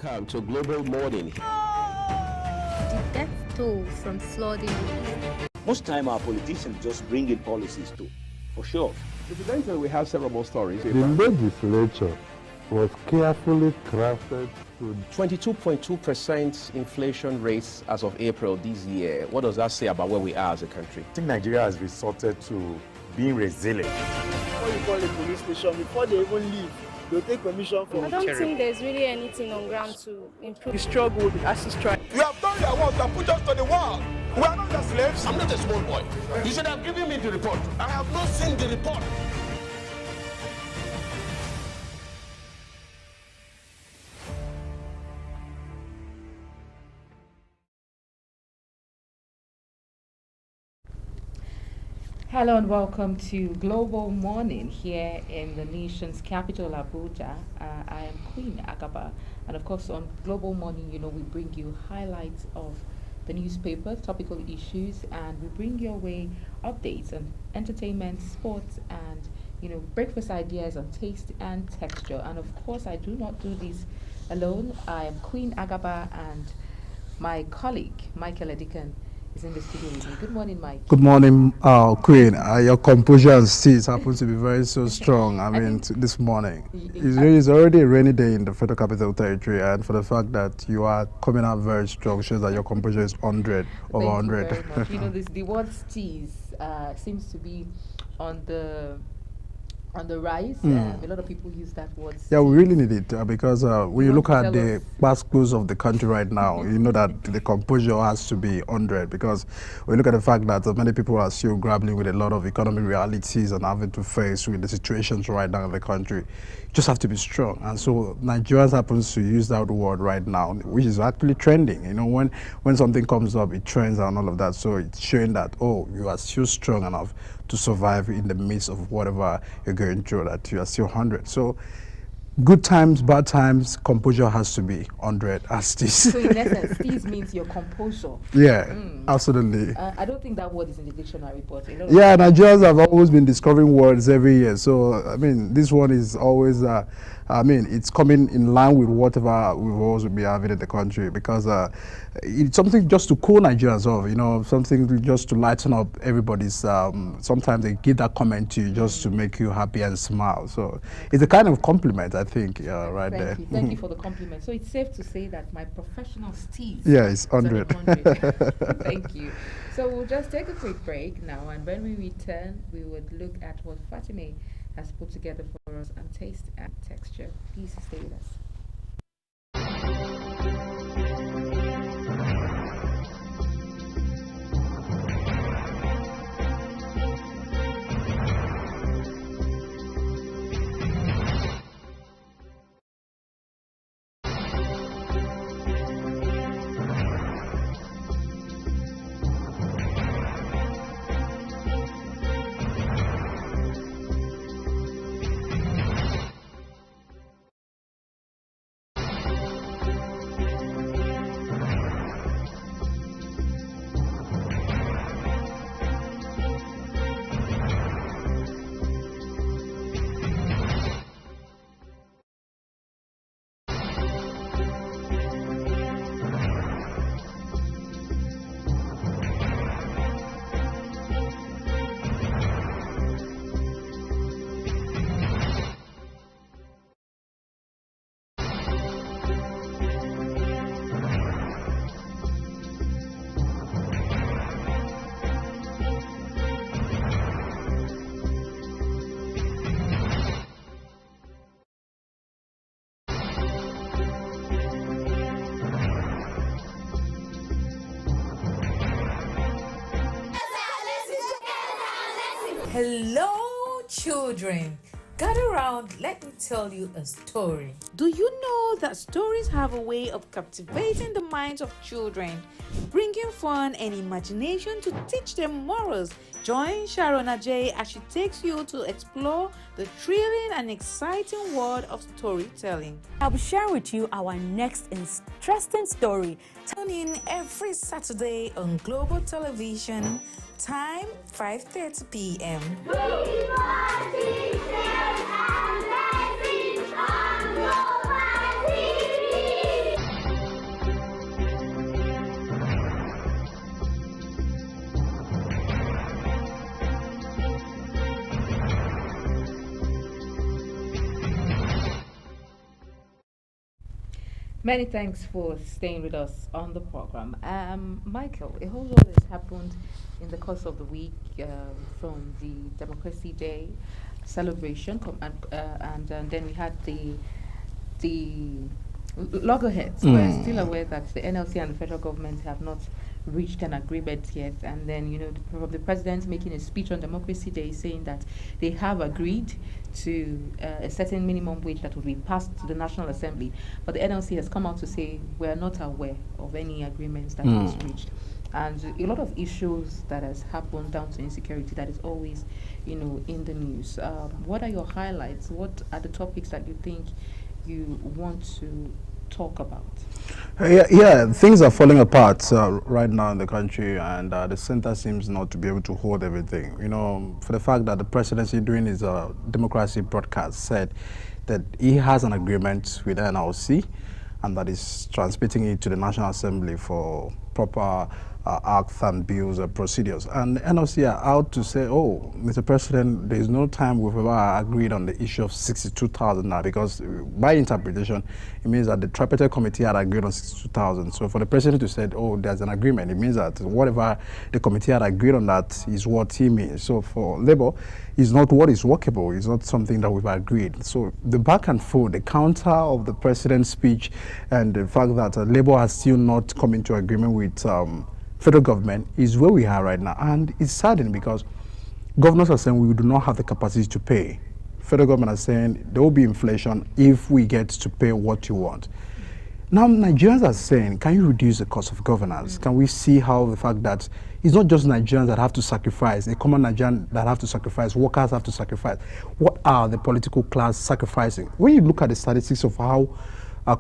Welcome to Global Morning. The death toll from flooding. Most time our politicians just bring in policies too, for sure. Incidentally, we have several more stories. The legislature was carefully crafted to 22.2% inflation rates as of April this year. What does that say about where we are as a country? I think Nigeria has resorted to being resilient. Before you call a police station, before they even leave, they'll take permission from I don't think there's really anything on ground to improve. the struggle with ASU strike. You have done your work and put us to the wall. We are not the slaves. I'm not a small boy. You should have given me the report. I have not seen the report. Hello and welcome to Global Morning here in the nation's capital, Abuja. I am Queen Agaba, and of course on Global Morning, we bring you highlights of the newspaper, topical issues, and we bring your way updates on entertainment, sports, and breakfast ideas on taste and texture. And of course, I do not do this alone. I am Queen Agaba, and my colleague Michael Edikan is in the studio with me. Good morning, Mike. Good morning, Queen. Your composure and steez happens to be very so strong. This morning. It's already a rainy day in the Federal Capital Territory, and for the fact that you are coming out very strong shows that your composure is 100 over 100. Thank you very much. The word steez seems to be on the rise. A lot of people use that word. Yeah, we really need it because when you look at the past close of the country right now, you know that the composure has to be 100, because when you look at the fact that many people are still grappling with a lot of economic realities and having to face with the situations right now in the country, you just have to be strong. And so Nigerians happens to use that word right now, which is actually trending. When something comes up, it trends and all of that. So it's showing that, you are still strong enough to survive in the midst of whatever you're going through, that you are still 100. So good times, bad times, composure has to be 100 as this. So in essence, steez means your composure. Yeah, absolutely. I don't think that word is in the dictionary, but yeah, Nigerians have always been discovering words every year. So, this one is always, it's coming in line with whatever we've always been having in the country, because it's something just to cool Nigerians off, something just to lighten up everybody's, sometimes they give that comment to you just to make you happy and smile. So it's a kind of compliment, I think, right there. Thank you for the compliment. So it's safe to say that my professional steez. Yeah, it's 100. Thank you. So we'll just take a quick break now, and when we return, we would look at what Fatime has put together for us on taste and texture. Please stay with us. Hello, children. Gather around, let me tell you a story. Do you know that stories have a way of captivating the minds of children, bringing fun and imagination to teach them morals? Join Sharon Ajay as she takes you to explore the thrilling and exciting world of storytelling. I'll be sharing with you our next interesting story. Tune in every Saturday on Global Television, time 5:30 p.m. Many thanks for staying with us on the program. Michael, a whole lot has happened in the course of the week from the Democracy Day celebration, and then we had the loggerheads. We're still aware that the NLC and the federal government have not reached an agreement yet, and then the president making a speech on Democracy Day saying that they have agreed to a certain minimum wage that will be passed to the National Assembly, but the NLC has come out to say we're not aware of any agreements that was reached, and a lot of issues that has happened down to insecurity that is always in the news. What are your highlights? What are the topics that you think you want to talk about? Yeah, things are falling apart right now in the country, and the center seems not to be able to hold everything. For the fact that the presidency during his democracy broadcast said that he has an agreement with NLC and that is transmitting it to the National Assembly for proper acts and bills and procedures. And NLC are out to say, oh, Mr. President, there is no time we've ever agreed on the issue of 62,000 now, because by interpretation, it means that the tripartite committee had agreed on 62,000. So for the president to say, oh, there's an agreement, it means that whatever the committee had agreed on, that is what he means. So for Labour, it's not what is workable, it's not something that we've agreed. So the back and forth, the counter of the president's speech, and the fact that Labour has still not come into agreement with federal government is where we are right now. And it's saddening because governors are saying we do not have the capacity to pay. Federal government are saying there will be inflation if we get to pay what you want. Now Nigerians are saying, can you reduce the cost of governance? Can we see how the fact that it's not just Nigerians that have to sacrifice, a common Nigerian that have to sacrifice, workers have to sacrifice. What are the political class sacrificing? When you look at the statistics of how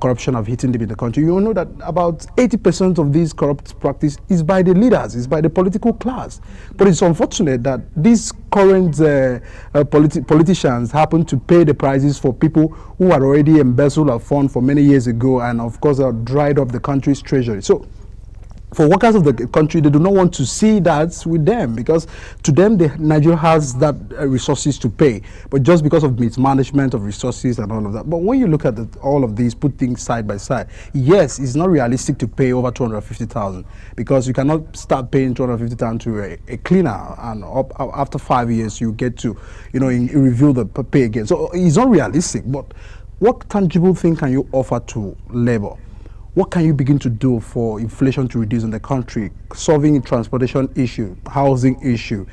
corruption have hit in the country, you know that about 80% of these corrupt practice is by the leaders, is by the political class. But it's unfortunate that these current politicians happen to pay the prices for people who had already embezzled our fund for many years ago, and of course dried up the country's treasury. So for workers of the country, they do not want to see that with them, because to them, Nigeria has that resources to pay, but just because of mismanagement of resources and all of that. But when you look at all of these, put things side by side, yes, it's not realistic to pay over 250,000, because you cannot start paying 250,000 to a cleaner, and after 5 years you get to, review the pay again. So it's not realistic. But what tangible thing can you offer to Labour? What can you begin to do for inflation to reduce in the country, solving transportation issue, housing issue,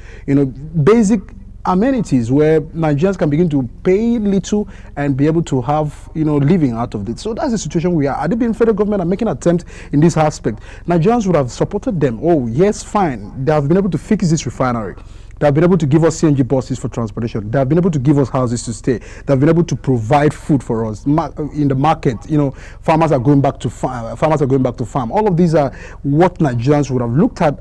basic amenities where Nigerians can begin to pay little and be able to have, living out of it. So that's the situation we are. Had it been federal government are making an attempt in this aspect, Nigerians would have supported them. Oh, yes, fine. They have been able to fix this refinery. They have been able to give us CNG buses for transportation. They have been able to give us houses to stay. They have been able to provide food for us in the market. Farmers are going back to farm. All of these are what Nigerians would have looked at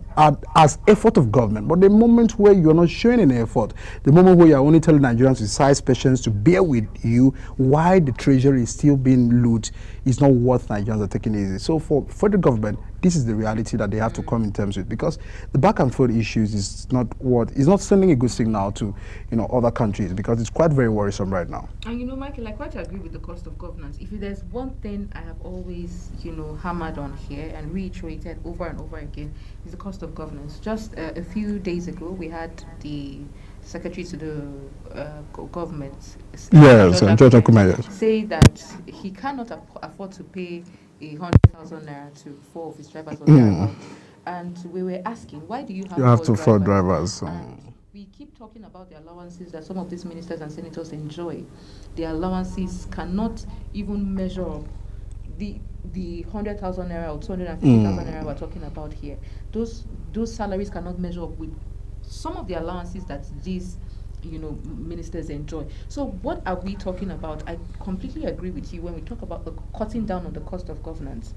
as effort of government. But the moment where you are not showing any effort, the moment where you are only telling Nigerians with size patience to bear with you, why the treasury is still being looted, is not what Nigerians are taking easy. So for the government, this is the reality that they have to come in terms with, because the back and forth issues is not sending a good signal to other countries, because it's quite very worrisome right now. And Michael, I quite agree with the cost of governance. If there's one thing I have always hammered on here and reiterated over and over again, is the cost of governance. Just a few days ago, we had the Secretary to the government, George Akume, say that he cannot afford to pay 100,000 naira to 4 of his drivers or thereabouts. And we were asking, why do you have to 4 drivers? We keep talking about the allowances that some of these ministers and senators enjoy. The allowances cannot even measure up the 100,000 naira or 250,000 naira we're talking about here. Those salaries cannot measure up with some of the allowances that these ministers enjoy. So what are we talking about? I completely agree with you when we talk about the cutting down on the cost of governance.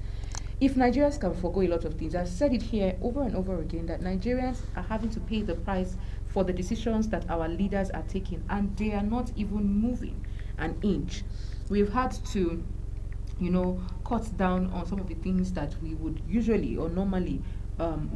If Nigerians can forgo a lot of things, I've said it here over and over again, that Nigerians are having to pay the price for the decisions that our leaders are taking, and they are not even moving an inch. We've had to cut down on some of the things that we would usually or normally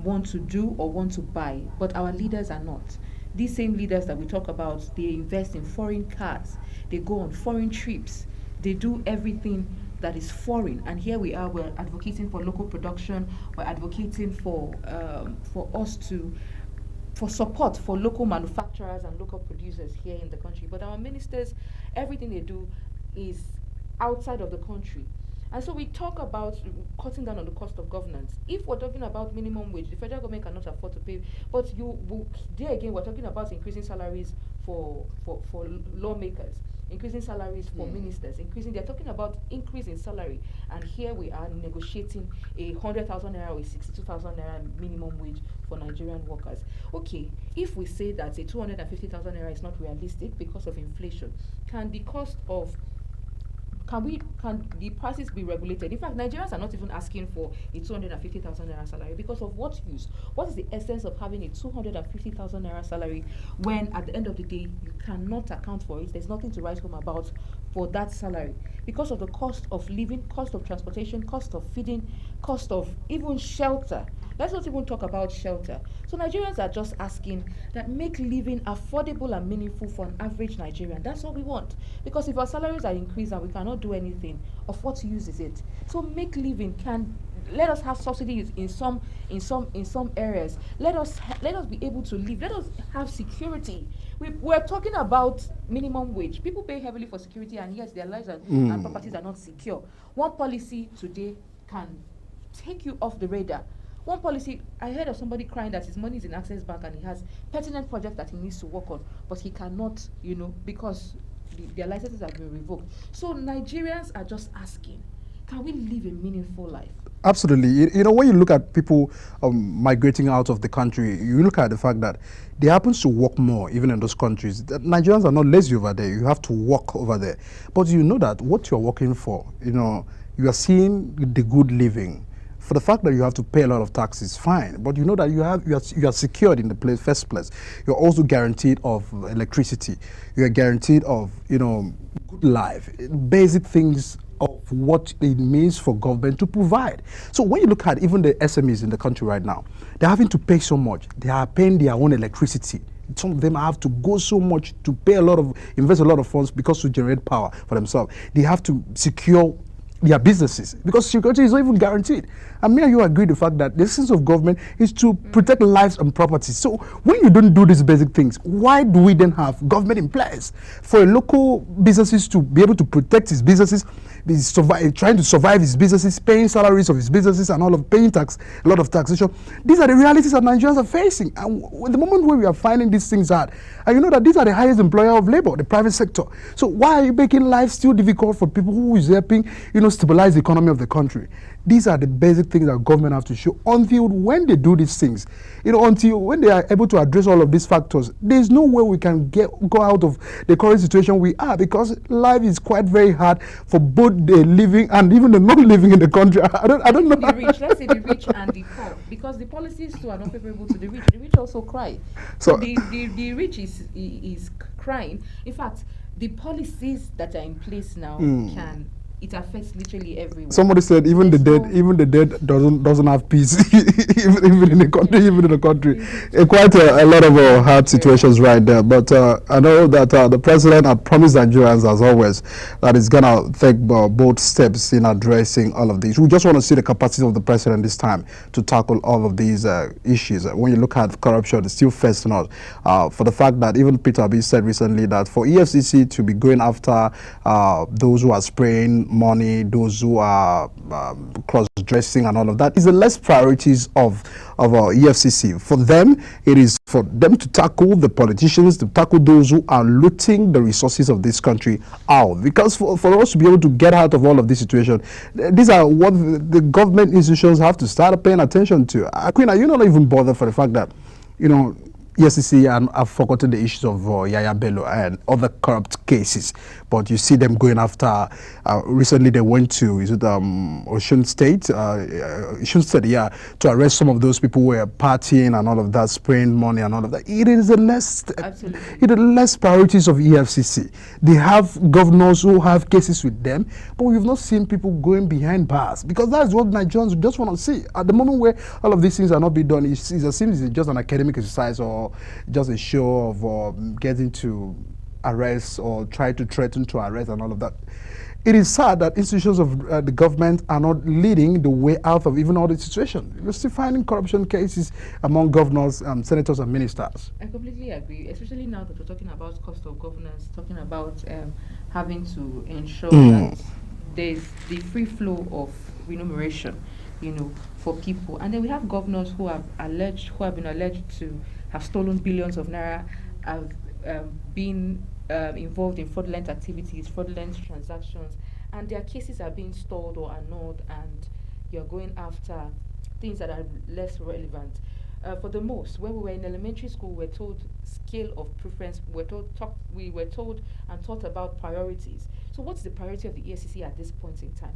want to do or want to buy, but our leaders are not. These same leaders that we talk about, they invest in foreign cars, they go on foreign trips, they do everything that is foreign, and here we are, we're advocating for local production, we're advocating for us to for support for local manufacturers and local producers here in the country. But our ministers, everything they do is outside of the country. And so we talk about cutting down on the cost of governance. If we're talking about minimum wage, the federal government cannot afford to pay. But there again, we're talking about increasing salaries for lawmakers, increasing salaries for ministers, they're talking about increase in salary. And here we are negotiating a 100,000 naira or 62,000 naira minimum wage for Nigerian workers. Okay, if we say that a 250,000 naira is not realistic because of inflation, can the the prices be regulated? In fact, Nigerians are not even asking for a 250,000 naira salary because of what use? What is the essence of having a 250,000 naira salary when at the end of the day you cannot account for it? There's nothing to write home about for that salary because of the cost of living, cost of transportation, cost of feeding, cost of even shelter. Let's not even talk about shelter. So Nigerians are just asking that make living affordable and meaningful for an average Nigerian. That's what we want. Because if our salaries are increased and we cannot do anything, of what use is it? So make living let us have subsidies in some areas. Let us be able to live. Let us have security. We're talking about minimum wage. People pay heavily for security, and yes, their lives and properties are not secure. One policy today can take you off the radar. One policy, I heard of somebody crying that his money is in Access Bank and he has pertinent projects that he needs to work on, but he cannot, because their licenses have been revoked. So Nigerians are just asking, can we live a meaningful life? Absolutely. When you look at people migrating out of the country, you look at the fact that they happen to work more even in those countries. Nigerians are not lazy over there. You have to work over there. But you know that what you're working for, you are seeing the good living. For the fact that you have to pay a lot of taxes, fine. But you know that you are secured in the first place. You're also guaranteed of electricity. You are guaranteed of, good life, basic things of what it means for government to provide. So when you look at even the SMEs in the country right now, they're having to pay so much. They are paying their own electricity. Some of them have to go so much to invest a lot of funds because to generate power for themselves. They have to secure their businesses because security is not even guaranteed. And me and you agree the fact that the essence of government is to protect lives and property. So when you don't do these basic things, why do we then have government in place for local businesses to be able to protect his businesses, trying to survive his businesses, paying salaries of his businesses and all of paying tax, a lot of taxation? These are the realities that Nigerians are facing. And the moment where we are finding these things hard, and you know that these are the highest employer of labor, the private sector. So why are you making life still difficult for people who is helping, stabilize the economy of the country? These are the basic things that government have to show. Until when they do these things, until when they are able to address all of these factors, there's no way we can go out of the current situation we are, because life is quite very hard for both the living and even the non-living in the country. I don't know. The rich, let's say the rich and the poor, because the policies too are not favorable to the rich. The rich also cry. So the rich is crying. In fact, the policies that are in place now it affects literally everyone. Somebody said even the dead doesn't have peace, even in the country. Quite a lot of hard situations right there. But I know that the president had promised Nigerians, as always, that he's gonna take bold steps in addressing all of these. We just want to see the capacity of the president this time to tackle all of these issues. When you look at corruption, it's still first note. For the fact that even Peter Obi said recently that for EFCC to be going after those who are spraying money, those who are cross-dressing and all of that, is the less priorities of EFCC. For them, it is for them to tackle the politicians, to tackle those who are looting the resources of this country out. Because for us to be able to get out of all of this situation, these are what the government institutions have to start paying attention to. Queen, are you not even bothered for the fact that, EFCC and have forgotten the issues of Yaya Bello and other corrupt cases, but you see them going after. Recently, they went to Osun State, to arrest some of those people who were partying and all of that, spraying money and all of that. It is the less priorities of EFCC. They have governors who have cases with them, but we've not seen people going behind bars, because that's what Nigerians just want to see. At the moment where all of these things are not being done, it seems it's just an academic exercise or just a show of getting to arrest or try to threaten to arrest and all of that. it is sad that institutions of the government are not leading the way out of even all the situation. We're still finding corruption cases among governors, senators, and ministers. I completely agree, especially now that we're talking about cost of governance, talking about having to ensure that there's the free flow of remuneration, for people. And then we have governors who have been alleged to have stolen billions of naira, have been involved in fraudulent activities, fraudulent transactions, and their cases are being stalled or annulled, and you're going after things that are less relevant. For the most, when we were in elementary school, we were told scale of preference, we were told and taught about priorities. So what's the priority of the EFCC at this point in time?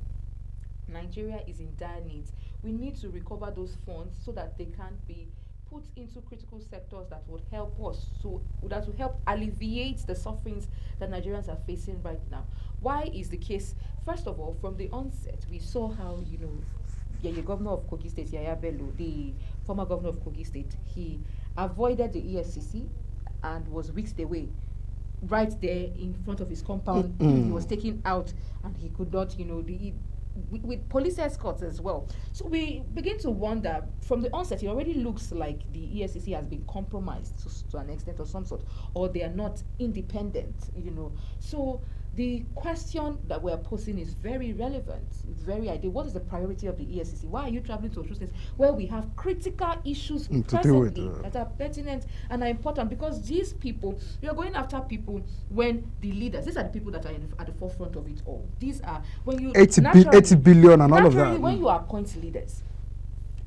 Nigeria is in dire needs. We need to recover those funds so that they can be put into critical sectors that would help us, so that will help alleviate the sufferings that Nigerians are facing right now. Why is the case? First of all, from the onset, we saw how, the governor of Kogi State, Yaya Bello, the former governor of Kogi State, he avoided the EFCC and was whisked away right there in front of his compound. He was taken out and he could not, with police escorts as well. So we begin to wonder, from the onset, it already looks like the EFCC has been compromised to an extent of some sort, or they are not independent, So the question that we're posing is very relevant, it's very ideal. What is the priority of the EFCC? Why are you traveling to Osun State where we have critical issues presently that are pertinent and are important? Because these people, you're going after people when the leaders, these are the people that are at the forefront of it all. These are, when you 80 billion and all of that. When you appoint leaders,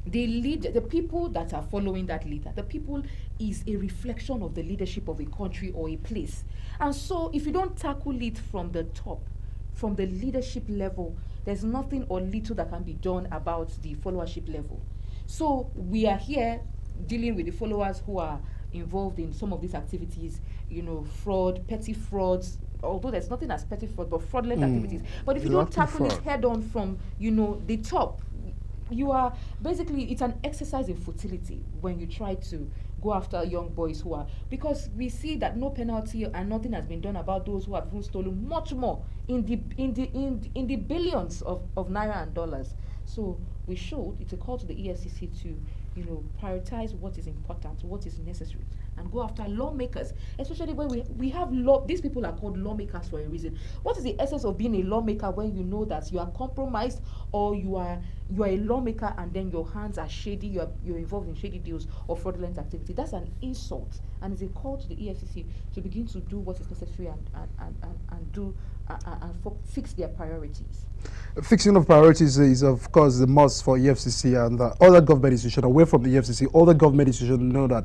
the people that are following that leader, the people is a reflection of the leadership of a country or a place. And so if you don't tackle it from the top, from the leadership level, there's nothing or little that can be done about the followership level. So we are here dealing with the followers who are involved in some of these activities, fraud, petty frauds, although there's nothing as petty fraud, but fraudulent activities. But if you don't tackle it head on from, the top, you are basically, it's an exercise in futility when you try to go after young boys who are, because we see that no penalty and nothing has been done about those who have even stolen much more in the billions of naira and dollars. So it's a call to the EFCC to prioritize what is important, what is necessary, and go after lawmakers, especially when we have these people are called lawmakers for a reason. What is the essence of being a lawmaker when you know that you are compromised, or you are a lawmaker and then your hands are shady, you're involved in shady deals or fraudulent activity? That's an insult, and it's a call to the EFCC to begin to do what is necessary and fix their priorities. Fixing of priorities is, of course, the must for EFCC and other government institutions. Away from the EFCC, other government institutions know that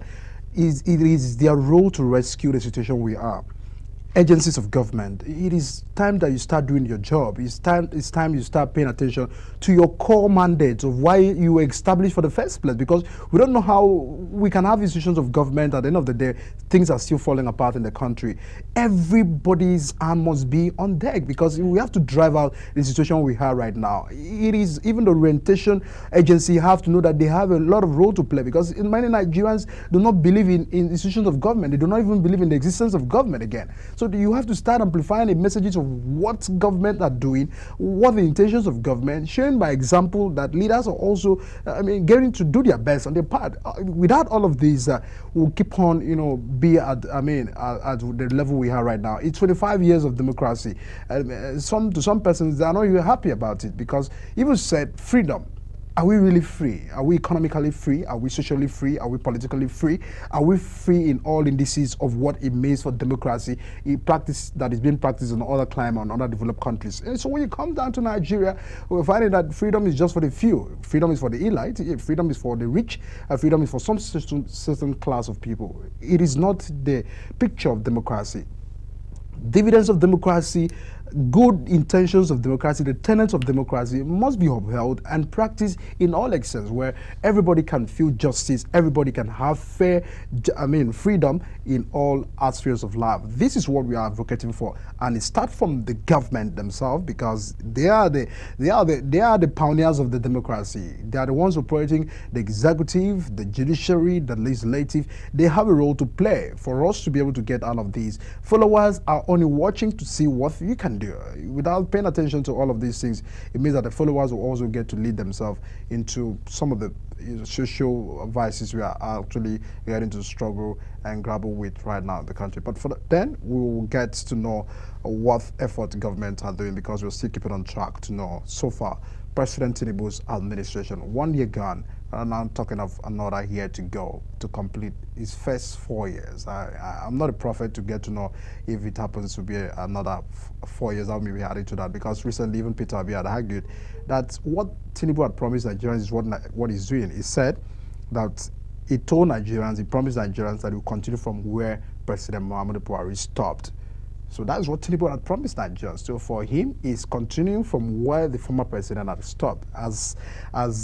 it is their role to rescue the situation we are. Agencies of government, it is time that you start doing your job. It's time you start paying attention to your core mandates of why you were established for the first place, because we don't know how we can have institutions of government. At the end of the day, things are still falling apart in the country. Everybody's arm must be on deck, because we have to drive out the situation we have right now. It is, even the orientation agency have to know that they have a lot of role to play, because many Nigerians do not believe in institutions of government. They do not even believe in the existence of government again. So you have to start amplifying the messages of what government are doing, what the intentions of government, showing by example that leaders are also, getting to do their best on their part. Without all of these, we'll keep on, be at the level we are right now. It's 25 years of democracy. To some persons, they are not even happy about it, because even said freedom. Are we really free? Are we economically free? Are we socially free? Are we politically free? Are we free in all indices of what it means for democracy, a practice that is being practiced in other climate and other developed countries? And so when you come down to Nigeria, we're finding that freedom is just for the few. Freedom is for the elite. Freedom is for the rich. Freedom is for some certain class of people. It is not the picture of democracy. Dividends of democracy, good intentions of democracy, the tenets of democracy must be upheld and practiced in all extents, where everybody can feel justice, everybody can have freedom in all aspects of life. This is what we are advocating for, and it starts from the government themselves, because they are the pioneers of the democracy. They are the ones operating the executive, the judiciary, the legislative. They have a role to play for us to be able to get out of these. Followers are only watching to see what you can behind you. Without paying attention to all of these things, it means that the followers will also get to lead themselves into some of the social vices we are actually getting to struggle and grapple with right now in the country. But then we will get to know what effort government are doing, because we'll still keep it on track to know so far President Tinubu's administration, 1 year gone, and now I'm talking of another year to go to complete his first 4 years. I'm not a prophet to get to know if it happens to be another 4 years. I may be adding to that, because recently even Peter Obi had argued that what Tinubu had promised Nigerians is what he's doing. He said that he told Nigerians, he promised Nigerians that he will continue from where President Muhammadu Buhari stopped. So that's what Tinubu had promised Nigerians. So for him, he's continuing from where the former president had stopped. As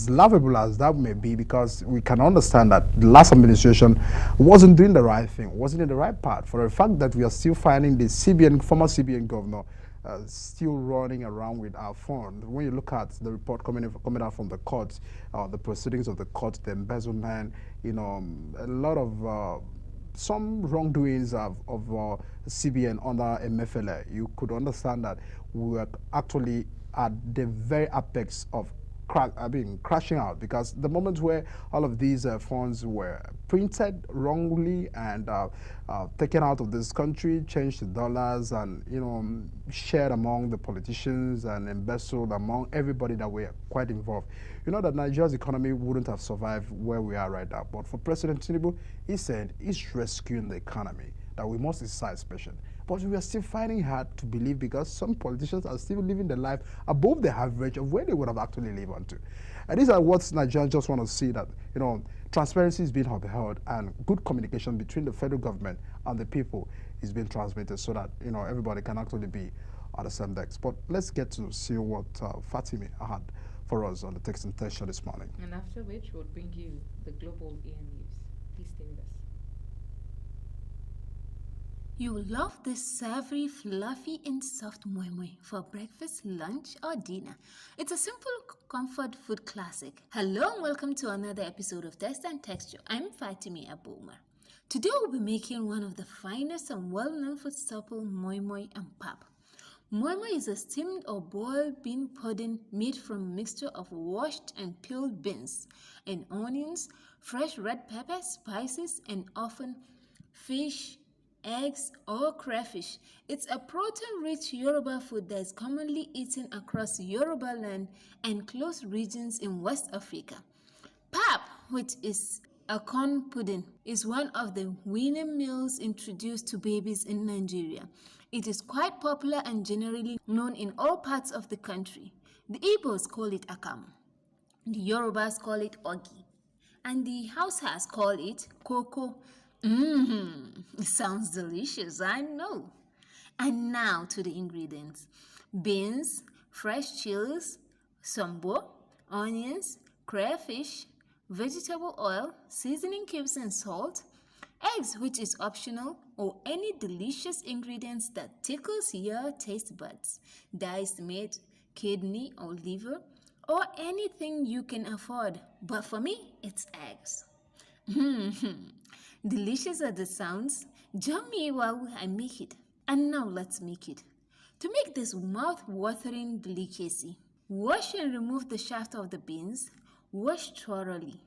laughable as that may be, because we can understand that the last administration wasn't doing the right thing, wasn't in the right path. For the fact that we are still finding the former CBN governor still running around with our phone. When you look at the report coming out from the courts, the proceedings of the court, the embezzlement, a lot of some wrongdoings of CBN under MFLA, you could understand that we were actually at the very apex of crashing out, because the moment where all of these funds were printed wrongly and taken out of this country, changed to dollars, and shared among the politicians and embezzled among everybody that were quite involved, that Nigeria's economy wouldn't have survived where we are right now. But for President Tinubu, he said he's rescuing the economy, that we must exercise patience. But we are still finding it hard to believe, because some politicians are still living their life above the average of where they would have actually lived on to. And these are what Nigerians just want to see, that transparency is being upheld and good communication between the federal government and the people is being transmitted, so that everybody can actually be at the same decks. But let's get to see what Fatimi had for us on the text and text show this morning. And after which we'll bring you the global EM news. Please stay with us. You will love this savory, fluffy and soft moi moi for breakfast, lunch or dinner. It's a simple comfort food classic. Hello and welcome to another episode of Taste and Texture. I'm Fatimi Aboma. Today we'll be making one of the finest and well-known food staple, moi moi and pap. Moi moi is a steamed or boiled bean pudding made from a mixture of washed and peeled beans and onions, fresh red pepper, spices, and often fish, eggs, or crayfish. It's a protein-rich Yoruba food that is commonly eaten across Yoruba land and close regions in West Africa. Pap, which is a corn pudding, is one of the weaning meals introduced to babies in Nigeria. It is quite popular and generally known in all parts of the country. The Igbos call it akamu, the Yorubas call it ogi, and the Hausas call it koko. It sounds delicious, I know. And now to the ingredients. Beans, fresh chilies, sambo, onions, crayfish, vegetable oil, seasoning cubes and salt, eggs, which is optional, or any delicious ingredients that tickles your taste buds, diced meat, kidney or liver, or anything you can afford. But for me, it's eggs. Delicious are the sounds. Join me while I make it. And now let's make it. To make this mouth-watering delicacy, wash and remove the shaft of the beans. Wash thoroughly.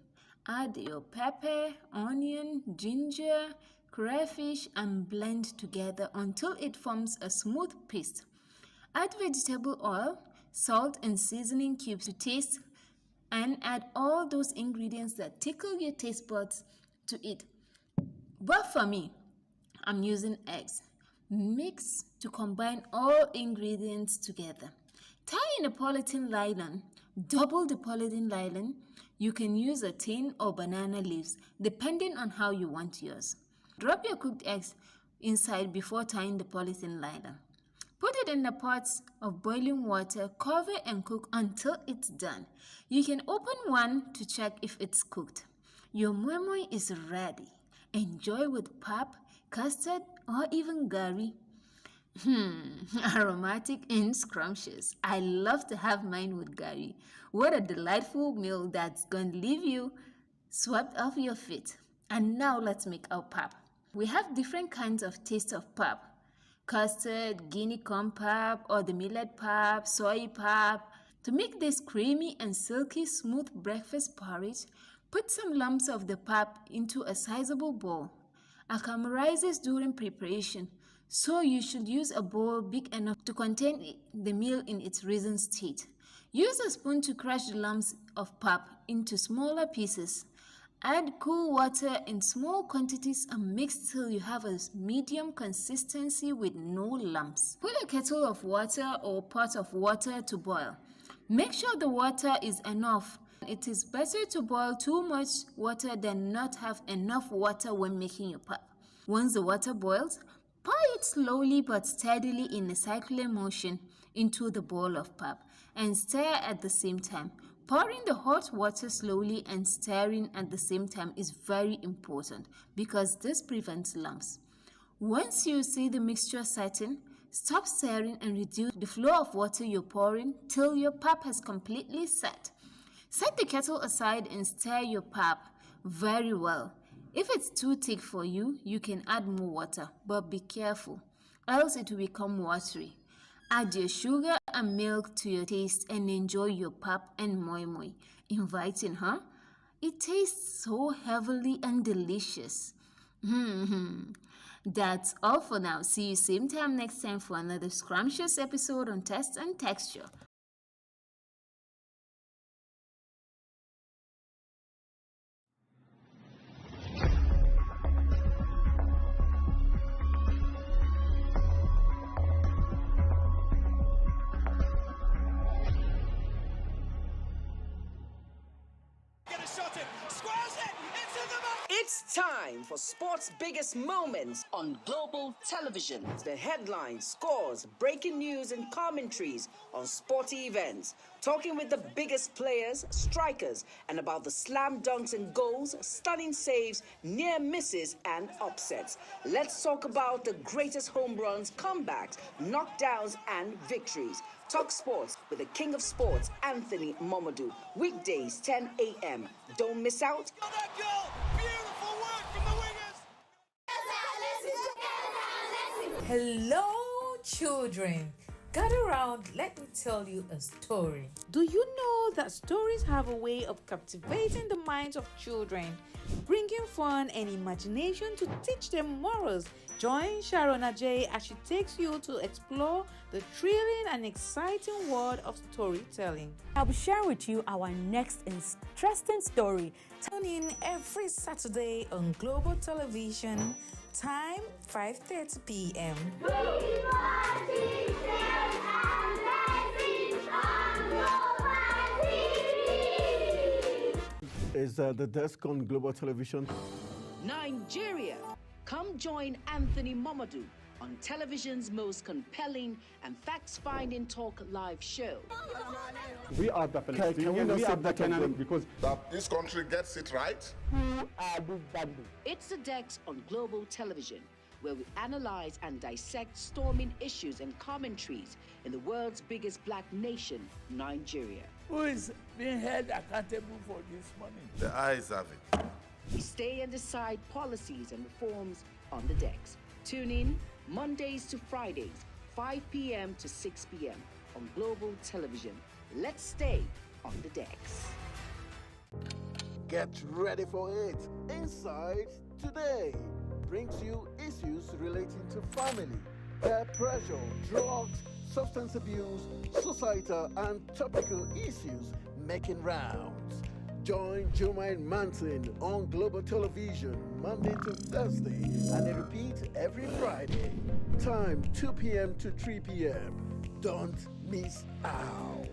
Add your pepper, onion, ginger, crayfish, and blend together until it forms a smooth paste. Add vegetable oil, salt, and seasoning cubes to taste, and add all those ingredients that tickle your taste buds to it. But for me, I'm using eggs. Mix to combine all ingredients together. Tie in a polythene nylon. Double the polythene nylon. You can use a tin or banana leaves, depending on how you want yours. Drop your cooked eggs inside before tying the polythene nylon. Put it in the pots of boiling water, cover and cook until it's done. You can open one to check if it's cooked. Your moi moi is ready. Enjoy with pap, custard, or even gari. Aromatic and scrumptious. I love to have mine with gari. What a delightful meal that's going to leave you swept off your feet. And now let's make our pap. We have different kinds of taste of pap. custard, guinea corn pap, or the millet pap, soy pap. To make this creamy and silky smooth breakfast porridge, put some lumps of the pap into a sizable bowl. Acclimatizes during preparation, so you should use a bowl big enough to contain the meal in its risen state. Use a spoon to crush the lumps of pap into smaller pieces. Add cool water in small quantities and mix till you have a medium consistency with no lumps. Put a kettle of water or pot of water to boil. Make sure the water is enough. It is better to boil too much water than not have enough water when making your pap. Once the water boils, pour it slowly but steadily in a circular motion into the bowl of pap and stir at the same time. Pouring the hot water slowly and stirring at the same time is very important because this prevents lumps. Once you see the mixture setting, stop stirring and reduce the flow of water you're pouring till your pap has completely set. Set the kettle aside and stir your pap very well. If it's too thick for you, you can add more water, but be careful, else it will become watery. Add your sugar and milk to your taste and enjoy your pap and moi moi. Inviting, huh? It tastes so heavenly and delicious. That's all for now. See you same time next time for another scrumptious episode on Taste and Texture. It's time for sports' biggest moments on global television. The headlines, scores, breaking news, and commentaries on sporty events. Talking with the biggest players, strikers, and about the slam dunks and goals, stunning saves, near misses, and upsets. Let's talk about the greatest home runs, comebacks, knockdowns, and victories. Talk sports with the king of sports, Anthony Momadou. Weekdays, 10 a.m. Don't miss out. Hello, children. Gather around, let me tell you a story. Do you know that stories have a way of captivating the minds of children, bringing fun and imagination to teach them morals? Join Sharon Ajay as she takes you to explore the thrilling and exciting world of storytelling. I'll be sharing with you our next interesting story. Tune in every Saturday on Global Television, time 5:30 p.m. Is the desk on Global Television? Nigeria. Come join Anthony Momadou on television's most compelling and facts-finding talk live show. We are definitely. Can we not say that because that this country gets it right? Who are these bandits? It's the Dex on Global Television, where we analyze and dissect storming issues and commentaries in the world's biggest black nation, Nigeria. Who is being held accountable for this money? The eyes have it. We stay and decide policies and reforms on the Dex. Tune in Mondays to Fridays, 5 p.m. to 6 p.m. on Global Television. Let's stay on the Dex. Get ready for it. Inside Today brings you issues relating to family, peer pressure, drugs, substance abuse, societal and topical issues making rounds. Join Jermaine Manson on Global Television Monday to Thursday and a repeat every Friday. Time 2 p.m. to 3 p.m. Don't miss out.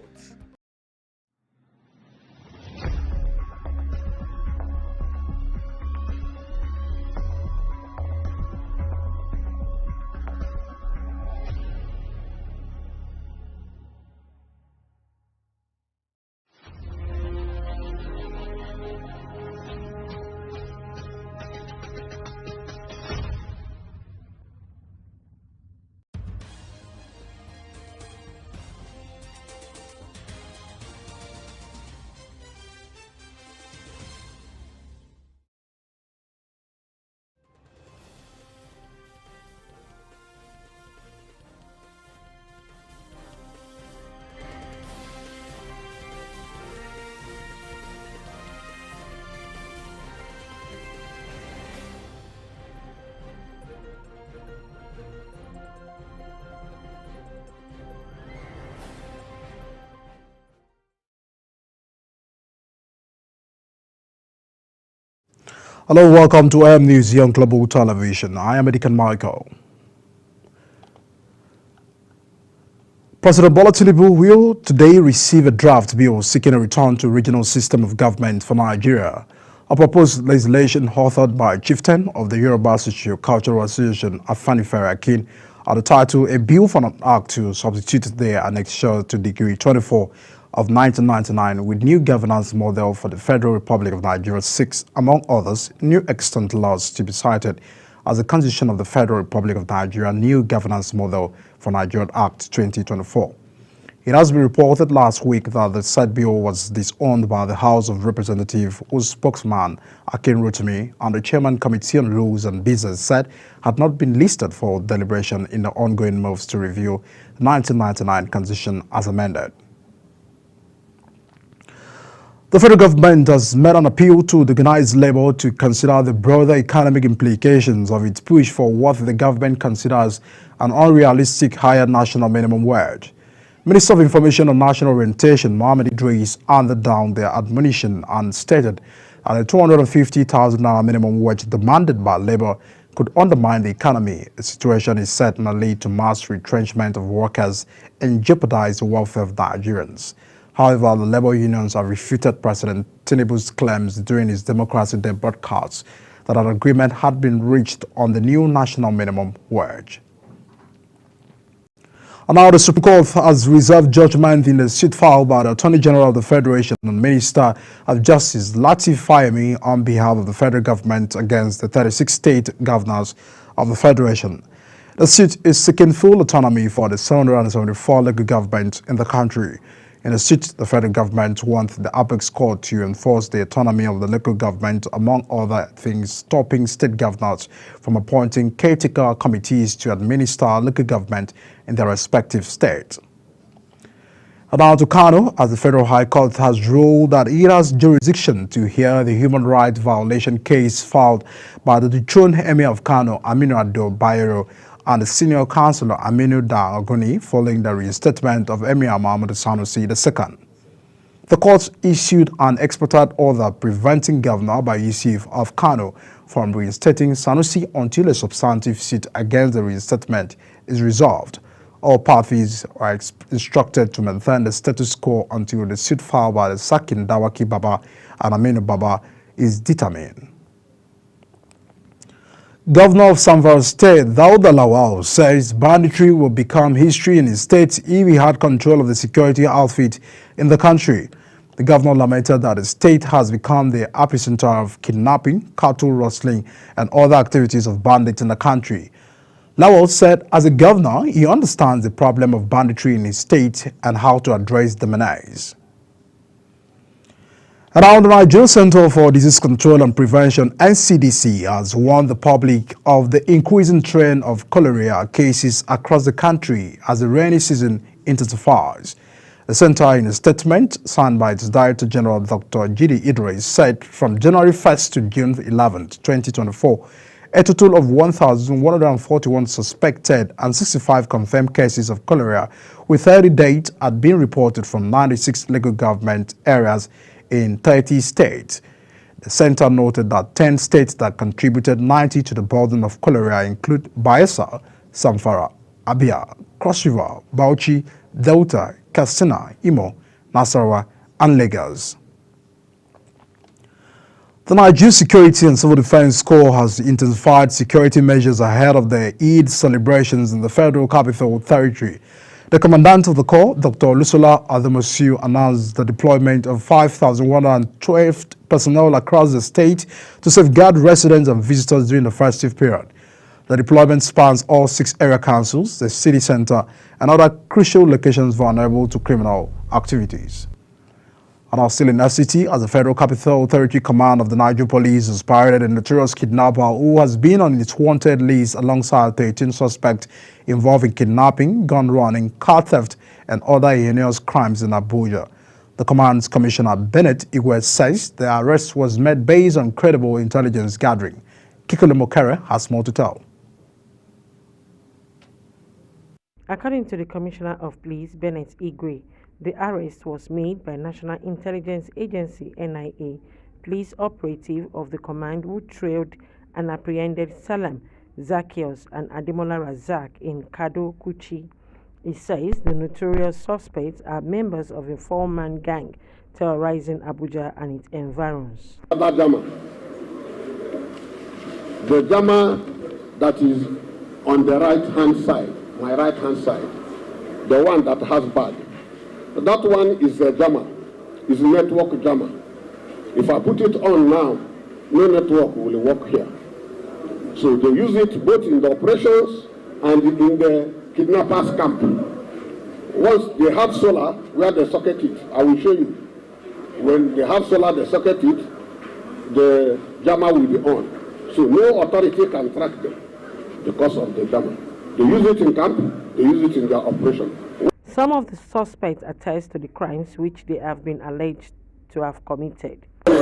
Hello, welcome to AM News here on Global Television. I am Edikan Michael. President Bola Tinubu will today receive a draft bill seeking a return to regional system of government for Nigeria. A proposed legislation authored by Chieftain of the Yoruba Socio-Cultural Association, Afanifere Akin, are the title A Bill for an Act to substitute the annexure to Decree 24 of 1999 with new governance model for the Federal Republic of Nigeria 6, among others, new extant laws to be cited as the Constitution of the Federal Republic of Nigeria New Governance Model for Nigeria Act 2024. It has been reported last week that the said bill was disowned by the House of Representatives, whose spokesman, Akin Rotimi, and the Chairman Committee on Rules and Business said had not been listed for deliberation in the ongoing moves to review the 1999 Constitution as amended. The federal government has made an appeal to the organized labor to consider the broader economic implications of its push for what the government considers an unrealistic higher national minimum wage. Minister of Information and National Orientation, Mohammed Idris, handed down their admonition and stated that the 250,000 naira minimum wage demanded by labor could undermine the economy. The situation is set to lead to mass retrenchment of workers and jeopardize the welfare of Nigerians. However, the labor unions have refuted President Tinubu's claims during his Democracy Day broadcast that an agreement had been reached on the new national minimum wage. And now the Supreme Court has reserved judgment in the suit filed by the Attorney General of the Federation and Minister of Justice Lateef Fayemi on behalf of the federal government against the 36 state governors of the Federation. The suit is seeking full autonomy for the 774 local governments in the country. In the suit, the federal government wants the Apex Court to enforce the autonomy of the local government, among other things, stopping state governors from appointing caretaker committees to administer local government in their respective states. And now to Kano, as the Federal High Court has ruled that it has jurisdiction to hear the human rights violation case filed by the dethroned Emir of Kano, Aminu Ado Bayero, and the senior councillor Aminu Da Ogoni following the reinstatement of Emir Muhammad Sanusi II. The court issued an expedited order preventing Governor Abba Yusuf of Kano from reinstating Sanusi until a substantive suit against the reinstatement is resolved. All parties are instructed to maintain the status quo until the suit filed by the Sakin Dawaki Baba and Aminu Baba is determined. Governor of Zamfara State, Dauda Lawal, says banditry will become history in his state if he had control of the security outfit in the country. The governor lamented that the state has become the epicenter of kidnapping, cattle rustling, and other activities of bandits in the country. Lawal said as a governor, he understands the problem of banditry in his state and how to address the menace. Around the Nigerian Center for Disease Control and Prevention, NCDC, has warned the public of the increasing trend of cholera cases across the country as the rainy season intensifies. The center, in a statement signed by its Director General, Dr. Jide Idris, said from January 1st to June 11, 2024, a total of 1,141 suspected and 65 confirmed cases of cholera with 30 deaths had been reported from 96 local government areas in 30 states. The center noted that 10 states that contributed 90 to the burden of cholera include Bayelsa, Zamfara, Abia, Cross River, Bauchi, Delta, Katsina, Imo, Nasarawa, and Lagos. The Nigeria Security and Civil Defense Corps has intensified security measures ahead of the Eid celebrations in the Federal Capital Territory. The Commandant of the Corps, Dr. Lusola Adamosiu, announced the deployment of 5,112 personnel across the state to safeguard residents and visitors during the festive period. The deployment spans all 6 area councils, the city center, and other crucial locations vulnerable to criminal activities. And now still in that city, as the Federal Capital Territory Command of the Nigerian Police has paraded a notorious kidnapper who has been on its wanted list alongside 13 suspects involving kidnapping, gun running, car theft, and other heinous crimes in Abuja. The command's Commissioner Bennett Igwe says the arrest was made based on credible intelligence gathering. Kikole Mokere has more to tell. According to the Commissioner of Police, Bennett Igwe, the arrest was made by National Intelligence Agency (NIA) police operative of the command who trailed and apprehended Salam, Zacchaeus and Ademola Razak in Kado Kuchi. He says the notorious suspects are members of a four-man gang terrorizing Abuja and its environs. The Jama that is on the right-hand side, my right-hand side, the one that has bag, that one is a Jama, is a network Jama. If I put it on now, no network will work here. So they use it both in the operations and in the kidnappers camp. Once they have solar, where they socket it, I will show you. When they have solar, they socket it, the Jama will be on. So no authority can track them because of the Jama. They use it in camp, they use it in their operation. Some of the suspects attest to the crimes which they have been alleged to have committed. Okay,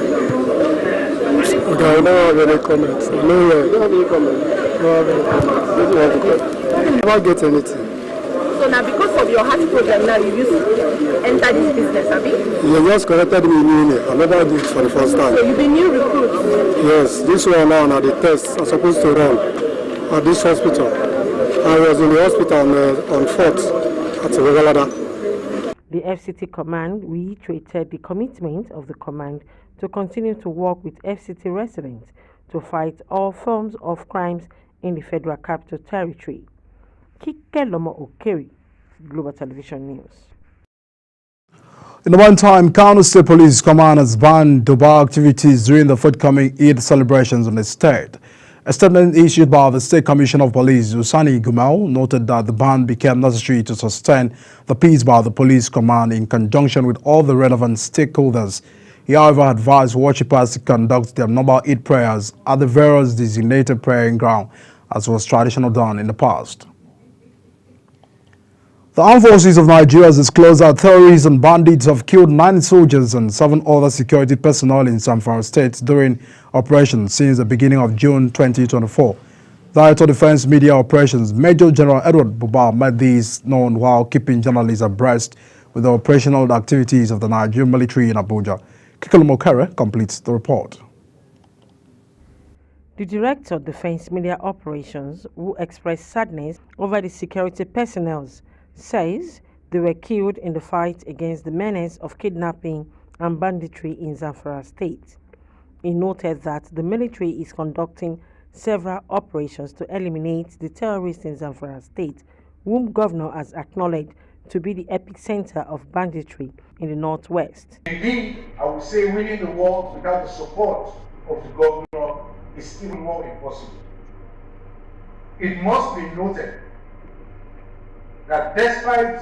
I don't have any comments. No way. You don't have any comments? No, I have any comments. Never get anything. So now because of your heart problem now you used to enter this business, have you? You just connected me in. I never did it for the first time. So you've been new recruit? Yes, this one now are the tests I'm supposed to run at this hospital. I was in the hospital on 4th at Regalada. The FCT command reiterated the commitment of the command to continue to work with FCT residents to fight all forms of crimes in the Federal Capital Territory. Kike Lomo Okeri, Global Television News. In the meantime, Kano State Police Command has banned Dubai activities during the forthcoming Eid celebrations in the state. A statement issued by the State Commissioner of Police, Usani Gumau, noted that the ban became necessary to sustain the peace by the police command in conjunction with all the relevant stakeholders. He, however, advised worshippers to conduct their normal Eid prayers at the various designated praying ground, as was traditional done in the past. The Armed Forces of Nigeria has disclosed that terrorists and bandits have killed 9 soldiers and 7 other security personnel in Zamfara State during operations since the beginning of June 2024. Director of Defense Media Operations, Major General Edward Buba, made these known while keeping journalists abreast with the operational activities of the Nigerian military in Abuja. Kikolo Mokere completes the report. The Director of Defense Media Operations, who expressed sadness over the security personnel, says they were killed in the fight against the menace of kidnapping and banditry in Zamfara State. He noted that the military is conducting several operations to eliminate the terrorists in Zamfara State, whom Governor has acknowledged to be the epicenter of banditry in the northwest. Indeed, I would say winning the war without the support of the governor is even more impossible. It must be noted that despite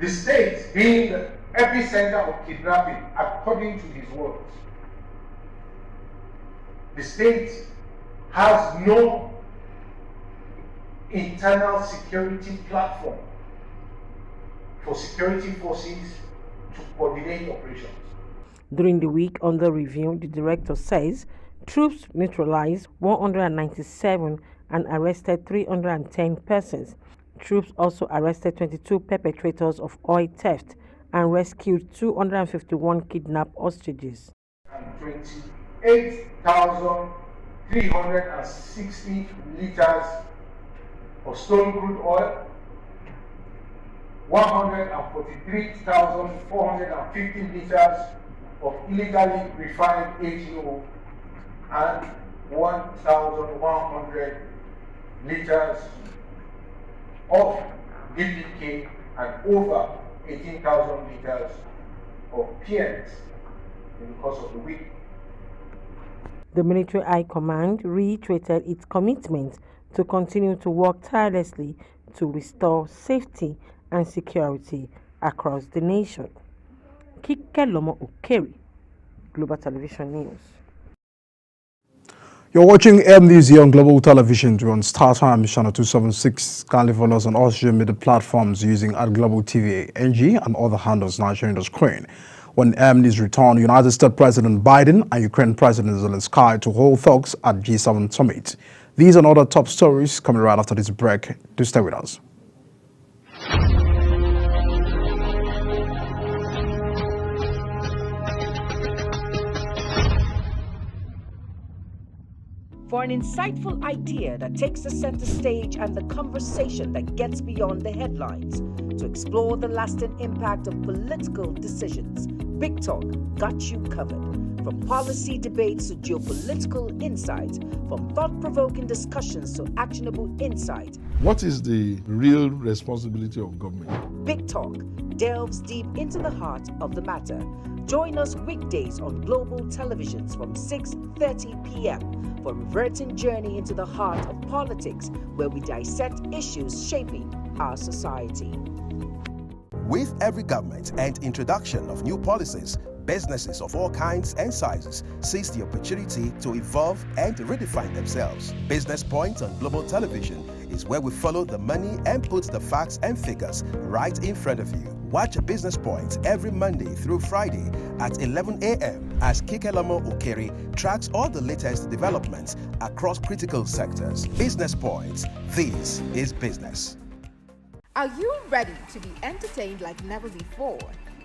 the state being the epicenter of kidnapping, according to his words, the state has no internal security platform for security forces to coordinate operations. During the week under review, the director says troops neutralized 197 and arrested 310 persons. Troops also arrested 22 perpetrators of oil theft and rescued 251 kidnapped hostages. 28,360 liters of stolen crude oil, 143,450 liters of illegally refined AGO, and 1,100 liters of DPK and over 18,000 liters of PNs in the course of the week. The Military High Command reiterated its commitment to continue to work tirelessly to restore safety and security across the nation. Kike Lomo Okeri, Global Television News. You're watching AM News here on Global Television. We're on Star Time channel 276. Kindly follow us on all social media platforms using @Global TV NG and other handles now showing the screen. When AM News return, United States President Biden and Ukraine President Zelensky to hold talks at G7 summit. These and other top stories coming right after this break. Do stay with us. for an insightful idea that takes the center stage and the conversation that gets beyond the headlines, to explore the lasting impact of political decisions. Big Talk got you covered. From policy debates to geopolitical insights, from thought-provoking discussions to actionable insight. What is the real responsibility of government? Big Talk delves deep into the heart of the matter. Join us weekdays on Global Televisions from 6:30 p.m. for a reverting journey into the heart of politics, where we dissect issues shaping our society. With every government and introduction of new policies, businesses of all kinds and sizes seize the opportunity to evolve and redefine themselves. Business Point on Global Television is where we follow the money and put the facts and figures right in front of you. Watch Business Point every Monday through Friday at 11 a.m. as Kikelamo Okeri tracks all the latest developments across critical sectors. Business Point. This is business. Are you ready to be entertained like never before?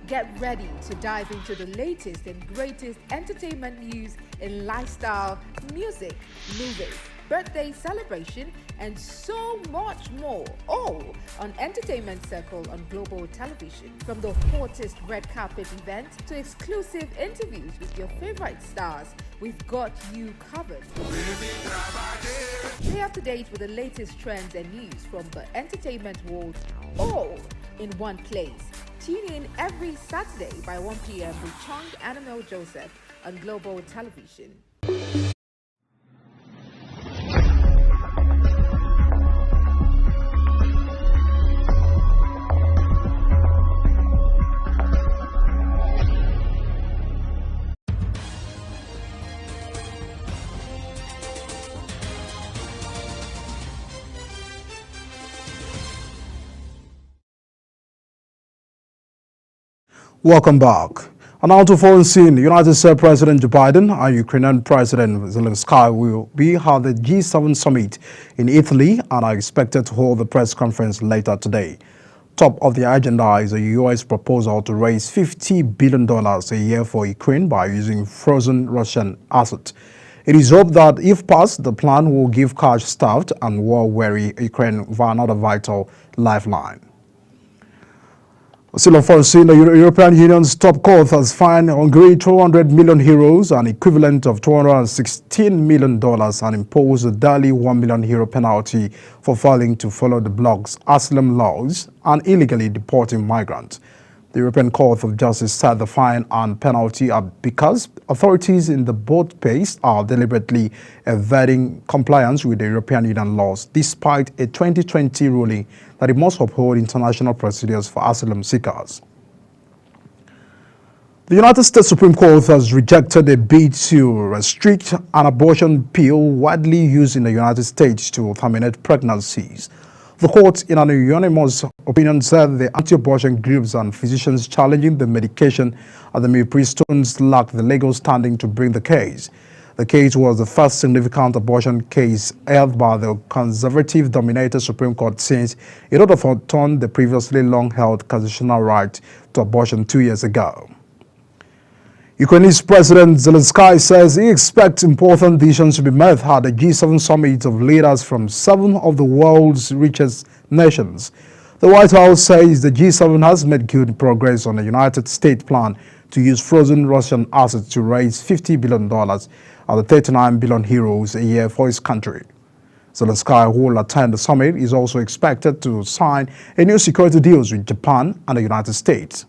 Get ready to dive into the latest and greatest entertainment news in lifestyle, music, movies, birthday celebration, and so much more, all on Entertainment Circle on Global Television. From the hottest red carpet event to exclusive interviews with your favorite stars, we've got you covered. Stay up to date with the latest trends and news from the entertainment world, all in one place. Tune in every Saturday by 1 p.m. with Chung Annabelle Joseph on Global Television. Welcome back. And now to foreign scene. United States President Joe Biden and Ukrainian President Zelensky will be at the G7 summit in Italy and are expected to hold the press conference later today. Top of the agenda is a U.S. proposal to raise $50 billion a year for Ukraine by using frozen Russian assets. It is hoped that if passed, the plan will give cash-starved and war-weary Ukraine another vital lifeline. Still on foreign scene, the European Union's top court has fined Hungary 200 million euros, an equivalent of $216 million, and imposed a daily €1 million penalty for failing to follow the bloc's asylum laws and illegally deporting migrants. The European Court of Justice said the fine and penalty are because authorities in the both states are deliberately evading compliance with the European Union laws, despite a 2020 ruling that it must uphold international procedures for asylum seekers. The United States Supreme Court has rejected a bid to restrict an abortion pill widely used in the United States to terminate pregnancies. The court, in an unanimous opinion, said the anti-abortion groups and physicians challenging the medication at the Mifestones lacked the legal standing to bring the case. The case was the first significant abortion case held by the conservative-dominated Supreme Court since it overturned the previously long-held constitutional right to abortion 2 years ago. Ukraine's President Zelensky says he expects important decisions to be made at the G7 summit of leaders from 7 of the world's richest nations. The White House says the G7 has made good progress on the United States plan to use frozen Russian assets to raise $50 billion and 39 billion euros a year for his country. Zelensky, who will attend the summit, is also expected to sign a new security deals with Japan and the United States.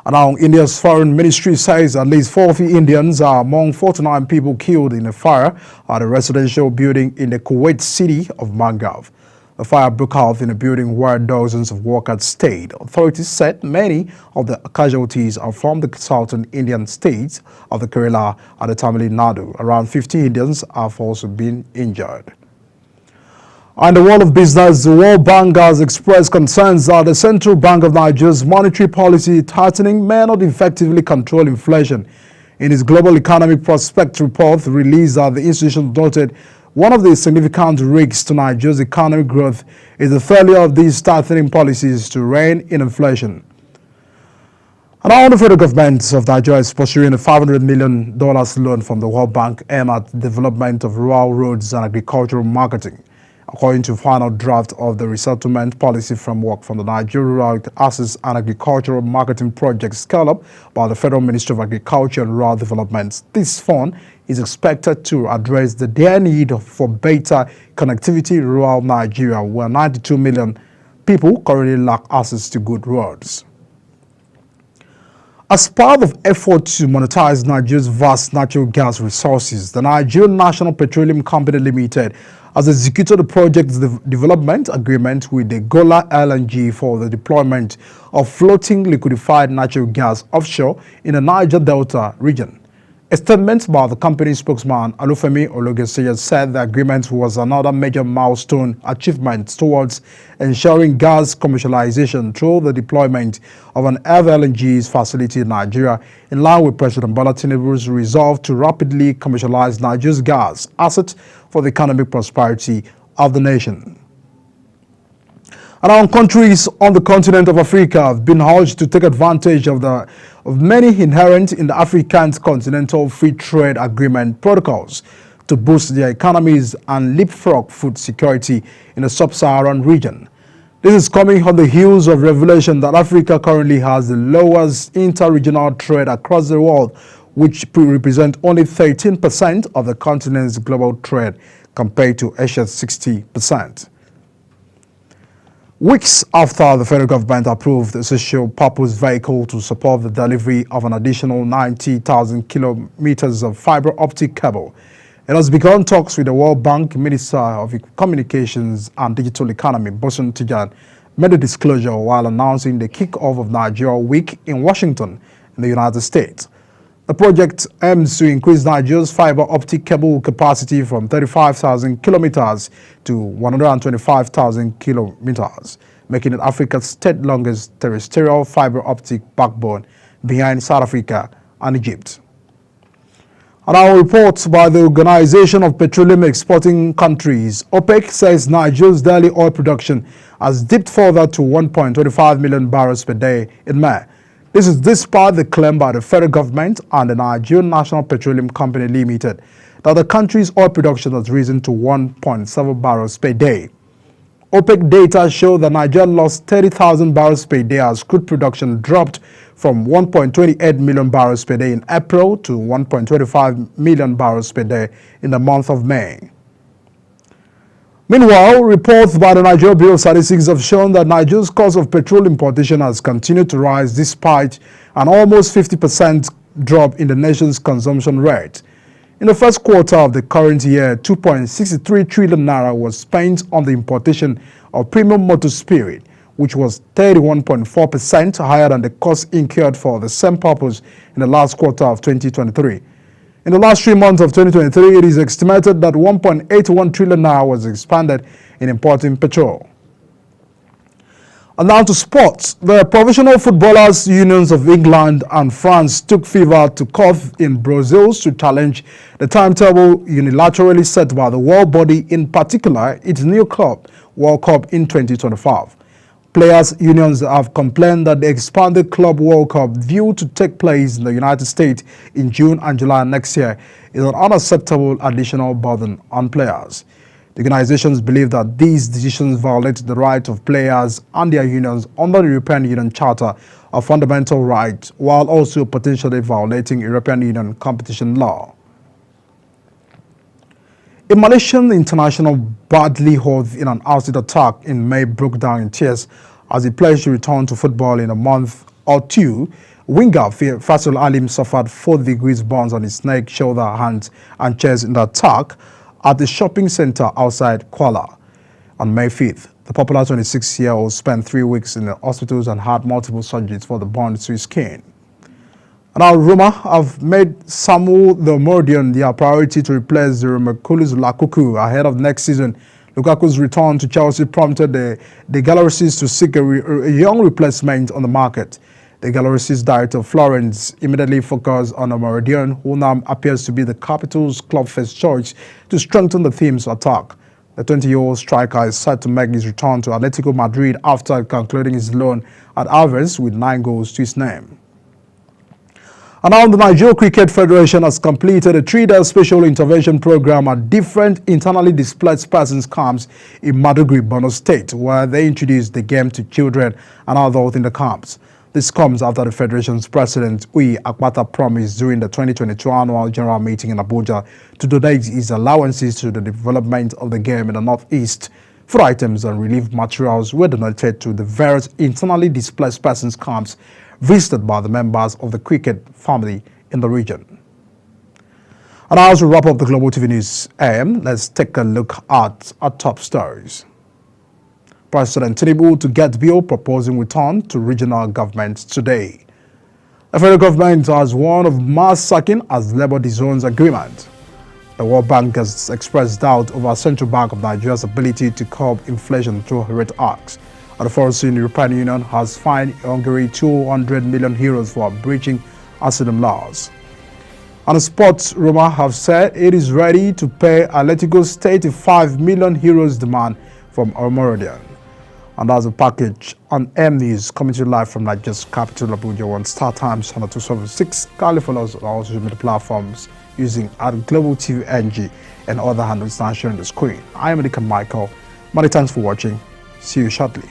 And now, India's foreign ministry says at least 40 Indians are among 49 people killed in a fire at a residential building in the Kuwait city of Mangav. The fire broke out in a building where dozens of workers stayed. Authorities said many of the casualties are from the southern Indian states of the Kerala and the Tamil Nadu. Around 50 Indians have also been injured. In the world of business, the World Bank has expressed concerns that the Central Bank of Nigeria's monetary policy tightening may not effectively control inflation. In its Global Economic Prospect report released the institution noted one of the significant risks to Nigeria's economic growth is the failure of these tightening policies to rein in inflation. And now the federal government of Nigeria is pursuing a $500 million loan from the World Bank aimed at development of rural roads and agricultural marketing, according to final draft of the resettlement policy framework from the Nigeria Rural Assets and Agricultural Marketing Project scaled up by the Federal Ministry of Agriculture and Rural Development. This fund is expected to address the dire need for better connectivity in rural Nigeria, where 92 million people currently lack access to good roads. As part of efforts to monetize Nigeria's vast natural gas resources, the Nigerian National Petroleum Company Limited has executed a project development agreement with the Gola LNG for the deployment of floating liquefied natural gas offshore in the Niger Delta region. A statement by the company's spokesman, Olufemi Ologeseye, said the agreement was another major milestone achievement towards ensuring gas commercialization through the deployment of an LNG facility in Nigeria, in line with President Bola Tinubu's resolve to rapidly commercialize Nigeria's gas asset for the economic prosperity of the nation. And countries on the continent of Africa have been urged to take advantage of many inherent in the African Continental Free Trade Agreement protocols to boost their economies and leapfrog food security in the sub-Saharan region. This is coming on the heels of revelation that Africa currently has the lowest inter-regional trade across the world, which represent only 13% of the continent's global trade compared to Asia's 60%. Weeks after the federal government approved a social purpose vehicle to support the delivery of an additional 90,000 kilometers of fiber optic cable, it has begun talks with the World Bank. Minister of Communications and Digital Economy, Bosun Tijan, made a disclosure while announcing the kick-off of Nigeria Week in Washington, in the United States. The project aims to increase Nigeria's fiber optic cable capacity from 35,000 kilometers to 125,000 kilometers, making it Africa's third longest terrestrial fiber optic backbone behind South Africa and Egypt. And our report by the Organization of Petroleum Exporting Countries, OPEC, says Nigeria's daily oil production has dipped further to 1.25 million barrels per day in May. This is despite the claim by the federal government and the Nigerian National Petroleum Company Limited that the country's oil production has risen to 1.7 barrels per day. OPEC data show that Nigeria lost 30,000 barrels per day as crude production dropped from 1.28 million barrels per day in April to 1.25 million barrels per day in the month of May. Meanwhile, reports by the Nigeria Bureau of Statistics have shown that Nigeria's cost of petrol importation has continued to rise despite an almost 50% drop in the nation's consumption rate. In the first quarter of the current year, 2.63 trillion naira was spent on the importation of premium motor spirit, which was 31.4% higher than the cost incurred for the same purpose in the last quarter of 2023. In the last 3 months of 2023, it is estimated that 1.81 trillion naira was expended in importing petrol. And now to sports. The Professional Footballers Unions of England and France took fever to court in Brussels to challenge the timetable unilaterally set by the world body, in particular its new club, World Cup in 2025. Players' unions have complained that the expanded Club World Cup, due to take place in the United States in June and July next year, is an unacceptable additional burden on players. The organizations believe that these decisions violate the right of players and their unions under the European Union Charter of Fundamental Rights, while also potentially violating European Union competition law. A Malaysian international badly hurt in an acid attack in May broke down in tears as he pledged to return to football in a month or two. Winger Faisal Alim suffered 4-degree burns on his neck, shoulder, hands and chest in the attack at the shopping center outside Kuala. On May 5th, the popular 26-year-old spent 3 weeks in the hospitals and had multiple surgeries for the burns to his skin. And our Roma have made Samuel the Mordian their priority to replace the Romakulus Lukaku ahead of next season. Lukaku's return to Chelsea prompted the Galaxies to seek a young replacement on the market. The Galaxies director Florence immediately focused on a Mordian, who now appears to be the capital's club first choice to strengthen the team's attack. The 20-year-old striker is set to make his return to Atletico Madrid after concluding his loan at Alves with 9 goals to his name. And now the Nigeria Cricket Federation has completed a 3-day special intervention program at different internally displaced persons camps in Maiduguri, Borno State, where they introduced the game to children and adults in the camps. This comes after the Federation's President, Uyi Akpata, promised during the 2022 annual general meeting in Abuja to donate his allowances to the development of the game in the Northeast. Food items and relief materials were donated to the various internally displaced persons camps visited by the members of the cricket family in the region. And as we wrap up the Global TV News AM, let's take a look at our top stories. President Tinubu to get bill proposing return to regional governments today. The federal government has warned of mass sacking as Labour disowns agreement. The World Bank has expressed doubt over Central Bank of Nigeria's ability to curb inflation through rate hikes. And the Foreign European Union has fined Hungary 200 million euros for breaching asylum laws. And the sports Roma have said it is ready to pay Atletico's 35 million euros demand from Almoridian. And that's a package on M News coming to you live from Nigeria's capital Abuja on Star Times Channel 276. Kindly follow us on all social media platforms using @Global TV NG and other handles now showing the screen. I am Edika Michael. Many thanks for watching. See you shortly.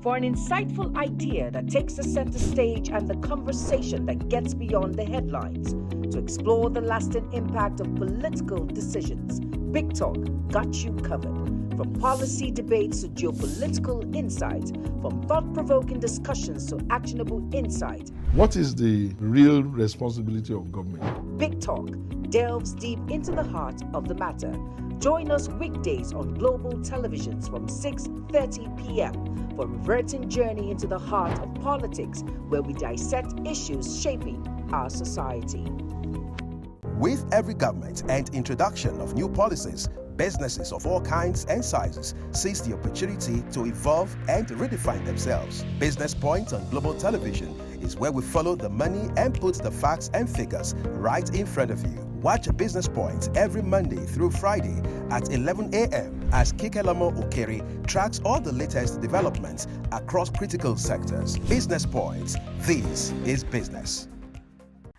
For an insightful idea that takes the center stage and the conversation that gets beyond the headlines, to explore the lasting impact of political decisions, Big Talk got you covered. From policy debates to geopolitical insights, from thought-provoking discussions to actionable insight. What is the real responsibility of government? Big Talk delves deep into the heart of the matter. Join us weekdays on Global Televisions from 6:30 p.m. for a reverting journey into the heart of politics, where we dissect issues shaping our society. With every government and introduction of new policies, businesses of all kinds and sizes seize the opportunity to evolve and redefine themselves. Business Point on Global Television is where we follow the money and put the facts and figures right in front of you. Watch Business Point every Monday through Friday at 11 a.m. as Kikelamo Okeri tracks all the latest developments across critical sectors. Business Point. This is business.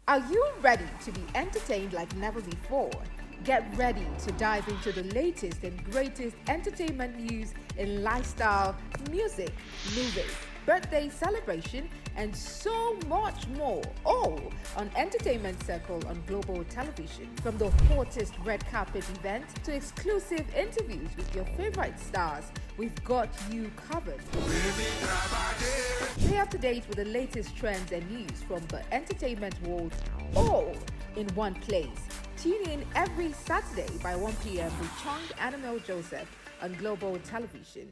Are you ready to be entertained like never before? Get ready to dive into the latest and greatest entertainment news in lifestyle, music, movies, birthday celebration, and so much more, all on Entertainment Circle on Global Television. From the hottest red carpet event to exclusive interviews with your favorite stars, we've got you covered. Stay up to date with the latest trends and news from the entertainment world, all in one place. Tune in every Saturday by 1 p.m. with Chung Annabelle Joseph on Global Television.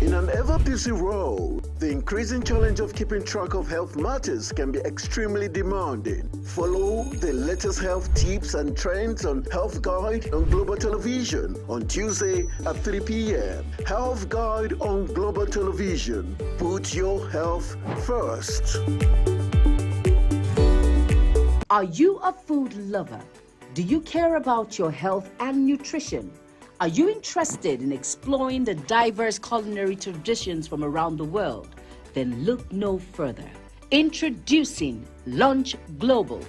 In an ever-busy world, the increasing challenge of keeping track of health matters can be extremely demanding. Follow the latest health tips and trends on Health Guide on Global Television on Tuesday at 3 p.m. Health Guide on Global Television. Put your health first. Are you a food lover? Do you care about your health and nutrition? Are you interested in exploring the diverse culinary traditions from around the world? Then look no further. Introducing Lunch Global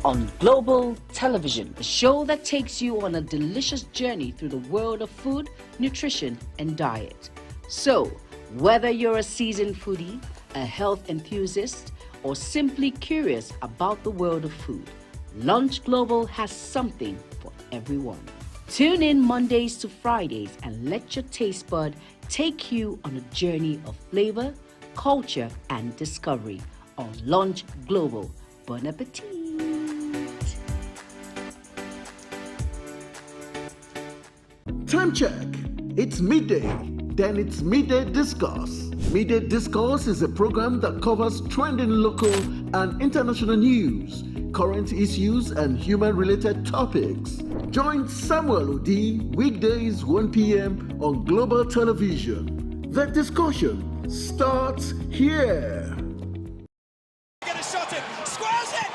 on Global Television, a show that takes you on a delicious journey through the world of food, nutrition, and diet. So, whether you're a seasoned foodie, a health enthusiast, or simply curious about the world of food, Lunch Global has something for everyone. Tune in Mondays to Fridays and let your taste bud take you on a journey of flavor, culture, and discovery on Lunch Global. Bon appetit! Time check. It's midday. Then it's Midday Discourse. Midday Discourse is a program that covers trending local and international news, current issues, and human-related topics. Join Samuel Odi weekdays 1 p.m. on Global Television. The discussion starts here. Get a shot in, squares it,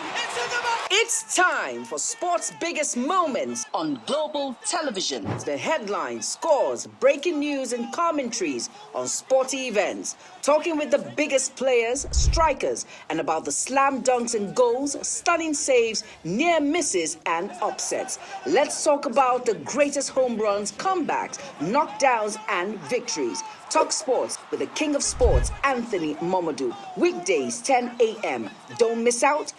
time for sports' biggest moments on global television. The headlines, scores, breaking news and commentaries on sporty events. Talking with the biggest players, strikers, and about the slam dunks and goals, stunning saves, near misses and upsets. Let's talk about the greatest home runs, comebacks, knockdowns and victories. Talk sports with the king of sports, Anthony Momadou. Weekdays, 10 a.m. Don't miss out.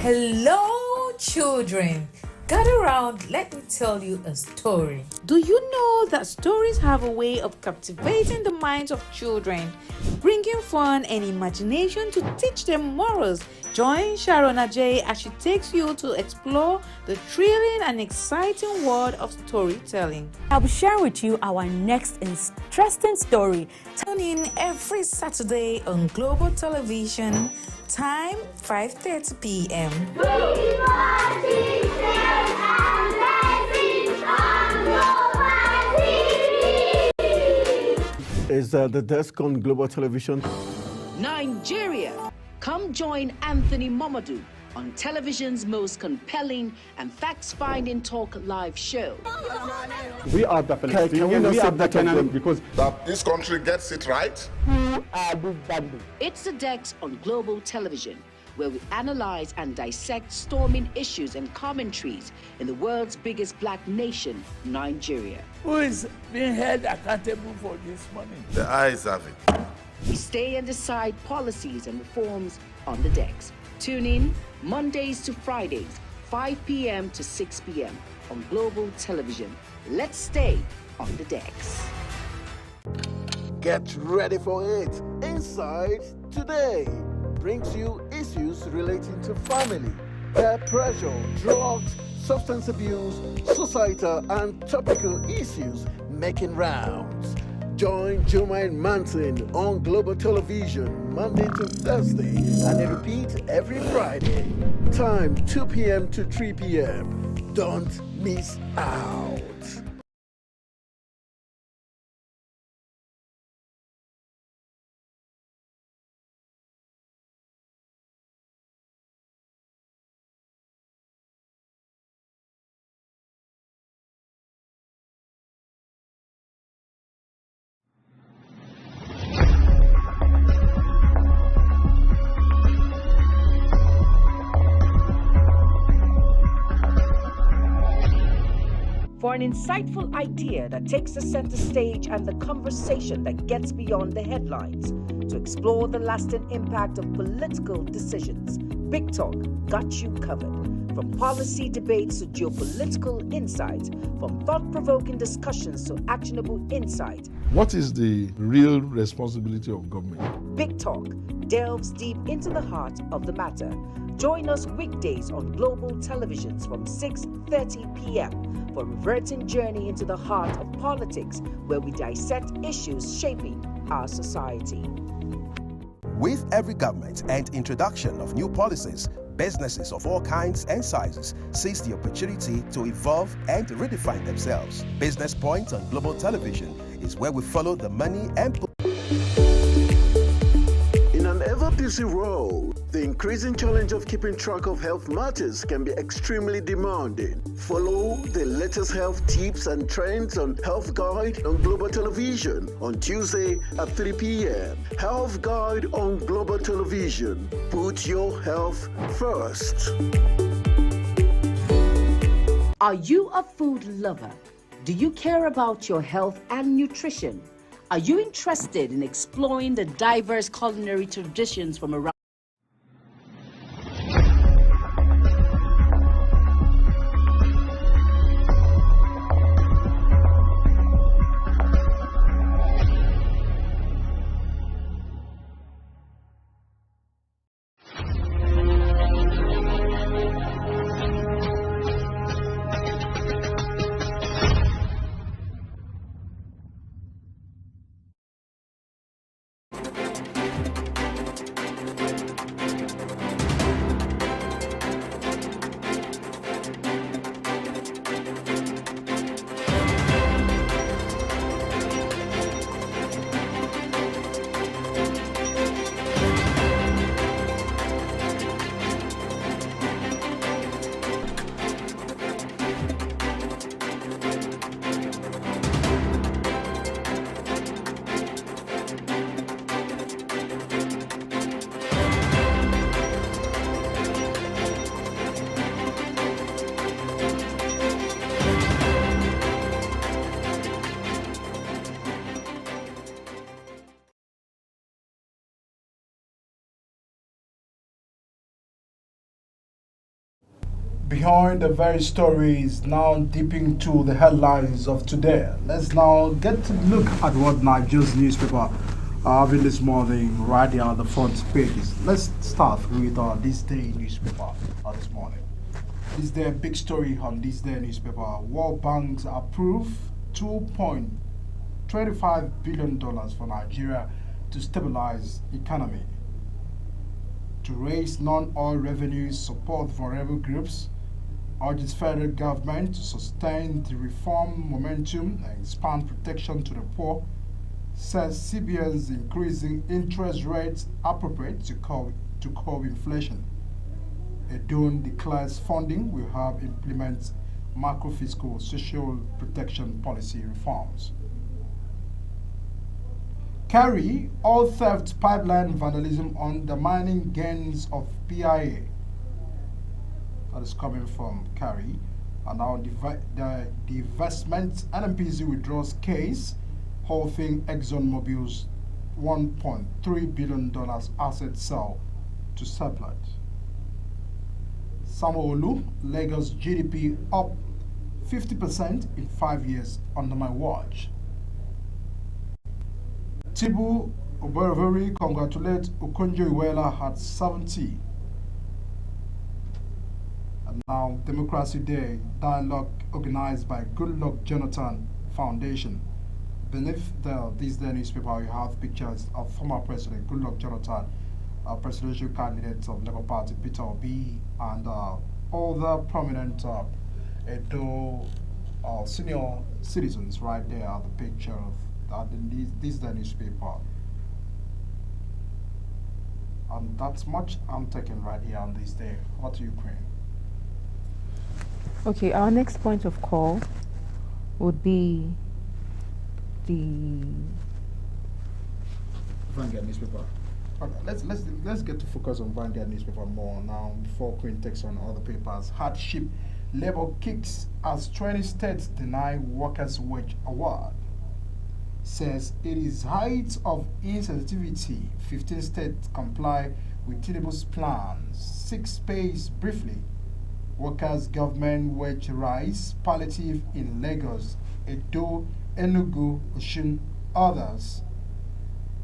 Hello, children. Gather around, let me tell you a story. Do you know that stories have a way of captivating the minds of children, bringing fun and imagination to teach them morals? Join Sharon Ajay as she takes you to explore the thrilling and exciting world of storytelling. I'll be sharing with you our next interesting story. Tune in every Saturday on Global Television, time 5:30 p.m. Is the desk on Global Television? Nigeria. Come join Anthony Momadou on television's most compelling and facts-finding talk live show. We are the Palestinians. We are the Canaan because that this country gets it right. Who are these bandits? It's the Dex on Global Television, where we analyze and dissect storming issues and commentaries in the world's biggest black nation, Nigeria. Who is being held accountable for this money? The eyes have it. We stay and decide policies and reforms on the Dex. Tune in Mondays to Fridays, 5 p.m. to 6 p.m. on Global Television. Let's stay on the Dex. Get ready for it. Inside Today brings you issues relating to family, peer pressure, drugs, substance abuse, societal and topical issues making rounds. Join Jumaine Manson on Global Television Monday to Thursday and they repeat every Friday. Time 2 p.m. to 3 p.m. Don't miss out. For an insightful idea that takes the center stage and the conversation that gets beyond the headlines, to explore the lasting impact of political decisions, Big Talk got you covered. From policy debates to geopolitical insights, from thought-provoking discussions to actionable insight. What is the real responsibility of government? Big Talk delves deep into the heart of the matter. Join us weekdays on Global Televisions from 6:30 p.m. for a reverting journey into the heart of politics, where we dissect issues shaping our society. With every government and introduction of new policies, businesses of all kinds and sizes seize the opportunity to evolve and redefine themselves. Business Point on Global Television is where we follow the money and In an ever-busy world, the increasing challenge of keeping track of health matters can be extremely demanding. Follow the latest health tips and trends on Health Guide on Global Television on Tuesday at 3 p.m. Health Guide on Global Television. Put your health first. Are you a food lover? Do you care about your health and nutrition? Are you interested in exploring the diverse culinary traditions from around? Behind the very stories now deep into the headlines of today. Let's now get to look at what Nigeria's newspaper are having this morning right here on the front pages. Let's start with This Day newspaper this morning. This day, big story on This Day newspaper. World Banks approve $2.25 billion for Nigeria to stabilize economy. To raise non-oil revenues, support vulnerable groups, urges federal government to sustain the reform momentum and expand protection to the poor, says CBN's increasing interest rates appropriate to curb inflation. Edun declares funding will help implement macro-fiscal social protection policy reforms. Carry all theft, pipeline vandalism undermining gains of PIA. That is coming from Carry. And now the divestment NMPC withdraws case, halting ExxonMobil's $1.3 billion asset sale to Seplat. Sanwo-Olu, Lagos GDP up 50% in 5 years under my watch. Tibu Oberveri congratulates Okonjo-Iweala at 70. And now Democracy Day dialogue organized by Goodluck Jonathan Foundation. Beneath This Day newspaper, you have pictures of former President Goodluck Jonathan, presidential candidates of Labour Party Peter Obi, and other prominent Edo senior citizens right there at the picture of This Day newspaper. And that's much I'm taking right here on this day. What to Ukraine? Okay, our next point of call would be the Vanguard newspaper. Okay, let's get to focus on Vanguard newspaper more now before Queen takes on other papers. Hardship labor kicks as 20 states deny workers' wage award. Says it is height of insensitivity. 15 states comply with Tinubu's plans. 6 pays briefly. Workers' government wage rise, palliative in Lagos, Edo, Enugu, Osun, others.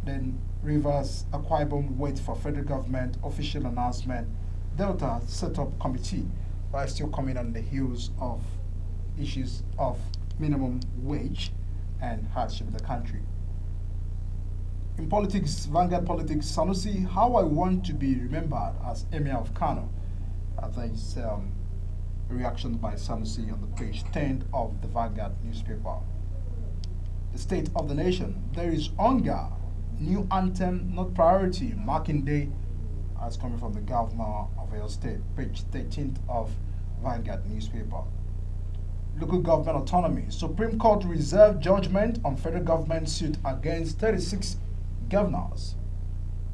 Then Rivers, Akwa Ibom wait for federal government official announcement. Delta set up committee, while still coming on the heels of issues of minimum wage and hardship in the country. In politics, Vanguard politics, Sanusi, how I want to be remembered as Emir of Kano. That is a reaction by Sanusi on the page 10 of the Vanguard newspaper. The state of the nation, there is hunger, new anthem, not priority, marking day, as coming from the governor of your state, page 13th of Vanguard newspaper. Local government autonomy, Supreme Court reserved judgment on federal government suit against 36 governors,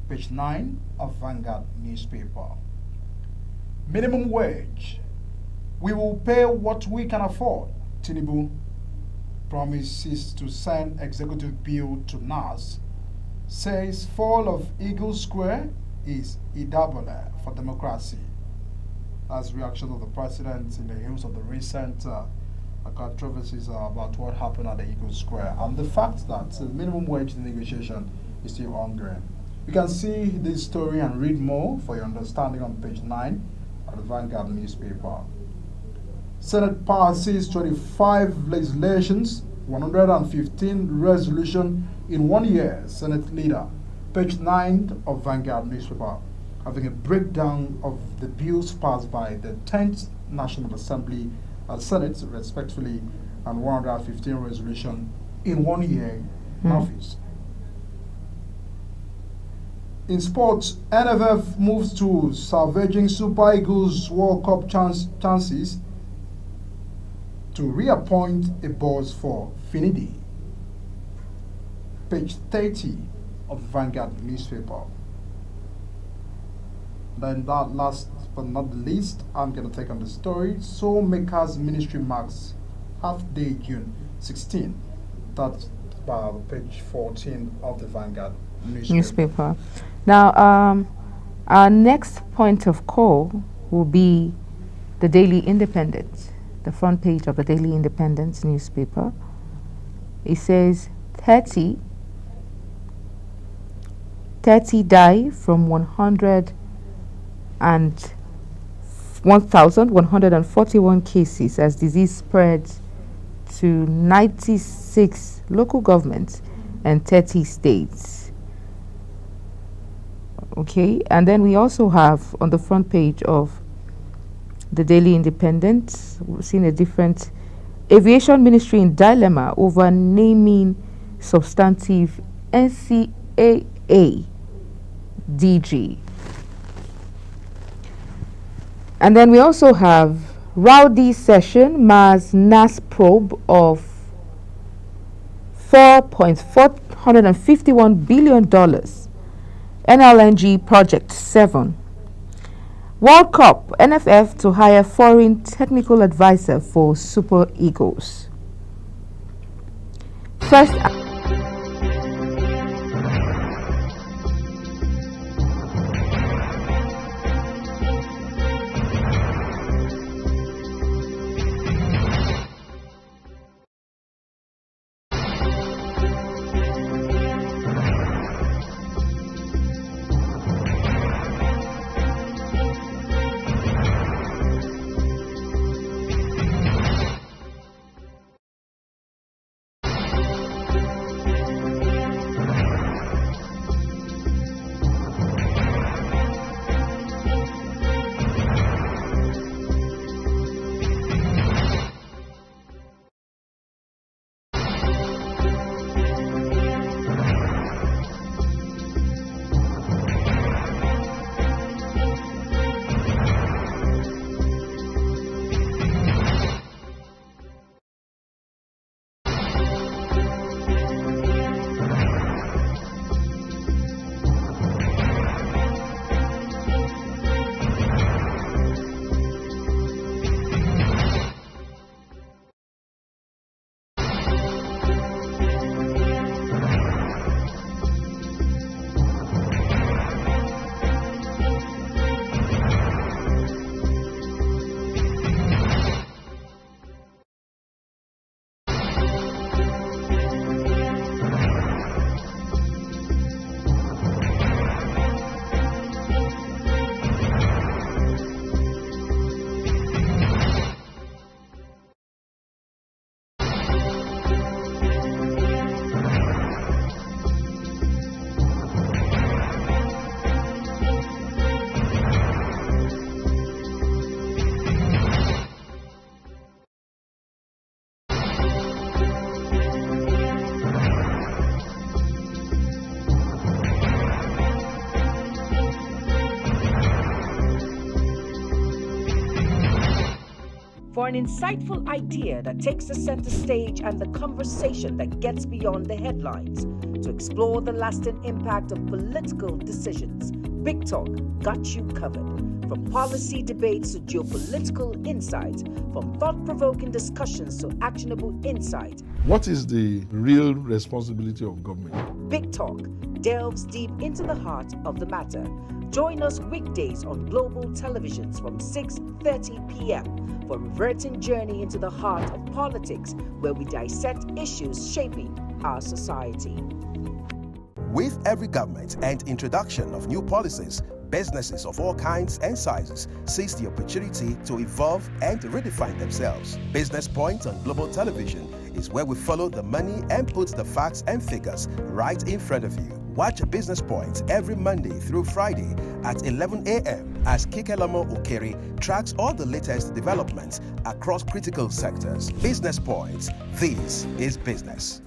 page 9 of Vanguard newspaper. Minimum wage, we will pay what we can afford. Tinubu promises to send executive bill to NAS, says fall of Eagle Square is idabole for democracy. That's reaction of the president in the heels of the recent controversies about what happened at the Eagle Square and the fact that the minimum wage negotiation is still ongoing. You can see this story and read more for your understanding on page 9 of the Vanguard newspaper. Senate passes 25 legislations, 115 resolution in 1 year. Senate leader, page 9 of Vanguard newspaper, having a breakdown of the bills passed by the 10th National Assembly and Senate, respectively, and 115 resolution in 1 year in office. In sports, NFF moves to salvaging Super Eagles World Cup chances to reappoint a boss for Finidi. Page 30 of the Vanguard newspaper. Then that last but not the least, I'm going to take on the story. Soul Makers Ministry marks half day June 16. That's page 14 of the Vanguard newspaper. Now, our next point of call will be the Daily Independent, the front page of the Daily Independent newspaper. It says 30 die from 1,141 cases as disease spreads to 96 local governments and 30 states. Okay, and then we also have on the front page of the Daily Independent, we've seen a different aviation ministry in dilemma over naming substantive NCAA DG. And then we also have rowdy session Mars NAS probe of $4.451 billion. NLNG Project 7. World Cup, NFF to hire foreign technical advisor for Super Eagles. First. For an insightful idea that takes the center stage and the conversation that gets beyond the headlines, to explore the lasting impact of political decisions, Big Talk got you covered. From policy debates to geopolitical insights, from thought-provoking discussions to actionable insight. What is the real responsibility of government? Big Talk delves deep into the heart of the matter. Join us weekdays on Global Televisions from 6:30 p.m. for a reverting journey into the heart of politics, where we dissect issues shaping our society. With every government and introduction of new policies, businesses of all kinds and sizes seize the opportunity to evolve and redefine themselves. Business Point on Global Television is where we follow the money and put the facts and figures right in front of you. Watch Business Point every Monday through Friday at 11 a.m. as Kikelamo Okere tracks all the latest developments across critical sectors. Business Point. This is business.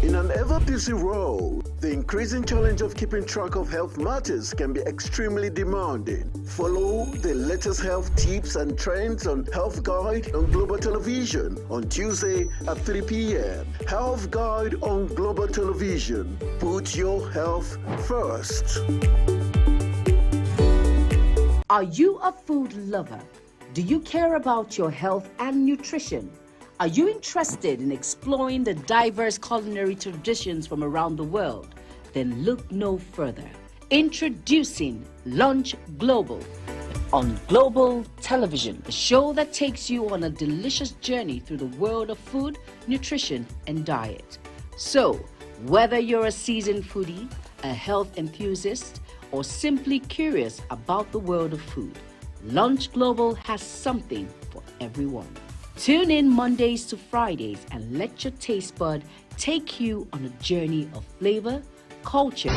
In an ever-busy world, the increasing challenge of keeping track of health matters can be extremely demanding. Follow the latest health tips and trends on Health Guide on Global Television on Tuesday at 3 p.m. Health Guide on Global Television. Put your health first. Are you a food lover? Do you care about your health and nutrition? Are you interested in exploring the diverse culinary traditions from around the world? Then look no further. Introducing Lunch Global on Global Television, a show that takes you on a delicious journey through the world of food, nutrition, and diet. So, whether you're a seasoned foodie, a health enthusiast, or simply curious about the world of food, Lunch Global has something for everyone. Tune in Mondays to Fridays and let your taste bud take you on a journey of flavor, culture.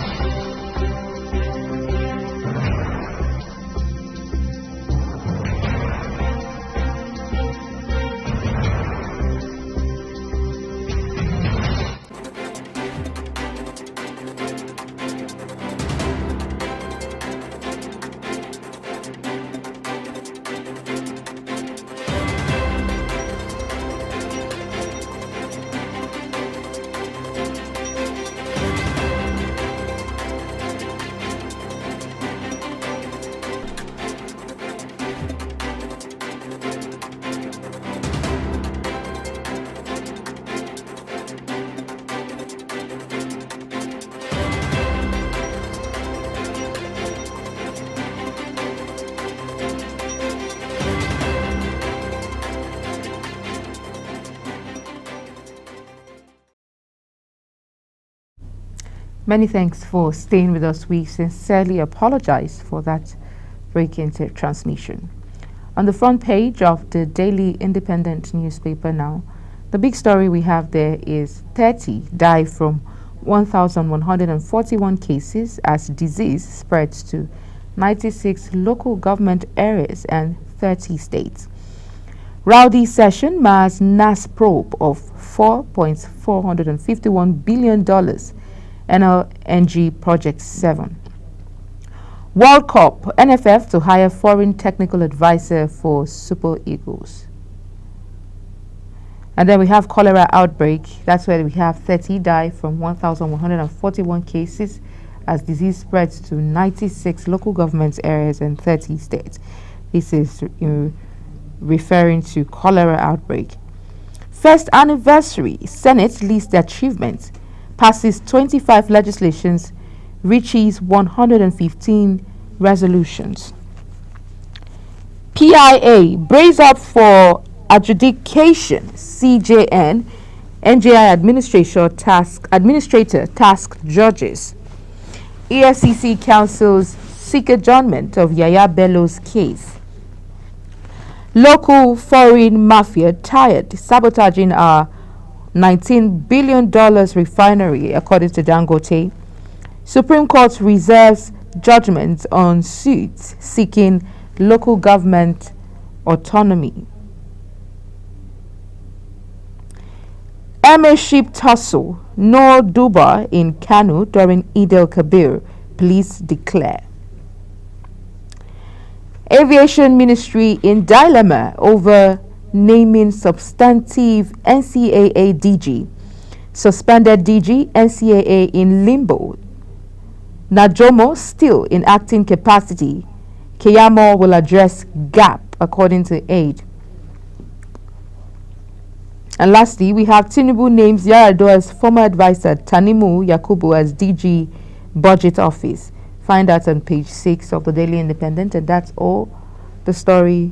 Many thanks for staying with us. We sincerely apologize for that break into transmission. On the front page of the Daily Independent newspaper now, the big story we have there is 30 die from 1,141 cases as disease spreads to 96 local government areas and 30 states. Rowdy session mars NAS probe of $4.451 billion NLNG Project 7. World Cup, NFF to hire foreign technical advisor for Super Eagles. And then we have cholera outbreak. That's where we have 30 die from 1,141 cases as disease spreads to 96 local government areas and 30 states. This is referring to cholera outbreak. First anniversary, Senate lists achievements. Passes 25 legislations, reaches 115 resolutions. PIA brace up for adjudication. CJN, NJI administrator tasked judges. EFCC counsels seek adjournment of Yaya Bello's case. Local foreign mafia tired sabotaging our $19 billion refinery, according to Dangote. Supreme Court reserves judgment on suits seeking local government autonomy. Emirship tussle, no Duba in Kanu during Eid el-Kabir, police declare. Aviation Ministry in dilemma over naming substantive NCAA DG. Suspended DG, NCAA in limbo. Najomo still in acting capacity. Keyamo will address gap, according to aid. And lastly, we have Tinubu names Yar'Adua's former advisor Tanimu Yakubu as DG Budget Office. Find that on page 6 of the Daily Independent, and that's all the story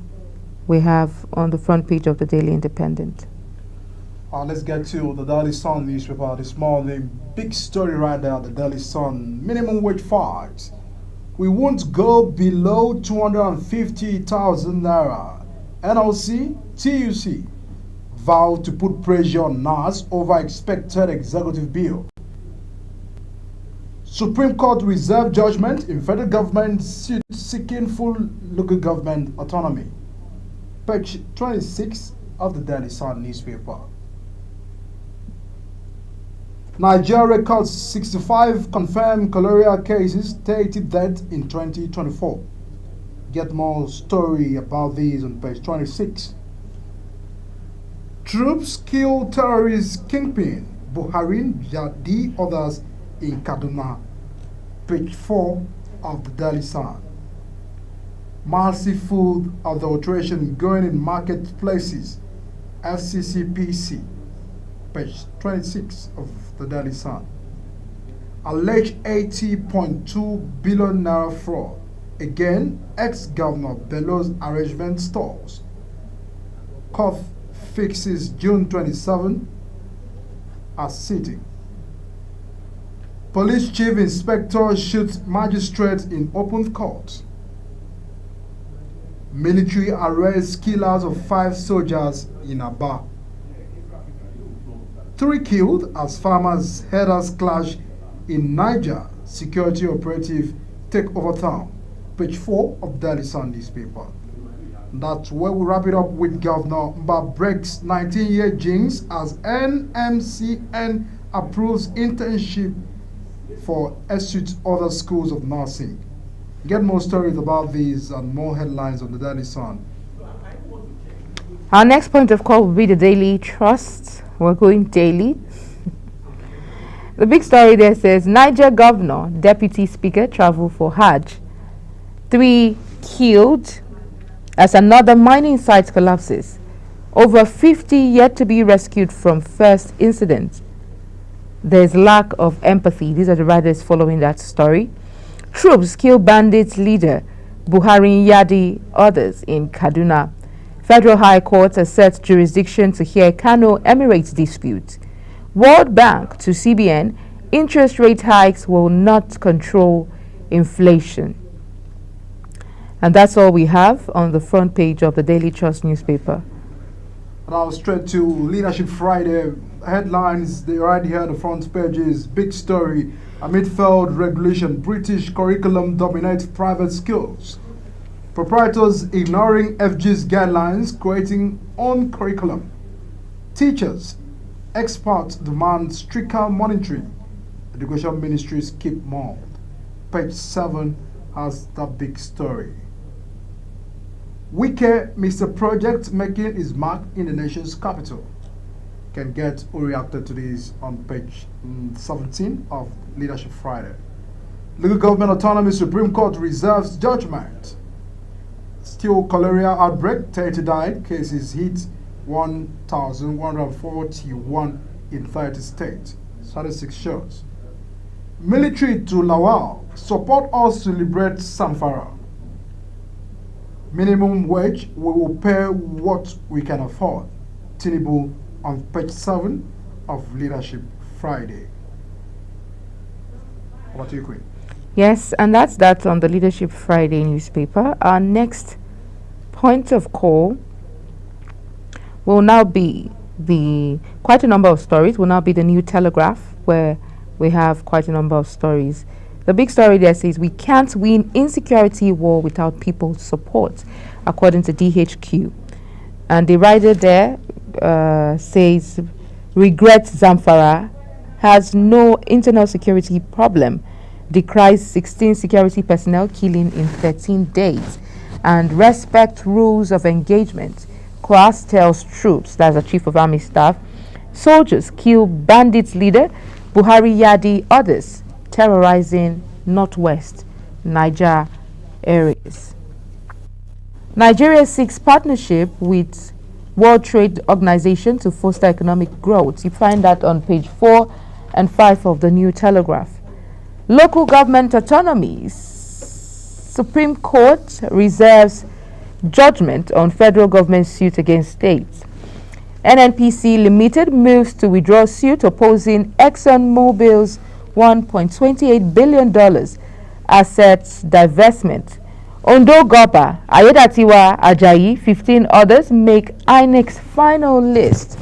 we have on the front page of the Daily Independent. Let's get to the Daily Sun newspaper this morning. Big story right there, the Daily Sun. Minimum wage fights. We won't go below 250,000 naira. NLC, TUC vow to put pressure on NAS over expected executive bill. Supreme Court reserved judgment in federal government suit seeking full local government autonomy. Page 26 of the Daily Sun newspaper. Nigeria records 65 confirmed cholera cases, 30 deaths in 2024. Get more story about these on page 26. Troops kill terrorist kingpin Buhari, Jadi others in Kaduna. Page 4 of the Daily Sun. Massive food adulteration going in marketplaces. FCCPC. Page 26 of the Daily Sun. alleged 80.2 billion naira fraud. Again, ex-governor Bello's arrangement stalls. Court fixes June 27 as sitting. Police chief inspector shoots magistrate in open court. Military arrests killers of 5 soldiers in Aba. 3 killed as farmers herders clash in Niger. Security operative take over town. Page 4 of Daily Sun newspaper. That's where we wrap it up with Governor Mba breaks 19-year jinx as NMCN approves internship for ESUT other schools of nursing. Get more stories about these and more headlines on the Daily Sun. Our next point of call will be the Daily Trust. We're going daily. The big story there says Niger governor, deputy speaker travel for Hajj. 3 killed as another mining site collapses. Over 50 yet to be rescued from first incident. There's lack of empathy. These are the writers following that story. Troops kill bandits leader Buhari Yadi, others in Kaduna. Federal High Court asserts jurisdiction to hear Kano Emirates dispute. World Bank to CBN, interest rate hikes will not control inflation. And that's all we have on the front page of the Daily Trust newspaper. Now straight to Leadership Friday. Headlines, they right here, the front pages. Big story. Amid failed regulation, British curriculum dominates private schools. Proprietors ignoring FG's guidelines, creating own curriculum. Teachers, experts demand stricter monitoring. Education ministries keep mum. Page 7 has that big story. Wike, Mr. Project making his mark in the nation's capital. Can get who reacted to this on page 17 of Leadership Friday. Local government autonomy, Supreme Court reserves judgment. Still cholera outbreak, 30 died, cases hit 1,141 in 30 states, 36 shows. Military to Lawal, support us to liberate Samfara. Minimum wage, we will pay what we can afford. Tinubu on page 7 of Leadership Friday. Over to you, Queen. Yes, and that's that on the Leadership Friday newspaper. Our next point of call will now be quite a number of stories, will now be the New Telegraph, where we have quite a number of stories. The big story there says we can't win insecurity war without people's support, according to DHQ. And the writer there says, regrets Zamfara has no internal security problem, decries 16 security personnel killing in 13 days, and respect rules of engagement. Kwas tells troops, that's the Chief of Army Staff, soldiers kill bandits leader Buhari Yadi, others terrorizing northwest Niger areas. Nigeria seeks partnership with World Trade Organization to foster economic growth. You find that on page 4 and 5 of the New Telegraph. Local government autonomies. Supreme Court reserves judgment on federal government suit against states. NNPC Limited moves to withdraw suit opposing ExxonMobil's $1.28 billion assets divestment. Ondo Gopa, Ayedatiwa Ajayi, 15 others make INEC's final list.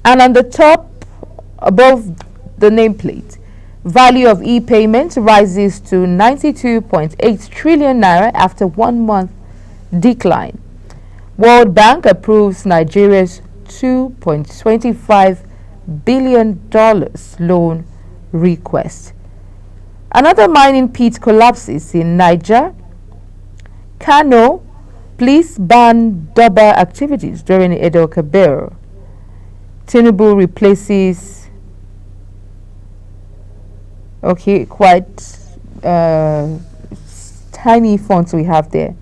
And on the top, above the nameplate, value of e-payments rises to 92.8 trillion naira after 1 month decline. World Bank approves Nigeria's $2.25 billion loan request. Another mining pit collapses in Niger. Kano, police ban Durbar activities during Eid al-Kabir. Tinubu replaces, quite tiny fonts we have there.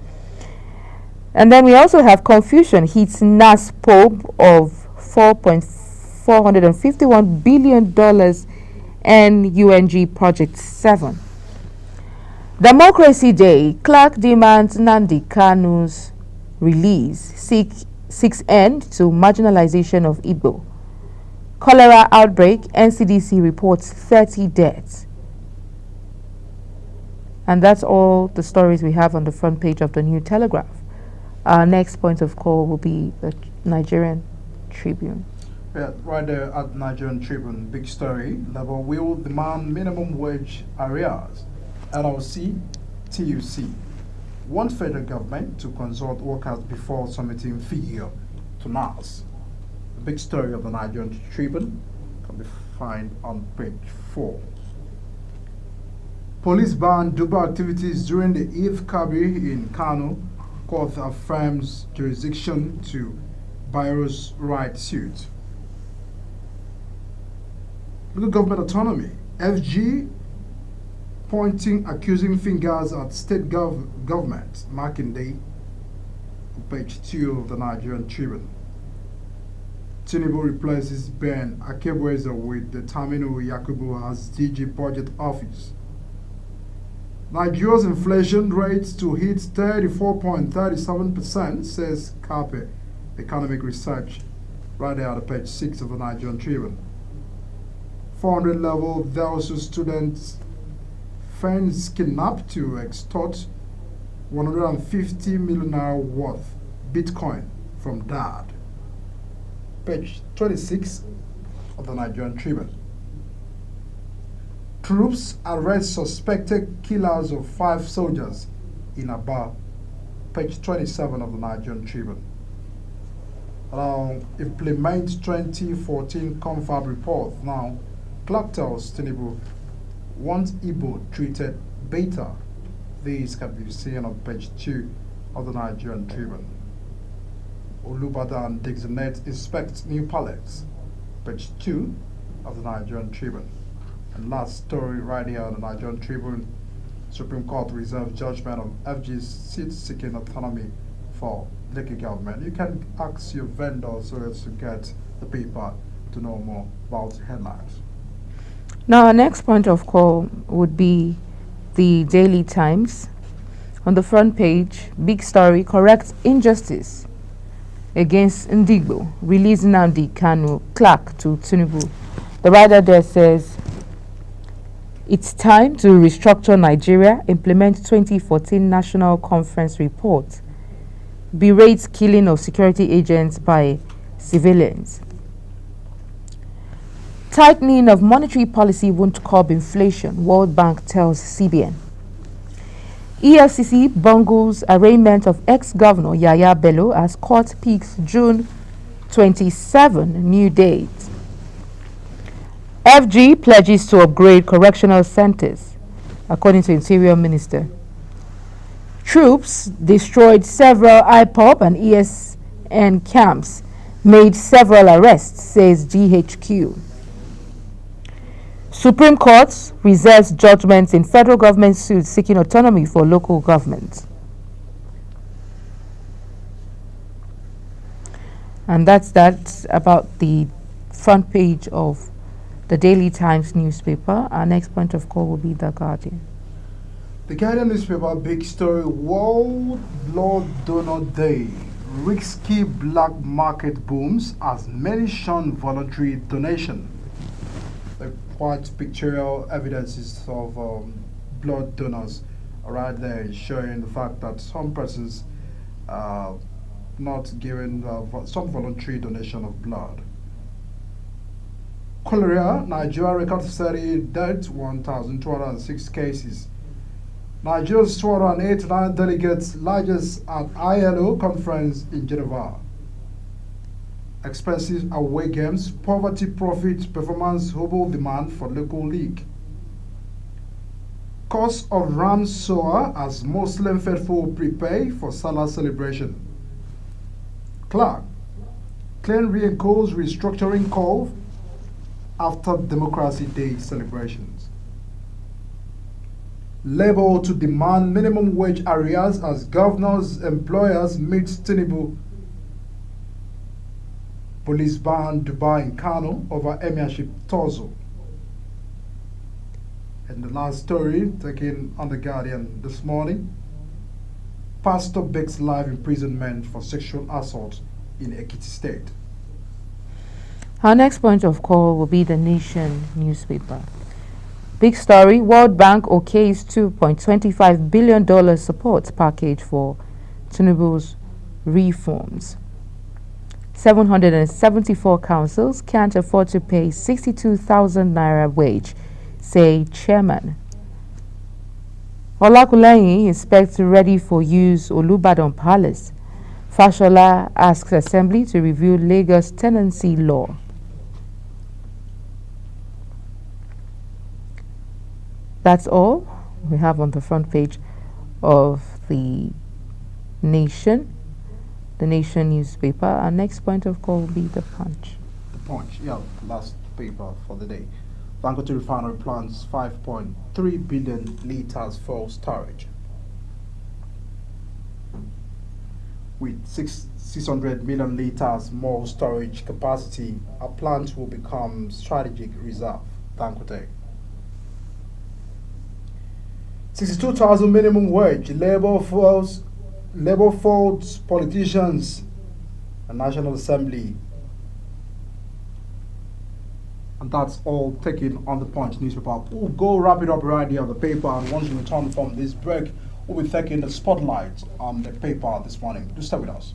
And then we also have confusion hits NASPOB of $4.451 billion NUNG Project 7. Democracy Day, Clark demands Nnamdi Kanu's release, seeks end to marginalization of Igbo. Cholera outbreak, NCDC reports 30 deaths. And that's all the stories we have on the front page of the New Telegraph. Our next point of call will be the Nigerian Tribune. Yeah, right there at Nigerian Tribune, big story. Labour will demand minimum wage arrears. NLC, TUC want federal government to consult workers before submitting figure to NAS. The big story of the Nigerian Tribune can be found on page 4. Police ban Dubai activities during the Eid Kabir in Kano. Court affirms jurisdiction to Bayro's right suit. Local government autonomy. FG pointing accusing fingers at state government. Marking day. Page 2 of the Nigerian Tribune. Tinubu replaces Ben Akebweza with the Taminu Yakubu as DG Budget Office. Nigeria's inflation rate to hit 34.37%, says CAPE, Economic Research, right there at page 6 of the Nigerian Tribune. 400 level Delsu students fans kidnapped to extort 150 million naira worth Bitcoin from dad. Page 26 of the Nigerian Tribune. Troops arrest suspected killers of 5 soldiers in Aba. Page 27 of the Nigerian Tribune. Implement 2014 Confab report. Now, Clark tells Tinubu wants Igbo treated better. These can be seen on page 2 of the Nigerian Tribune. Olubadan Dixonet inspects new pallets. Page 2 of the Nigerian Tribune. And last story right here on the Nigerian Tribune, Supreme Court reserves judgment of FG's seat-seeking autonomy for local government. You can ask your vendor so as to get the paper to know more about headlines. Now, our next point of call would be the Daily Times. On the front page, big story, corrects injustice against Ndigbo, release Nnamdi Kanu, Clark to Tinubu. The writer there says, it's time to restructure Nigeria, implement 2014 National Conference report, berates killing of security agents by civilians. Tightening of monetary policy won't curb inflation, World Bank tells CBN. EFCC bungles arraignment of ex-governor Yaya Bello as court peaks June 27, new date. FG pledges to upgrade correctional centers, according to Interior Minister. Troops destroyed several IPOB and ESN camps, made several arrests, says GHQ. Supreme Court reserves judgments in federal government suits seeking autonomy for local government. And that's that about the front page of the Daily Times newspaper. Our next point of call will be The Guardian. The Guardian newspaper, big story, World Blood Donor Day. Risky black market booms as many shun voluntary donation. The quite pictorial evidences of blood donors are right there, showing the fact that some persons are not giving some voluntary donation of blood. Cholera, Nigeria records 30 deaths, 1,206 cases. Nigeria's 289 delegates, largest at ILO conference in Geneva. Expensive away games, poverty profit, performance, hobo demand for local league. Cost of ram soar as Muslim faithful prepare for Salah celebration. Clark, Clean re-echoes restructuring call after Democracy Day celebrations. Labour to demand minimum wage arrears as governors, employers meet Tinubu. Police ban Dubai and Kano over Emirship Tozo. And the last story taken on The Guardian this morning. Pastor begs life imprisonment for sexual assault in Ekiti State. Our next point of call will be The Nation newspaper. Big story, World Bank okays $2.25 billion support package for Tinubu's reforms. 774 councils can't afford to pay 62,000 naira wage, say chairman. Olakuleyin inspects ready for use Olubadan Palace. Fashola asks Assembly to review Lagos tenancy law. That's all we have on the front page of The Nation newspaper. Our next point of call will be The Punch. The Punch, yeah, last paper for the day. Dangote Refinery plans 5.3 billion litres fuel storage. With 600 million litres more storage capacity, our plant will become strategic reserve, Dangote. 62,000 minimum wage, Labour faults politicians and National Assembly. And that's all taken on The Punch newspaper. We'll go wrap it up right here on the paper, and once we return from this break, we'll be taking the spotlight on the paper this morning. Do stay with us.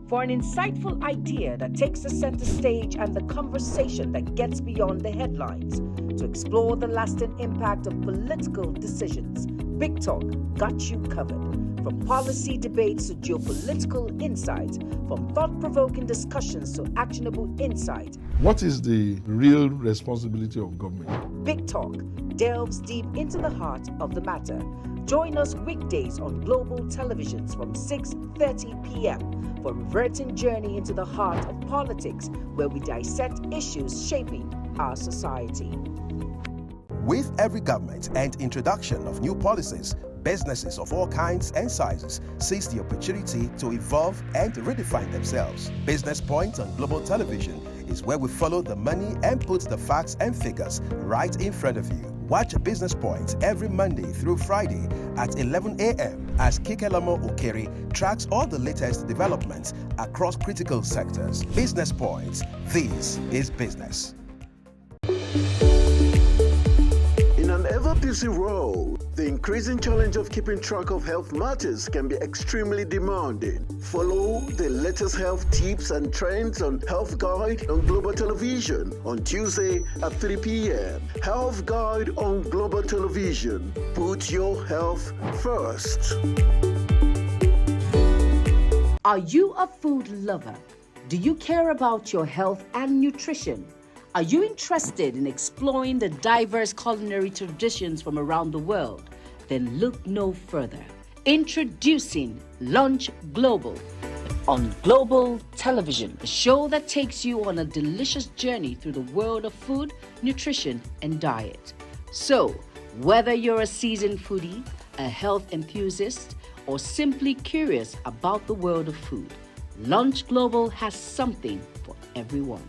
For an insightful idea that takes the center stage and the conversation that gets beyond the headlines, to explore the lasting impact of political decisions, Big Talk got you covered. From policy debates to geopolitical insights, from thought-provoking discussions to actionable insight. What is the real responsibility of government? Big Talk delves deep into the heart of the matter. Join us weekdays on Global Televisions from 6:30 p.m. for a reverting journey into the heart of politics, where we dissect issues shaping our society. With every government and introduction of new policies, businesses of all kinds and sizes seize the opportunity to evolve and redefine themselves. Business Point on Global Television is where we follow the money and put the facts and figures right in front of you. Watch Business Point every Monday through Friday at 11 a.m. as Kikelamo Okeri tracks all the latest developments across critical sectors. Business Point, this is business. In an ever-busy world, the increasing challenge of keeping track of health matters can be extremely demanding. Follow the latest health tips and trends on Health Guide on Global Television on Tuesday at 3 p.m. Health Guide on Global Television. Put your health first. Are you a food lover? Do you care about your health and nutrition? Are you interested in exploring the diverse culinary traditions from around the world? Then look no further. Introducing Lunch Global on Global Television, a show that takes you on a delicious journey through the world of food, nutrition, and diet. So, whether you're a seasoned foodie, a health enthusiast, or simply curious about the world of food, Lunch Global has something for everyone.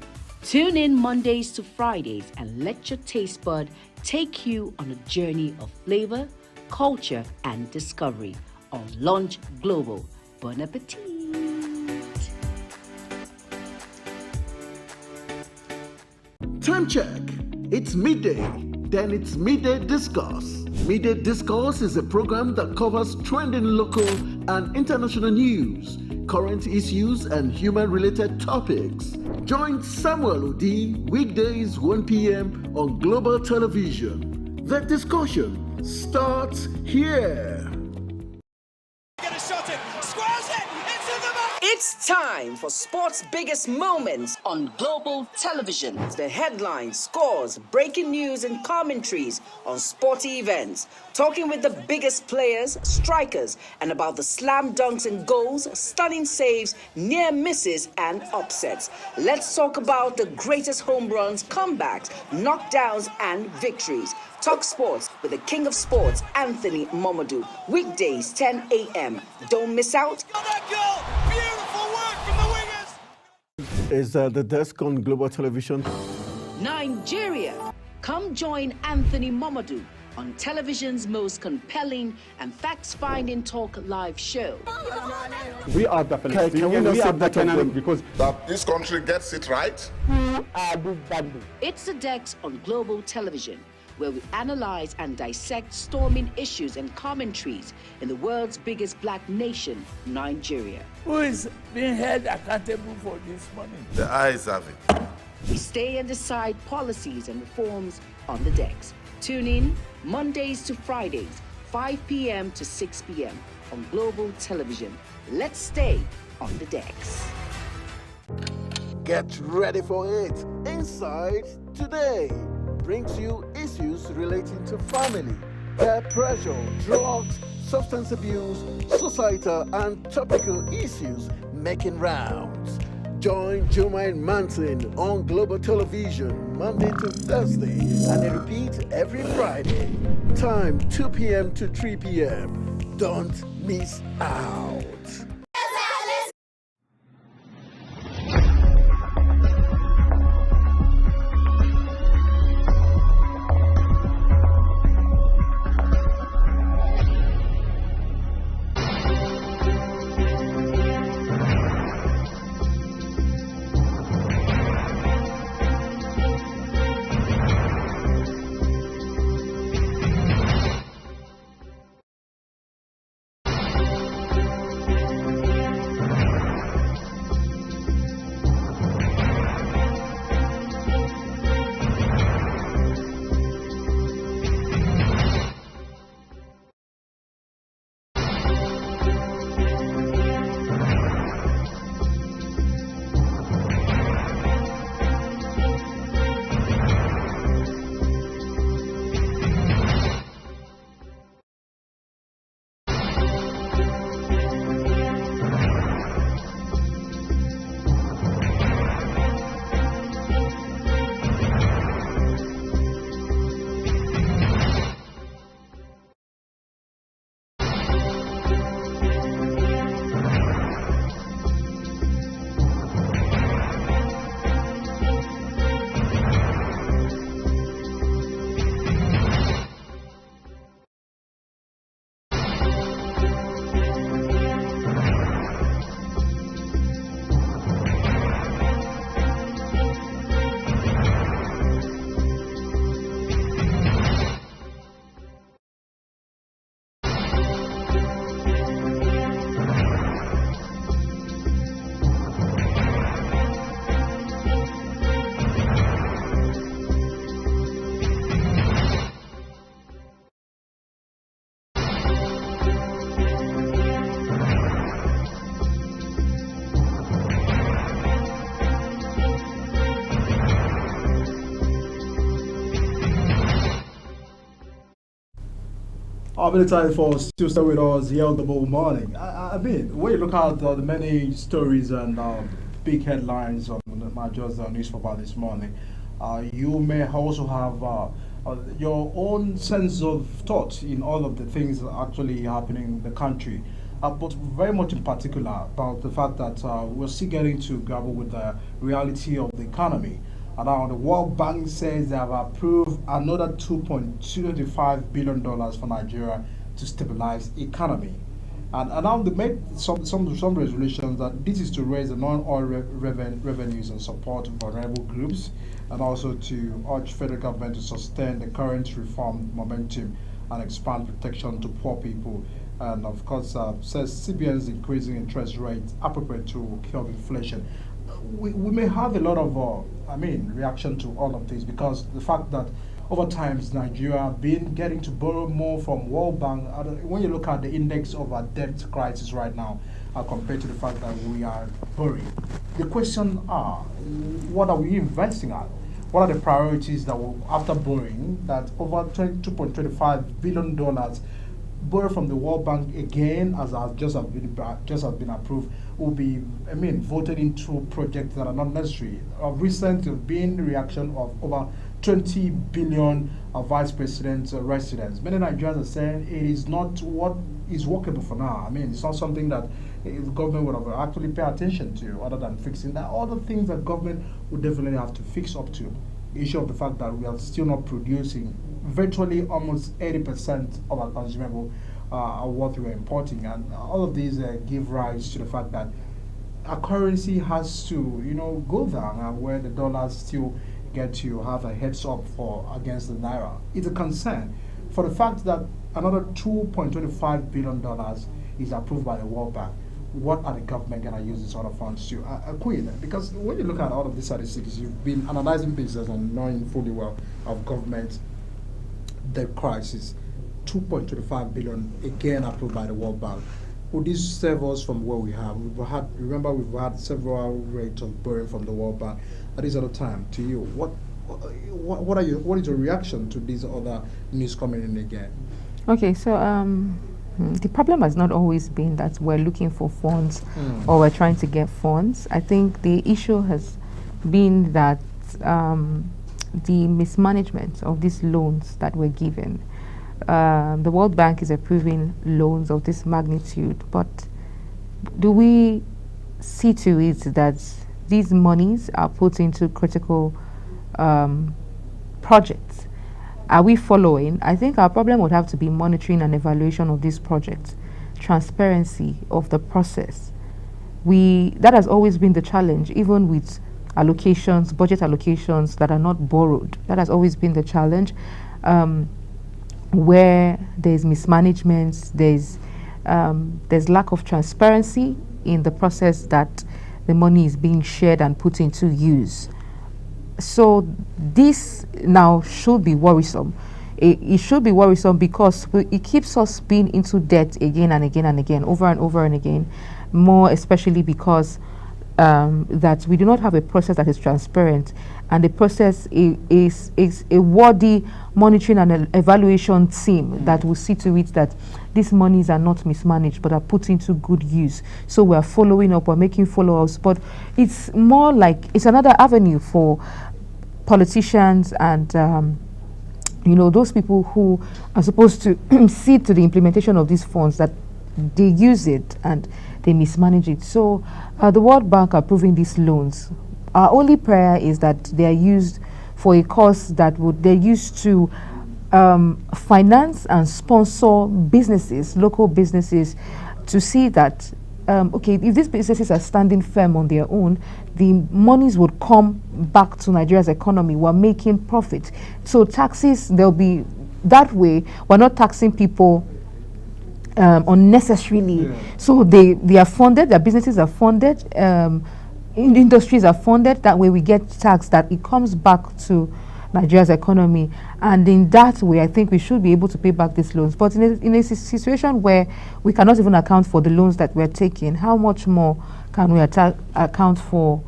Tune in Mondays to Fridays and let your taste bud take you on a journey of flavor, culture, and discovery on Lunch Global. Bon appetit! Time check. It's midday. Then it's Midday Discourse. Midday Discourse is a program that covers trending local and international news, current issues, and human-related topics. Join Samuel Odi weekdays 1 p.m. on Global Television. The discussion starts here. It's time for sports' biggest moments on Global Television. The headlines, scores, breaking news, and commentaries on sporty events. Talking with the biggest players, strikers, and about the slam dunks and goals, stunning saves, near misses, and upsets. Let's talk about the greatest home runs, comebacks, knockdowns, and victories. Talk sports with the king of sports, Anthony Momodu. Weekdays, 10 a.m. Don't miss out. Is the desk on Global Television. Nigeria. Come join Anthony Momodu on television's most compelling and facts-finding talk live show. We are the Palestinians. We are the Canaan because that this country gets it right. It's the Dex on Global Television, where we analyze and dissect storming issues and commentaries in the world's biggest black nation, Nigeria. Who is being held accountable for this money? The eyes have it. We stay and decide policies and reforms on the Dex. Tune in Mondays to Fridays, 5 p.m. to 6 p.m. on Global Television. Let's stay on the Dex. Get ready for it. Inside Today brings you issues relating to family, peer pressure, drugs, substance abuse, societal and topical issues making rounds. Join Jumaine Manson on Global Television Monday to Thursday and they repeat every Friday. Time 2 p.m. to 3 p.m. Don't miss out. Our military force still stay with us here on the Global Morning. I mean, when you look at the many stories and big headlines on my just newspaper this morning, you may also have your own sense of thought in all of the things actually happening in the country. But very much in particular about the fact that we're still getting to grapple with the reality of the economy. And now the World Bank says they have approved another $2.25 billion for Nigeria to stabilize the economy. And now they made some resolutions that this is to raise the non-oil revenues and support vulnerable groups, and also to urge federal government to sustain the current reform momentum and expand protection to poor people. And of course, says CBN's increasing interest rates appropriate to curb inflation. We may have a lot of, reaction to all of this, because the fact that over time Nigeria have been getting to borrow more from World Bank. When you look at the index of our debt crisis right now, compared to the fact that we are borrowing, the question are, what are we investing at? What are the priorities that will, after borrowing, that over $2.25 billion borrow from the World Bank again, as just have been approved, will be, voted into projects that are not necessary. Of recent, there have been reaction of over 20 billion Vice President's residence. Many Nigerians are saying it is not what is workable for now. It's not something that the government would have actually pay attention to, other than fixing that. Other things that government would definitely have to fix up to. The issue of the fact that we are still not producing virtually almost 80% of our consumable what we are importing, and all of these give rise to the fact that our currency has to, go down, and where the dollar still get to have a heads up for against the naira. It's a concern for the fact that another $2.25 billion is approved by the World Bank. What are the government going to use this sort of funds to? Queen, because when you look at all of these statistics, you've been analyzing business and knowing fully well of government debt crisis. 2.25 billion again approved by the World Bank. Would this save us from where we have? We've had several rates of borrowing from the World Bank at this other time. To you, what is your reaction to these other news coming in again? Okay, so the problem has not always been that we're looking for funds or we're trying to get funds. I think the issue has been that the mismanagement of these loans that we're given. The World Bank is approving loans of this magnitude, but do we see to it that these monies are put into critical projects? Are we following? I think our problem would have to be monitoring and evaluation of these projects, transparency of the process. That has always been the challenge, even with allocations, budget allocations that are not borrowed. That has always been the challenge. Where there's mismanagement, there's lack of transparency in the process that the money is being shared and put into use. So this now should be worrisome. It should be worrisome because it keeps us being into debt again and again and again, over and over and again, more especially because that we do not have a process that is transparent, and the process is a worthy monitoring and evaluation team that will see to it that these monies are not mismanaged but are put into good use. So we're following up, we're making follow-ups, but it's more like it's another avenue for politicians and those people who are supposed to see to the implementation of these funds, that they use it and they mismanage it. So the World Bank are approving these loans. Our only prayer is that they are used for a cause that they're used to finance and sponsor businesses, local businesses, to see that if these businesses are standing firm on their own, the monies would come back to Nigeria's economy. We're making profit. So taxes, there'll be that way. We're not taxing people unnecessarily. Yeah. So they are funded, their businesses are funded, industries are funded. That way we get tax that it comes back to Nigeria's economy, and in that way I think we should be able to pay back these loans. But in a situation where we cannot even account for the loans that we're taking, how much more can we account for,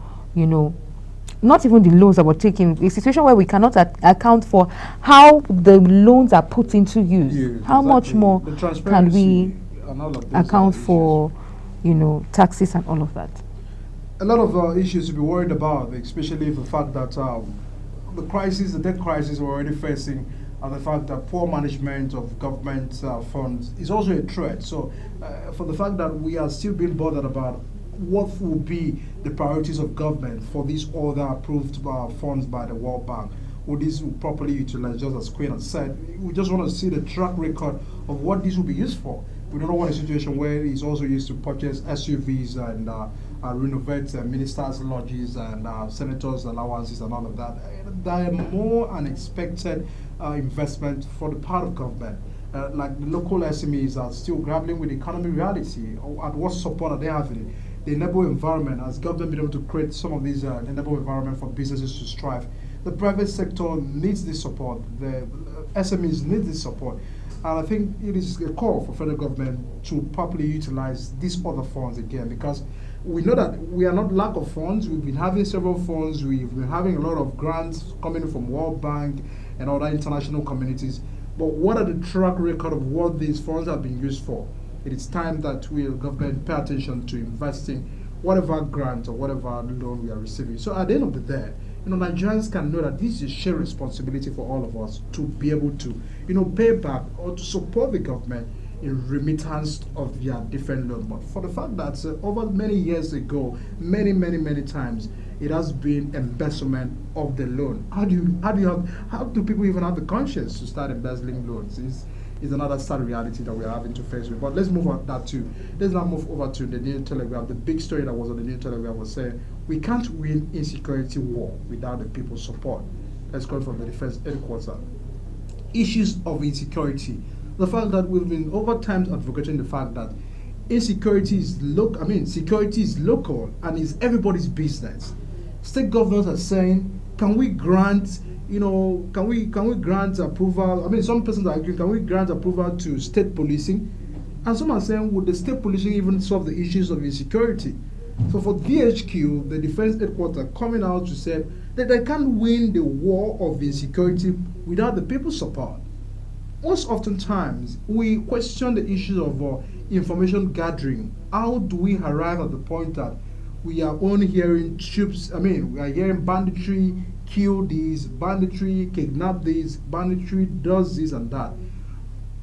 not even the loans that we're taking, a situation where we cannot account for how the loans are put into use. How much more can we account for, taxes and all of that? A lot of issues to be worried about, especially the fact that the debt crisis we're already facing, and the fact that poor management of government funds is also a threat. So for the fact that we are still being bothered about what will be the priorities of government for these other approved funds by the World Bank? Would this be properly utilized, just as Queen has said? We just want to see the track record of what this will be used for. We don't want a situation where it's also used to purchase SUVs and renovate ministers' lodges and senators' allowances and all of that. There are more unexpected investment for the part of government. Like the local SMEs are still grappling with economic reality. At what support are they having? The enable environment, as government been able to create some of these enable environment for businesses to strive. The private sector needs this support. The SMEs need this support. And I think it is a call for federal government to properly utilize these other funds again, because we know that we are not lack of funds. We've been having several funds. We've been having a lot of grants coming from World Bank and other international communities. But what are the track record of what these funds have been used for? It is time that we, government, pay attention to investing whatever grant or whatever loan we are receiving. So at the end of the day, Nigerians can know that this is a shared responsibility for all of us to be able to, pay back or to support the government in remittance of their different loans. But for the fact that over many years ago, many times, it has been embezzlement of the loan. How do people even have the conscience to start embezzling loans? Is another sad reality that we are having to face with. But let's move on that too. Let's now move over to the New Telegraph. The big story that was on the New Telegraph was saying we can't win insecurity war without the people's support. Let's go from the defense headquarters. Issues of insecurity. The fact that we've been over time advocating the fact that insecurity is security is local and is everybody's business. State governors are saying, can we grant approval? Some persons are arguing, can we grant approval to state policing? And some are saying, would the state policing even solve the issues of insecurity? So for DHQ, the defense headquarters coming out to say that they can't win the war of insecurity without the people's support. Most oftentimes, we question the issues of information gathering. How do we arrive at the point that we are only hearing troops, we are hearing banditry, kill these, banditry, kidnap these, banditry does this and that.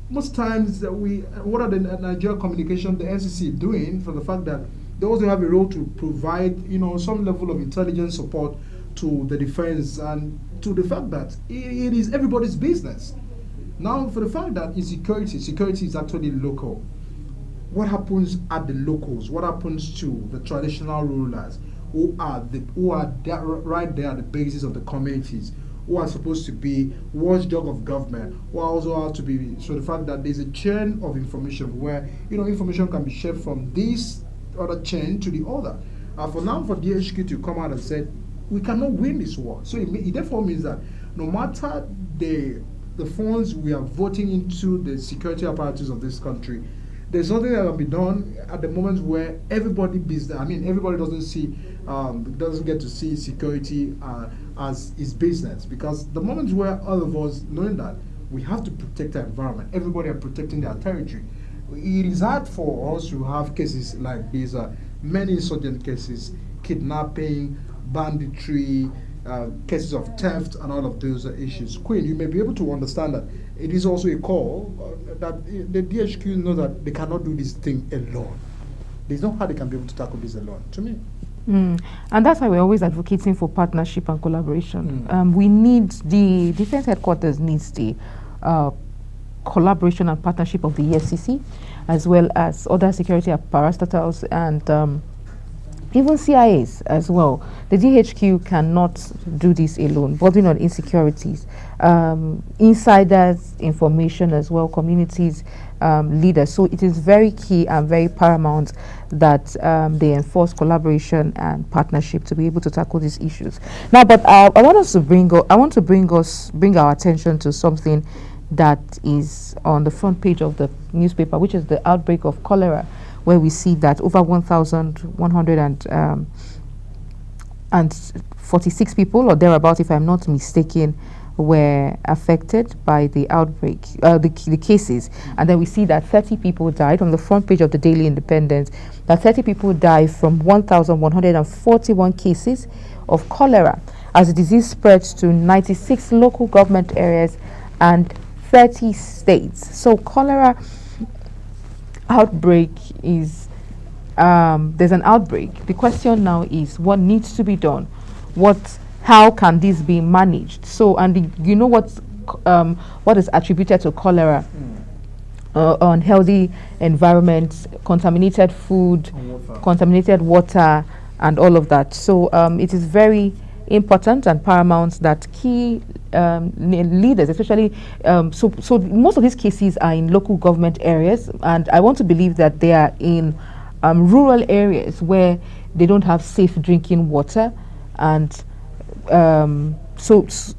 Most times, what are the Nigeria communication, the NCC doing for the fact that they also have a role to provide, some level of intelligence support to the defense and to the fact that it is everybody's business. Now, for the fact that security is actually local. What happens at the locals? What happens to the traditional rulers who are there, right there at the basis of the communities, who are supposed to be watchdog of government, who also have to be, so the fact that there's a chain of information where, information can be shared from this other chain to the other. For now, for DHQ to come out and say, we cannot win this war. So it therefore means that no matter the funds we are voting into the security apparatus of this country, there's nothing that can be done at the moment where everybody doesn't get to see security as his business. Because the moment where all of us knowing that we have to protect our environment, everybody are protecting their territory. It is hard for us to have cases like these, many insurgent cases, kidnapping, banditry, cases of theft and all of those issues. Queen, you may be able to understand that it is also a call that the DHQ know that they cannot do this thing alone. There's no how they can be able to tackle this alone, to me. And that's why we're always advocating for partnership and collaboration. We need, the defense headquarters needs the collaboration and partnership of the EFCC, as well as other security parastatals and even CIAs as well. The DHQ cannot do this alone, bordering on insecurities, insiders, information as well, communities, leaders. So it is very key and very paramount that they enforce collaboration and partnership to be able to tackle these issues. Now, but I want to bring our attention to something that is on the front page of the newspaper, which is the outbreak of cholera, where we see that over 1,146 people or thereabout, if I'm not mistaken, were affected by the outbreak, the cases. And then we see that 30 people died. On the front page of the Daily Independent, that 30 people died from 1,141 cases of cholera as the disease spreads to 96 local government areas and 30 states. So cholera outbreak is there's an outbreak. The question now is what needs to be done? How can this be managed? So, and you know what is attributed to cholera? Unhealthy environments, contaminated food, contaminated water, and all of that. So it is very important and paramount that key leaders, especially, so most of these cases are in local government areas, and I want to believe that they are in rural areas where they don't have safe drinking water, and so it's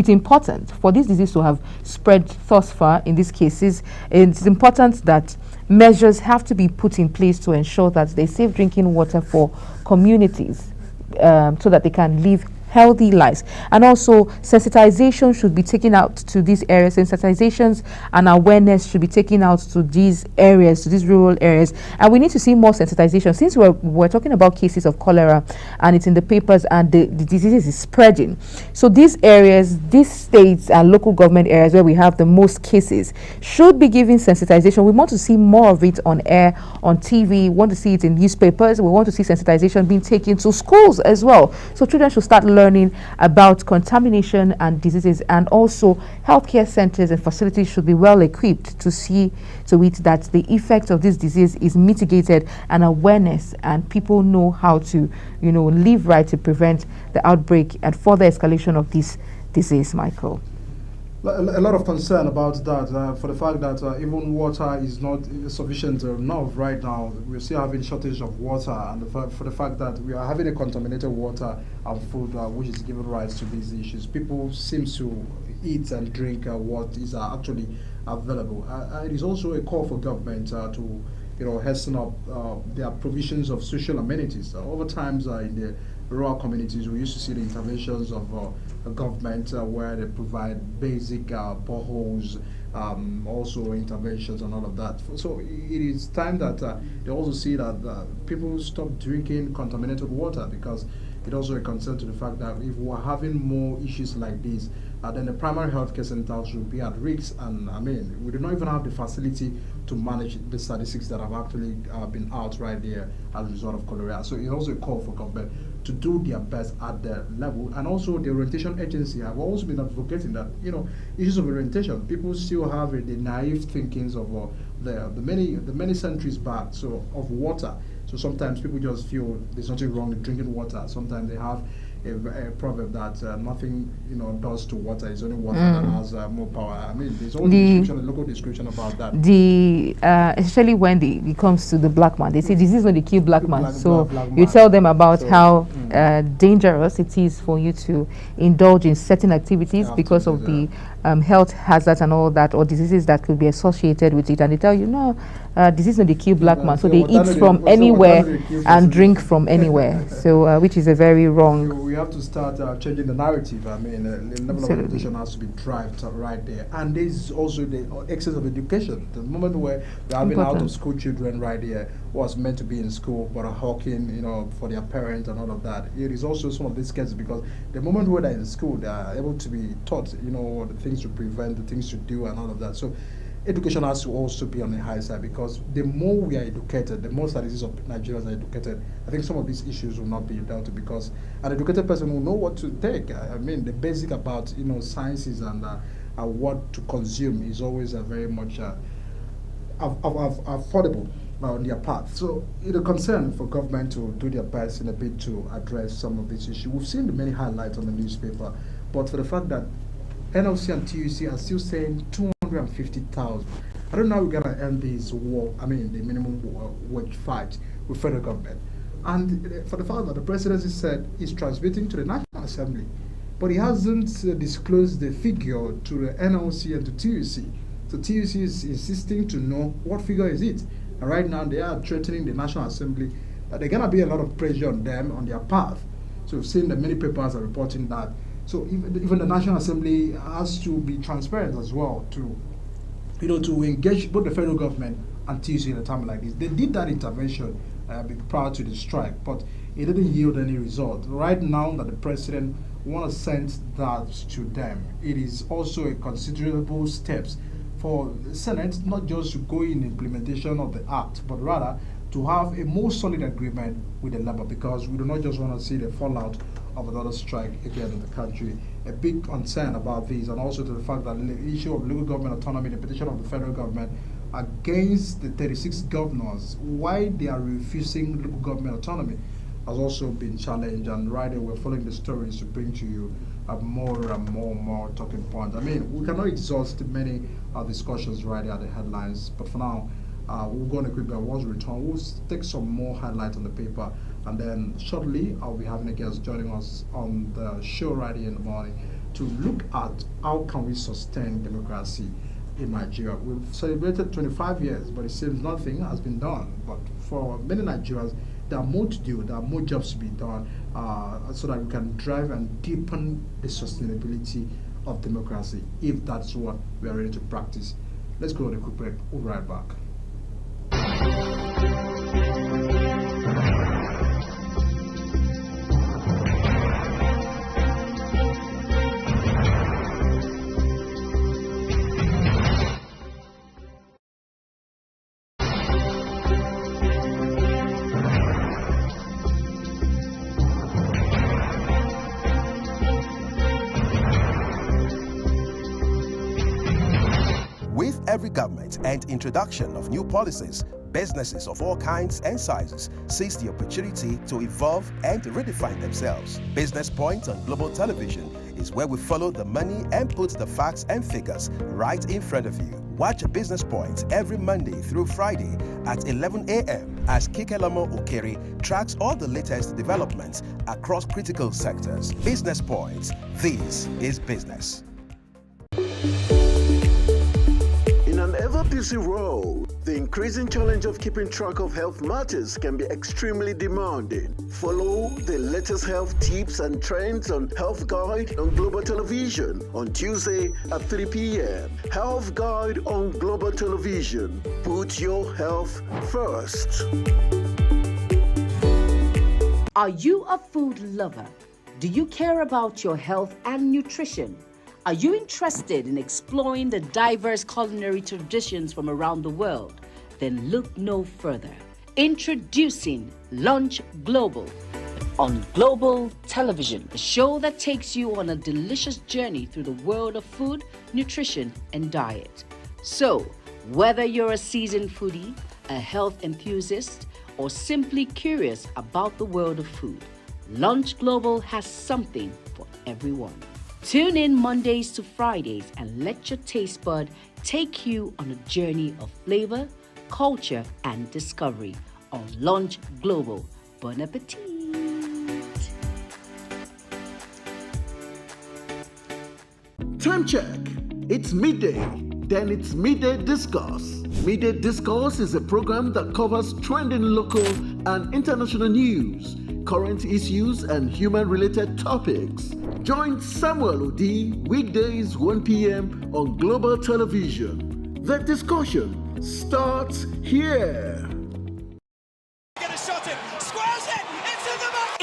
important for this disease to have spread thus far in these cases. It's important that measures have to be put in place to ensure that there's safe drinking water for communities, so that they can live healthy lives. And also sensitization should be taken out to these areas. Sensitizations and awareness should be taken out to these areas, to these rural areas. And we need to see more sensitization. Since we're talking about cases of cholera and it's in the papers and the disease is spreading. So these areas, these states and local government areas where we have the most cases should be given sensitization. We want to see more of it on air, on TV. We want to see it in newspapers. We want to see sensitization being taken to schools as well. So children should start learning about contamination and diseases, and also healthcare centers and facilities should be well equipped to see to it that the effect of this disease is mitigated, and awareness and people know how to live right to prevent the outbreak and further escalation of this disease. Michael, a lot of concern about that, for the fact that even water is not sufficient enough right now. We're still having shortage of water, and for the fact that we are having a contaminated water and food, which is giving rise to these issues. People seem to eat and drink what is actually available. It is also a call for government to hasten up their provisions of social amenities. Over times in the rural communities, we used to see the interventions of government where they provide basic boreholes, also interventions and all of that. So it is time that they also see that people stop drinking contaminated water, because it also a concern to the fact that if we're having more issues like this, then the primary healthcare centers will be at risk. And I mean, we do not even have the facility to manage the statistics that have actually been out right there as a result of cholera. So it's also a call for government to do their best at the level. And also the orientation agency have also been advocating that, issues of orientation, people still have the naive thinkings of the many centuries back, so of water. So sometimes people just feel there's nothing wrong with drinking water. Sometimes they have a proverb that nothing does to water, it's only water that has more power. I mean, there's all a local description about that. Especially when it comes to the black man, they say disease is not the kill black man. So you tell them about how dangerous it is for you to indulge in certain activities because of the health hazards and all that, or diseases that could be associated with it, and they tell you no, disease is not the kill black man. So they eat from anywhere and drink from anywhere. So which is a very wrong. We have to start changing the narrative. I mean, the level of education has to be driven right there. And there's also the excess of education. The moment where we're having out of school children right there was meant to be in school but are hawking, for their parents and all of that. It is also some of these cases because the moment where they're in school, they are able to be taught, the things to prevent, the things to do and all of that. So education has to also be on the high side, because the more we are educated, the more statistics of Nigerians are educated, I think some of these issues will not be dealt with, because an educated person will know what to take. I mean, the basic about sciences and what to consume is always very much affordable on their part. So it's a concern for government to do their best in a bit to address some of these issues. We've seen the many highlights on the newspaper, but for the fact that NLC and TUC are still saying 250,000. I don't know how we're gonna end this war. I mean, the minimum wage fight with federal government. And for the fact that the presidency said he's transmitting to the National Assembly, but he hasn't disclosed the figure to the NLC and to TUC. So TUC is insisting to know what figure is it. And right now they are threatening the National Assembly that there's gonna be a lot of pressure on them on their path. So we've seen that many papers are reporting that. So even the National Assembly has to be transparent as well to engage both the federal government and TUC in a time like this. They did that intervention prior to the strike, but it didn't yield any result. Right now that the president wants to send that to them, it is also a considerable steps for the Senate not just to go in implementation of the act, but rather to have a more solid agreement with the Labour, because we do not just want to see the fallout of another strike again in the country. A big concern about this, and also to the fact that the issue of local government autonomy, the petition of the federal government against the 36 governors, why they are refusing local government autonomy, has also been challenged. And right there, we're following the stories to bring to you more and more talking points. I mean, we cannot exhaust many discussions right there at the headlines, but for now, we'll go on a quick break. Once we return, we'll take some more highlights on the paper, and then shortly I'll be having a guest joining us on the show right here in the morning to look at how can we sustain democracy in Nigeria. We've celebrated 25 years, but it seems nothing has been done. But for many Nigerians, there are more to do, there are more jobs to be done, so that we can drive and deepen the sustainability of democracy, if that's what we are ready to practice. Let's go on a quick break. We'll be right back. Every government and introduction of new policies, businesses of all kinds and sizes seize the opportunity to evolve and redefine themselves. Business Point on Global Television is where we follow the money and put the facts and figures right in front of you. Watch Business Point every Monday through Friday at 11 a.m. as Kikelamo Okeri tracks all the latest developments across critical sectors. Business Point. This is business. In an ever-busy world, the increasing challenge of keeping track of health matters can be extremely demanding. Follow the latest health tips and trends on Health Guide on Global Television on Tuesday at 3 p.m. Health Guide on Global Television. Put your health first. Are you a food lover? Do you care about your health and nutrition? Are you interested in exploring the diverse culinary traditions from around the world? Then look no further. Introducing Lunch Global on Global Television, a show that takes you on a delicious journey through the world of food, nutrition, and diet. So, whether you're a seasoned foodie, a health enthusiast, or simply curious about the world of food, Lunch Global has something for everyone. Tune in Mondays to Fridays and let your taste bud take you on a journey of flavor, culture, and discovery on Lunch Global. Bon appetit! Time check. It's midday. Then it's Midday Discourse. Midday Discourse is a program that covers trending local and international news, current issues, and human-related topics. Join Samuel Odi weekdays 1 p.m. on Global Television. The discussion starts here.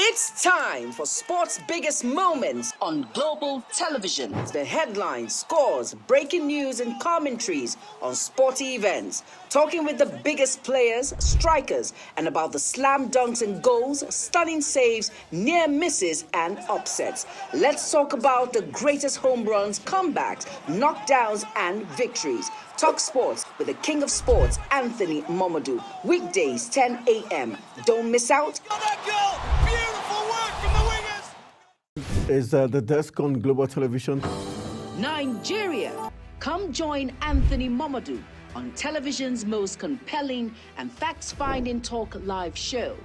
It's time for sports' biggest moments on Global Television. The headlines, scores, breaking news, and commentaries on sporty events. Talking with the biggest players, strikers, and about the slam dunks and goals, stunning saves, near misses, and upsets. Let's talk about the greatest home runs, comebacks, knockdowns, and victories. Talk sports with the king of sports, Anthony Momodu. Weekdays, 10 a.m. Don't miss out. Is the desk on Global Television? Nigeria. Come join Anthony Momodu on television's most compelling and facts-finding talk live show.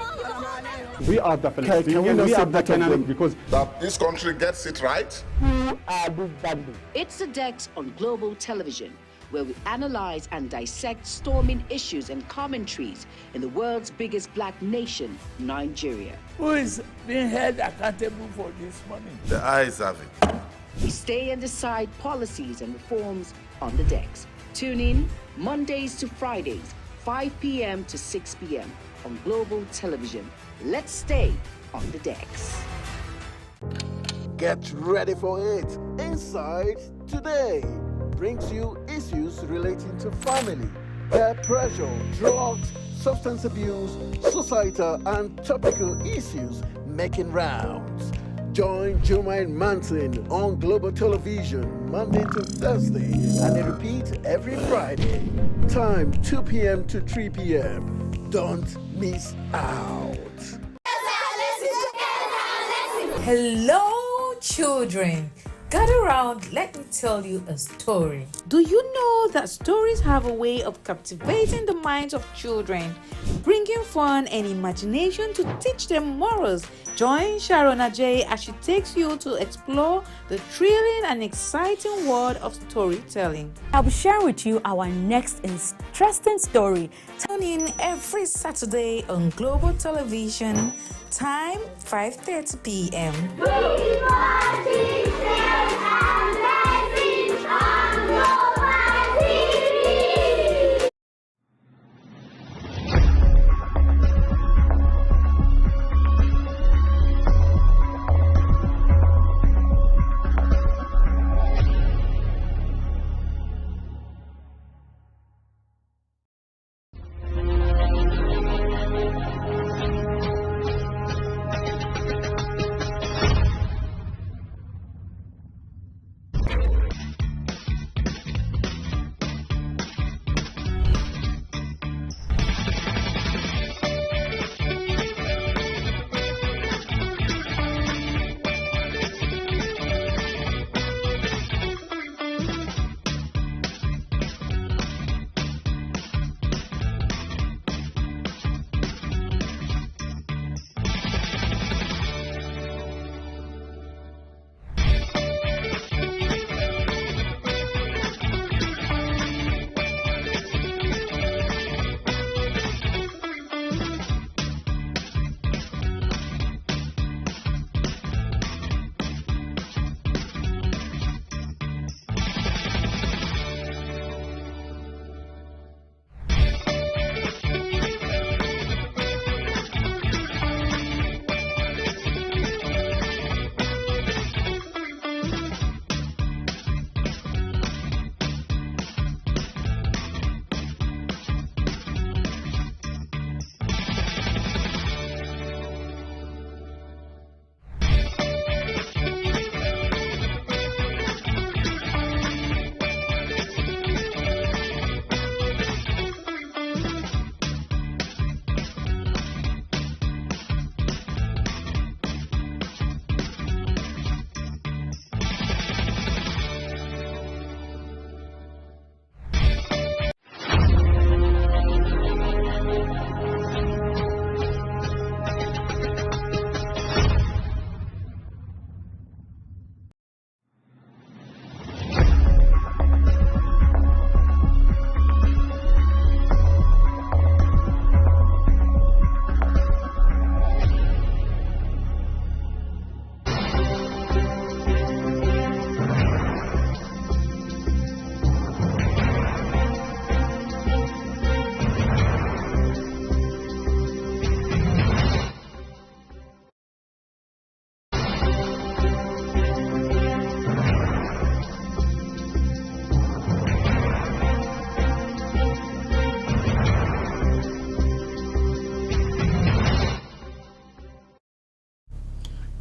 We are the Palestinians. We are the Canaanites because that this country gets it right. Who are these bandits? It's the Dex on Global Television, where we analyze and dissect storming issues and commentaries in the world's biggest black nation, Nigeria. Who is being held accountable for this money? The eyes have it. We stay and decide policies and reforms on the Dex. Tune in Mondays to Fridays, 5 p.m. to 6 p.m. on Global Television. Let's stay on the Dex. Get ready for it. Inside Today brings you issues relating to family, peer pressure, drugs, substance abuse, societal and topical issues making rounds. Join Jumaine Manson on Global Television Monday to Thursday and they repeat every Friday. Time 2 p.m. to 3 p.m. Don't miss out. Hello, children. Gather round, let me tell you a story. Do you know that stories have a way of captivating the minds of children, bringing fun and imagination to teach them morals? Join Sharon Ajay as she takes you to explore the thrilling and exciting world of storytelling. I'll be sharing with you our next interesting story. Tune in every Saturday on Global Television, time 5:30 p.m.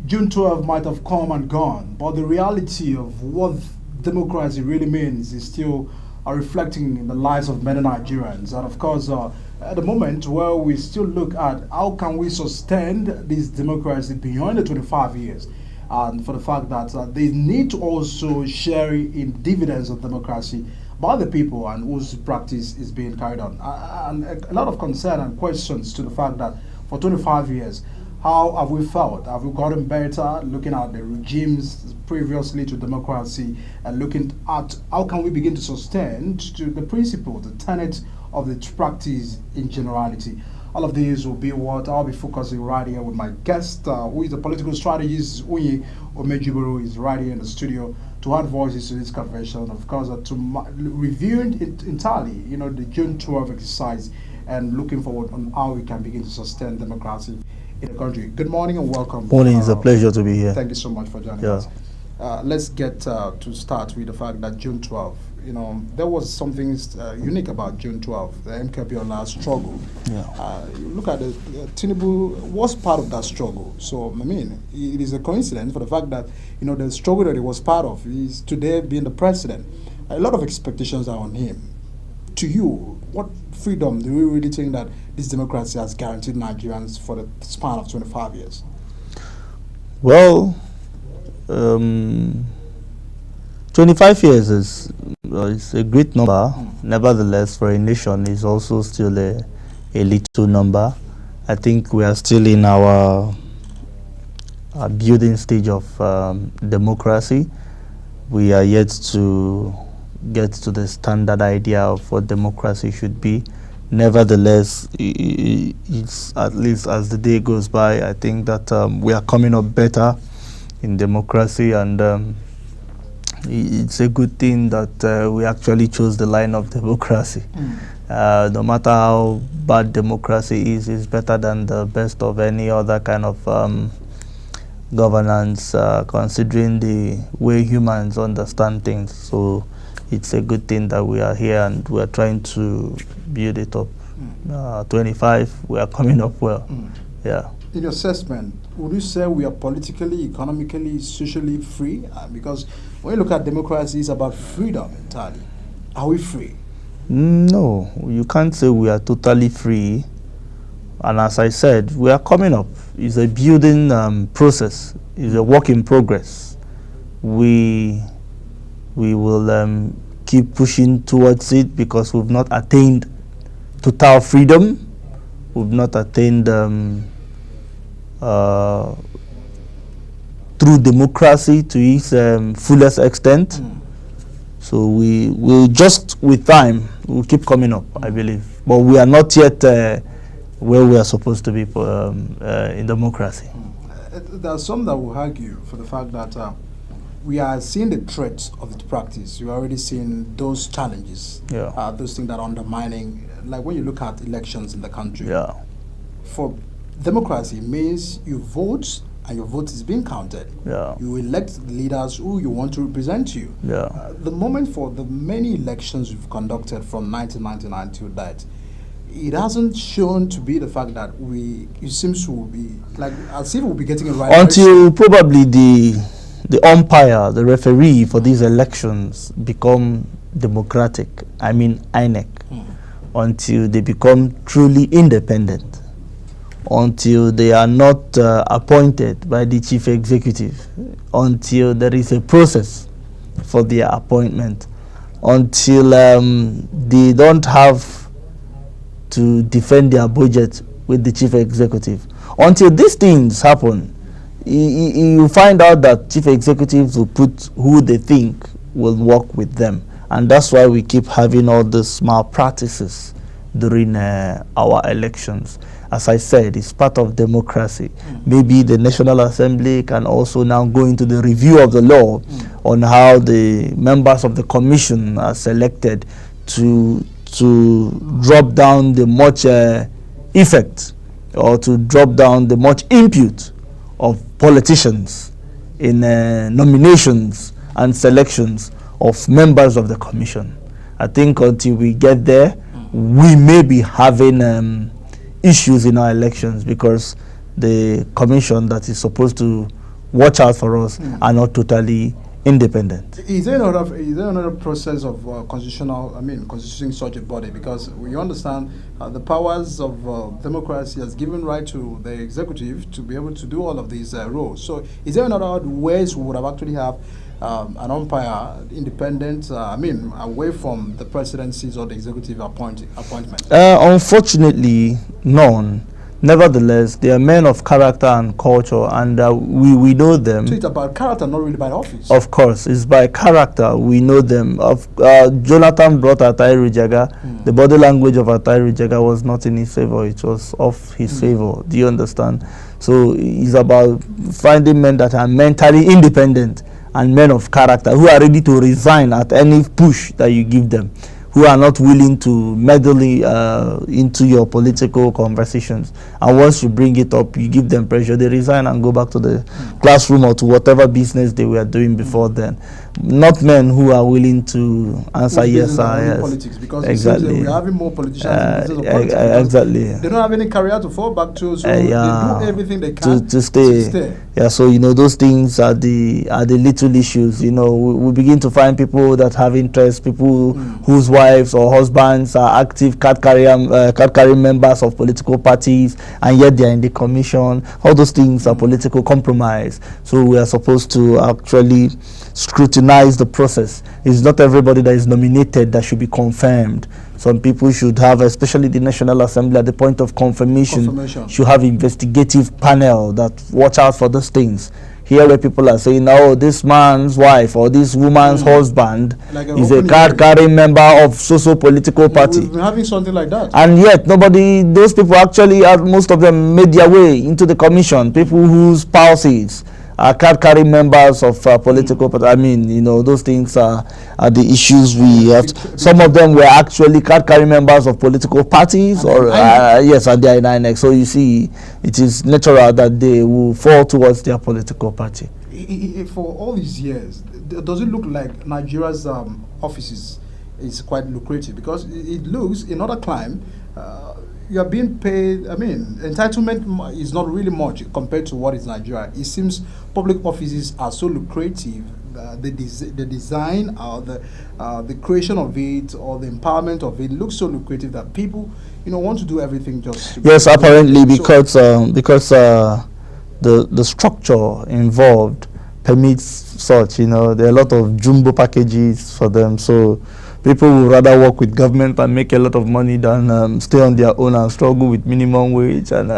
June 12 might have come and gone, but the reality of what democracy really means is still reflecting in the lives of many Nigerians. And of course, at the moment where we still look at how can we sustain this democracy beyond the 25 years, and for the fact that they need to also share in dividends of democracy by the people and whose practice is being carried on. And a lot of concern and questions to the fact that for 25 years, how have we felt? Have we gotten better looking at the regimes previously to democracy and looking at how can we begin to sustain to the principle, the tenet of the practice in generality? All of these will be what I'll be focusing right here with my guest, who is a political strategist, Uyi Omejiburu, is right here in the studio to add voices to this convention. Of course, to review entirely, the June 12 exercise and looking forward on how we can begin to sustain democracy in the country. Good morning and welcome. Morning, it's a pleasure to be here. Thank you so much for joining us. Let's get to start with the fact that June 12 you know, there was something unique about June 12th, the MKBiola struggle. Yeah. You look at it, Tinubu was part of that struggle. So, I mean, it is a coincidence for the fact that, you know, the struggle that he was part of is today being the president. A lot of expectations are on him. To you, what freedom do you really think that this democracy has guaranteed Nigerians for the span of 25 years? Well, 25 years is a great number. Nevertheless, for a nation, is also still a little number. I think we are still in our building stage of democracy. We are yet to get to the standard idea of what democracy should be. Nevertheless, it's at least as the day goes by, I think that we are coming up better in democracy, and it's a good thing that we actually chose the line of democracy. No matter how bad democracy is, it's better than the best of any other kind of governance, considering the way humans understand things. So it's a good thing that we are here and we are trying to build it up. 25, we are coming up well. Yeah. In your assessment, would you say we are politically, economically, socially free? Because when you look at democracy, it's about freedom entirely. Are we free? No, you can't say we are totally free. And as I said, we are coming up. It's a building process. It's a work in progress. We will keep pushing towards it because we've not attained total freedom. We've not attained through democracy to its fullest extent. So we will just, with time, we'll keep coming up, I believe. But we are not yet where we are supposed to be in democracy. There are some that will argue for the fact that we are seeing the threats of the practice. We are already seeing those challenges, those things that are undermining. Like when you look at elections in the country, for democracy means you vote and your vote is being counted. You elect leaders who you want to represent you. The moment for the many elections we've conducted from 1999 to that, it hasn't shown to be the fact that it seems to be like as if we'll be getting it right. Until probably the umpire, the referee for these elections become democratic, I mean INEC, until they become truly independent, until they are not appointed by the chief executive, until there is a process for their appointment, until they don't have to defend their budget with the chief executive. Until these things happen, you find out that chief executives will put who they think will work with them. And that's why we keep having all these malpractices during our elections. As I said, it's part of democracy. Maybe the National Assembly can also now go into the review of the law on how the members of the commission are selected to drop down the much effect or to drop down the much input of politicians in nominations and selections of members of the commission. I think until we get there, we may be having issues in our elections because the commission that is supposed to watch out for us are not totally independent. Is there another process of constituting such a body? Because we understand the powers of democracy has given right to the executive to be able to do all of these roles. So is there another ways we would have actually have an umpire independent, away from the presidencies or the executive appointment? Unfortunately, none. Nevertheless, they are men of character and culture, and we know them. So it's about character, not really by office. Of course, it's by character. We know them. Jonathan brought Attai Rijaga. The body language of Attai Rijaga was not in his favor. It was of his favor. Do you understand? So it's about finding men that are mentally independent and men of character who are ready to resign at any push that you give them, who are not willing to meddle into your political conversations. And once you bring it up, you give them pressure, they resign and go back to the classroom or to whatever business they were doing before then. not men who are willing to answer yes or yes. Politics, because exactly. it seems that we're having more politicians in business of politics. Exactly. They don't have any career to fall back to, so they do everything they can to stay. Yeah, so those things are the little issues. We begin to find people that have interest, people whose wives or husbands are active card carrying members of political parties, and yet they are in the commission. All those things are political compromise. So we are supposed to actually scrutinize the process. It's not everybody that is nominated that should be confirmed. Some people should have, especially the National Assembly, at the point of confirmation. Should have investigative panel that watch out for those things. Here where people are saying, oh, this man's wife or this woman's husband is a card-carrying member of socio-political party. We've been having something like that. And yet, those people actually, most of them made their way into the commission. People whose spouses are card-carrying members of political party. Those things are the issues we have. Some of them were actually card-carrying members of political parties, yes, and they are in INEC. So you see, it is natural that they will fall towards their political party. For all these years, does it look like Nigeria's offices is quite lucrative? Because it looks, in other climes, you are being paid. Entitlement is not really much compared to what is Nigeria. It seems public offices are so lucrative. The design, or the creation of it, or the empowerment of it looks so lucrative that people, want to do everything just. Yes, apparently because the structure involved permits such. There are a lot of jumbo packages for them. So people would rather work with government and make a lot of money than stay on their own and struggle with minimum wage, and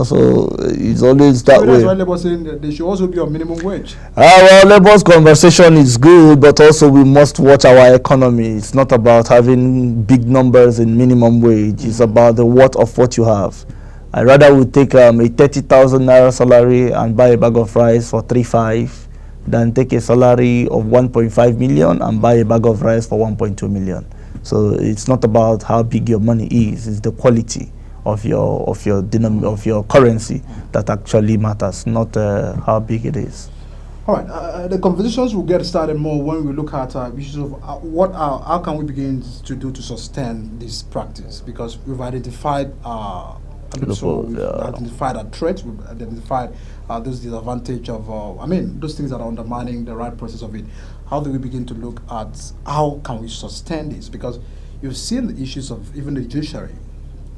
so it's always that way. That's why Labour saying that they should also be on minimum wage. Labour's conversation is good, but also we must watch our economy. It's not about having big numbers in minimum wage. It's about the worth of what you have. I rather would take a 30,000 naira salary and buy a bag of rice for 3.5. than take a salary of 1.5 million and buy a bag of rice for 1.2 million. So it's not about how big your money is; it's the quality of your currency that actually matters, not how big it is. All right, the conversations will get started more when we look at issues of how can we begin to do to sustain this practice, because we've identified. We've identified a threat, we've identified those disadvantage of, those things that are undermining the right process of it. How do we begin to look at how can we sustain this? Because you've seen the issues of even the judiciary.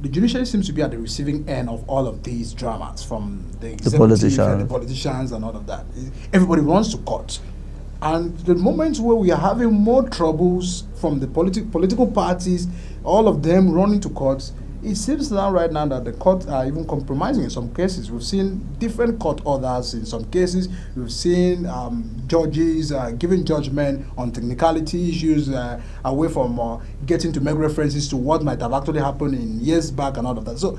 The judiciary seems to be at the receiving end of all of these dramas, from the politicians and all of that. Everybody runs to court. And the moments where we are having more troubles from the political parties, all of them running to courts, it seems now right now that the courts are even compromising in some cases. We've seen different court orders in some cases. We've seen judges giving judgment on technicality issues away from getting to make references to what might have actually happened in years back and all of that. So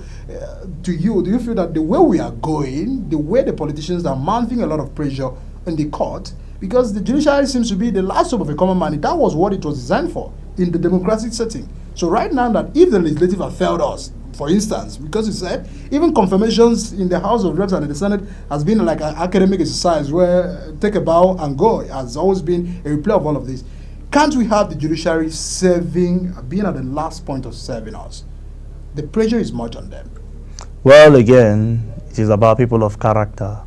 do you feel that the way we are going, the way the politicians are mounting a lot of pressure in the court, because the judiciary seems to be the last hope of a common man, that was what it was designed for in the democratic setting. So right now, that if the legislative have failed us, for instance, because you said even confirmations in the House of Reps and in the Senate has been like an academic exercise where take a bow and go. It has always been a replay of all of this. Can't we have the judiciary being at the last point of serving us? The pressure is much on them. Well, again, it is about people of character.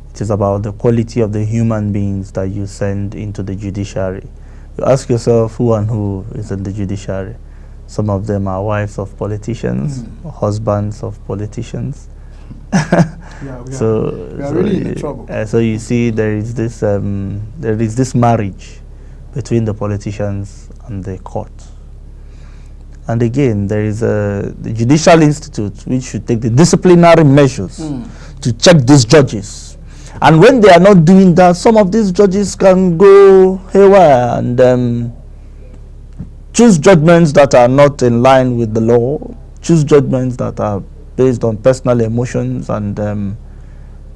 It is about the quality of the human beings that you send into the judiciary. You ask yourself who and who is in the judiciary. Some of them are wives of politicians, husbands of politicians. We are really in trouble. So you see, there is this marriage between the politicians and the court. And again, there is the Judicial Institute, which should take the disciplinary measures to check these judges. And when they are not doing that, some of these judges can go haywire and choose judgments that are not in line with the law, choose judgments that are based on personal emotions, and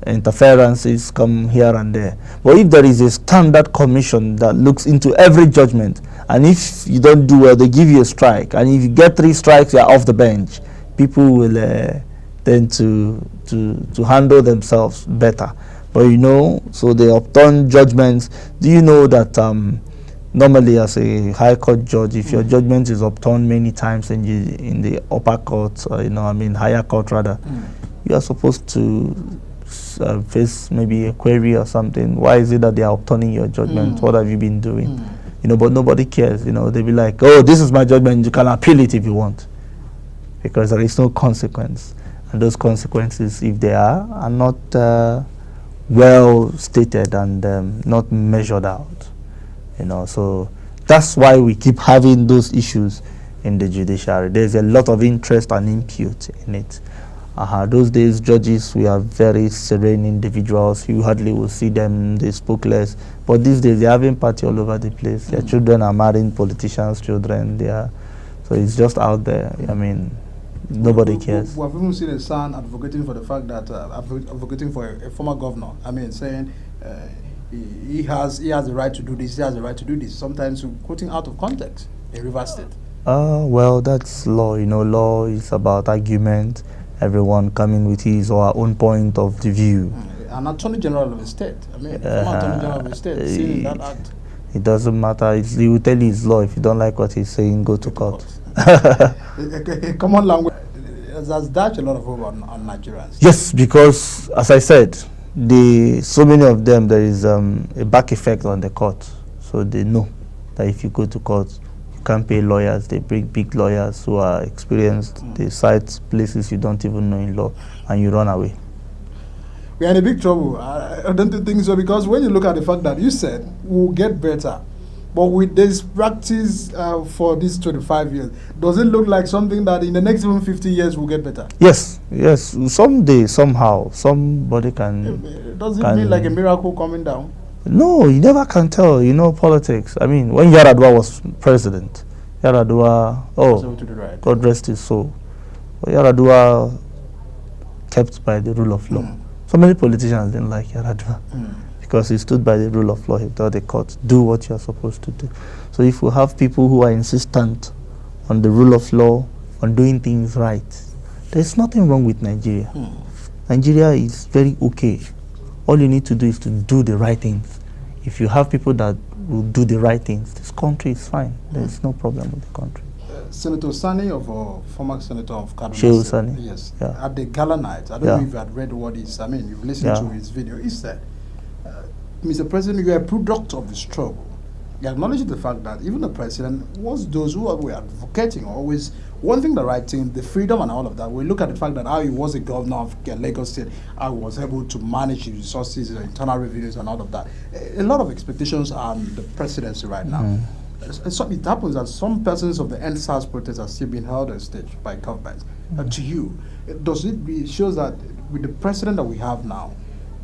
interferences come here and there. But if there is a standard commission that looks into every judgment, and if you don't do well, they give you a strike, and if you get 3 strikes, you are off the bench, people will tend to handle themselves better. But you know, so they upturn judgments. Do you know that normally as a high court judge, if your judgment is upturned many times in the upper court, or, higher court rather, you are supposed to face maybe a query or something. Why is it that they are upturning your judgment? What have you been doing? But nobody cares. They'll be like, oh, this is my judgment, you can appeal it if you want, because there is no consequence. And those consequences, if they are not well stated and not measured out. So that's why we keep having those issues in the judiciary. There's a lot of interest and impute in it. Those days, judges were very serene individuals. You hardly will see them, they spoke less. But these days, they're having party all over the place. Their children are marrying politicians' children. So it's just out there. Nobody cares. We have even seen a son advocating for the fact that, advocating for a former governor, saying he has the right to do this, he has the right to do this, sometimes quoting out of context in Rivers State. Well, that's law. Law is about argument, everyone coming with his or her own point of the view. An attorney general of the state, former attorney general of the state, seeing that act. It doesn't matter. He will tell you it's law. If you don't like what he's saying, go to court. A common language. That's a lot of hope on Nigerians. Yes, because as I said, so many of them, there is a back effect on the court. So they know that if you go to court, you can't pay lawyers. They bring big lawyers who are experienced. They cite places you don't even know in law, and you run away. We are in a big trouble. I don't think so, because when you look at the fact that you said we'll get better, but with this practice for these 25 years, does it look like something that in the next even 50 years will get better? Yes. Someday, somehow, somebody can... Does it mean like a miracle coming down? No, you never can tell. Politics. When Yar'Adua was president, Yar'Adua, God rest his soul. But Yar'Adua kept by the rule of law. So many politicians didn't like Yar'Adua. Because he stood by the rule of law. He told the court, do what you are supposed to do. So if we have people who are insistent on the rule of law, on doing things right, there's nothing wrong with Nigeria. Nigeria is very okay. All you need to do is to do the right things. If you have people that will do the right things, this country is fine. There's no problem with the country. Senator Sani, former senator of Kaduna. Shehu Sani. Yes. Yeah. At the gala night, I don't know if you had read what he said. You've listened to his video. He said, Mr. President, you are a product of the struggle. He acknowledged the fact that even the president was those who were advocating, always wanting the right thing, the freedom and all of that. We look at the fact that how he was a governor of Lagos State, how he was able to manage his resources, internal revenues and all of that. A lot of expectations on the presidency right now. So it happens that some persons of the NSAS protests are still being held on stage by government. To you, shows that with the president that we have now,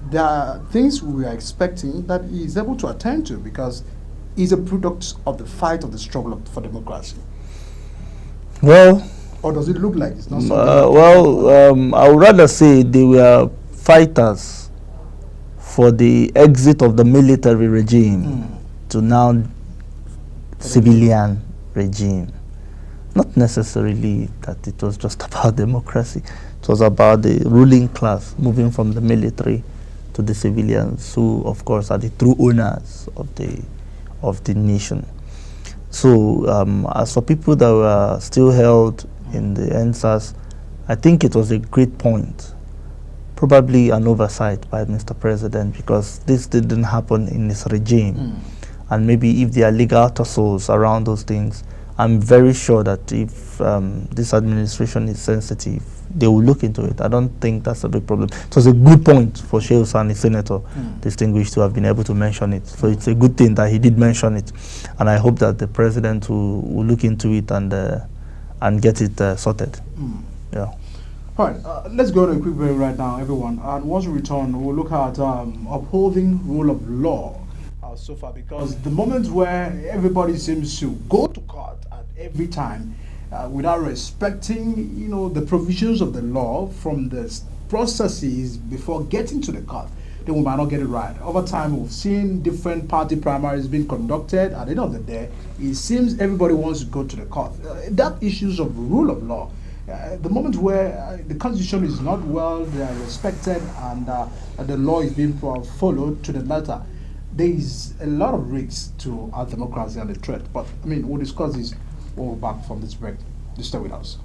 there are things we are expecting that he is able to attend to, because he's a product of the fight of the struggle for democracy. Well, or does it look like it's not? I would rather say they were fighters for the exit of the military regime to now civilian regime. Not necessarily that it was just about democracy. It was about the ruling class moving from the military to the civilians, who of course are the true owners of the nation. So as for people that were still held in the NSAS, I think it was a great point, probably an oversight by Mr. President, because this didn't happen in his regime. And maybe if there are legal tussles around those things, I'm very sure that if this administration is sensitive, they will look into it. I don't think that's a big problem. It was a good point for Shehu Sani, Senator, distinguished, to have been able to mention it. So it's a good thing that he did mention it. And I hope that the president will look into it and get it sorted. Yeah. All right, let's go to a quick break right now, everyone. And once we return, we'll look at upholding rule of law so far, because the moment where everybody seems to go to court at every time without respecting, the provisions of the law from the processes before getting to the court, then we might not get it right. Over time, we've seen different party primaries being conducted. At the end of the day, it seems everybody wants to go to the court. That issues of rule of law The moment where the constitution is not well respected and the law is being followed to the letter, there is a lot of risks to our democracy and the threat. But I mean, we'll discuss this when we're back from this break. Just stay with us.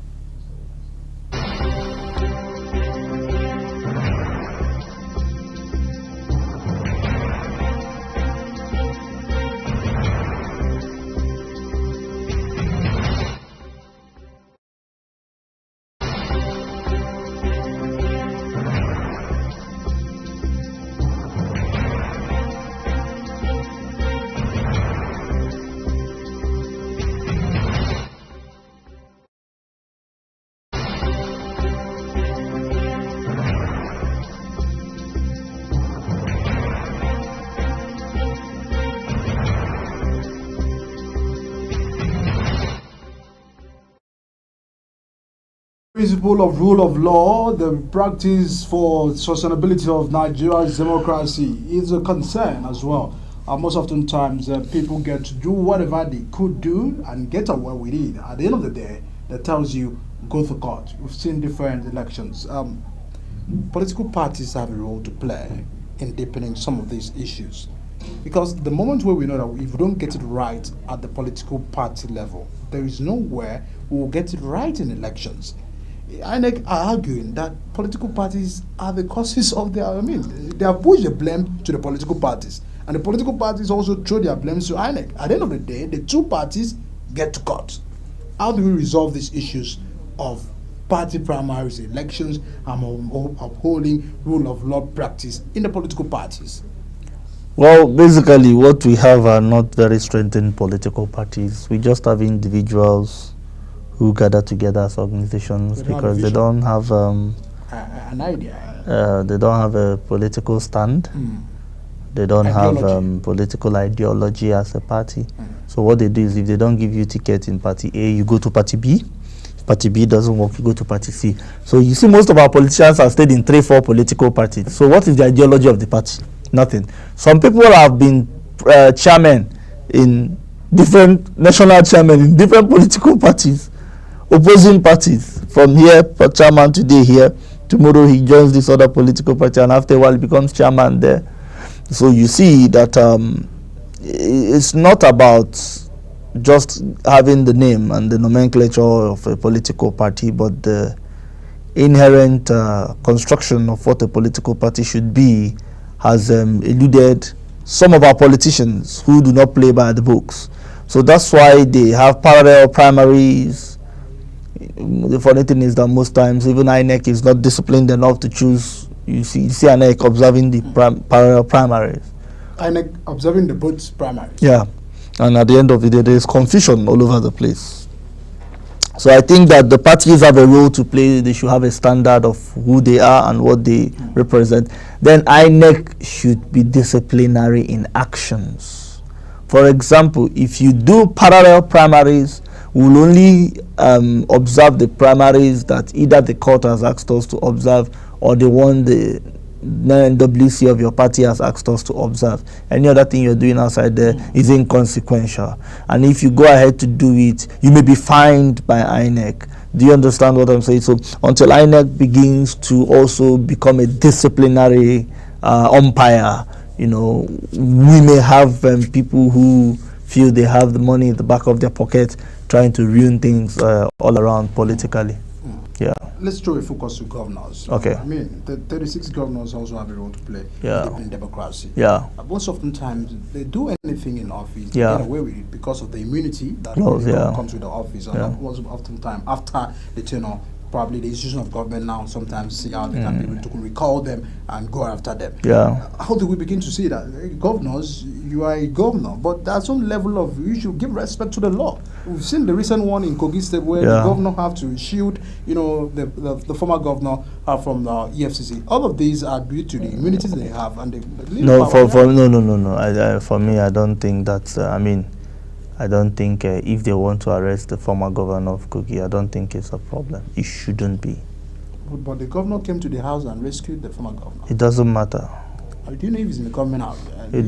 Principle of rule of law, the practice for sustainability of Nigeria's democracy is a concern as well. Most often times people get to do whatever they could do and get away with it. At the end of the day, that tells you go to court. We've seen different elections. Political parties have a role to play in deepening some of these issues. Because the moment where we know that if we don't get it right at the political party level, there is nowhere we will get it right in elections. INEC are arguing that political parties are the causes of their, they have pushed the blame to the political parties. And the political parties also throw their blames to INEC. At the end of the day, the two parties get to court. How do we resolve these issues of party primaries, elections, and upholding rule of law practice in the political parties? Well, basically, what we have are not very strengthened political parties. We just have individuals who gather together as organizations because they don't have an idea. They don't have a political stand. They don't have political ideology as a party. So what they do is, if they don't give you ticket in party A, you go to party B. If party B doesn't work, you go to party C. So you see, most of our politicians have stayed in 3-4 political parties. So what is the ideology of the party? Nothing. Some people have been chairmen in different national chairmen in different political parties, opposing parties. From here, chairman today here, tomorrow he joins this other political party, and after a while he becomes chairman there. So you see that it's not about just having the name and the nomenclature of a political party, but the inherent construction of what a political party should be has eluded some of our politicians who do not play by the books. So that's why they have parallel primaries. The funny thing is that most times even INEC is not disciplined enough to choose. You see INEC observing the parallel primaries. INEC observing the both primaries. Yeah, and at the end of the day, there is confusion all over the place. So I think that the parties have a role to play. They should have a standard of who they are and what they represent. Then INEC should be disciplinary in actions. For example, if you do parallel primaries, we'll only observe the primaries that either the court has asked us to observe or the one the NWC of your party has asked us to observe. Any other thing you're doing outside there is inconsequential. And if you go ahead to do it, you may be fined by INEC. Do you understand what I'm saying? So until INEC begins to also become a disciplinary umpire, we may have people who feel they have the money in the back of their pocket trying to ruin things all around politically. Yeah. Let's throw a focus to governors. Okay. The 36 governors also have a role to play in democracy. Yeah. Most oftentimes, they do anything in office, they get away with it because of the immunity that comes with the office. And most oftentimes, after the tenure, probably the institution of government now sometimes see how they can be able to recall them and go after them. Yeah. How do we begin to see that? Governors, you are a governor, but there's some level of, you should give respect to the law. We've seen the recent one in Kogi State where the governor have to shield, the former governor from the EFCC. All of these are due to the immunities they have. And no. For me, I don't think that's, I don't think if they want to arrest the former governor of Kogi, I don't think it's a problem. It shouldn't be. But the governor came to the house and rescued the former governor. It doesn't matter. Do you know if he's in the government house? It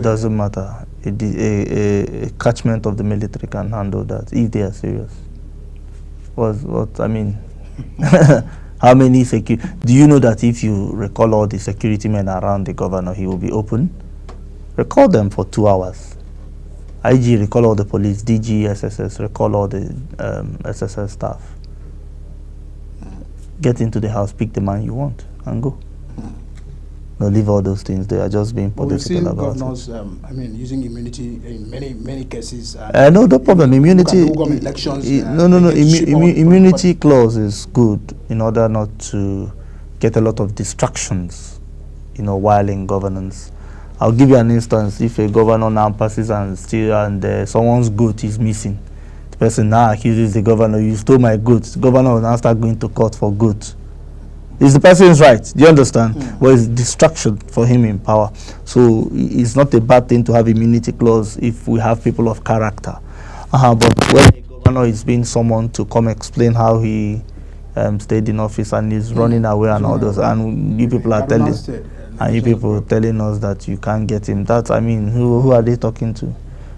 doesn't matter. A catchment of the military can handle that if they are serious. What I mean, how many security? Do you know that if you recall all the security men around the governor, he will be open? Recall them for 2 hours. IG, recall all the police, DG, SSS, recall all the SSS staff. Get into the house, pick the man you want, and go. No, leave all those things. They are just being political. We've seen about governors, using immunity in many cases. No problem. Immunity. Elections, no. Immunity clause is good in order not to get a lot of distractions, while in governance. I'll give you an instance. If a governor now passes and someone's goat is missing, the person now accuses the governor, "You stole my goat." The governor will now start going to court for goat. It's the person's right. Do you understand? Well, it's distraction for him in power. So it's not a bad thing to have immunity clause if we have people of character. But when a governor is being summoned to come explain how he stayed in office and is running away and all those, and you people are telling us that you can't get him. That, I mean, who are they talking to?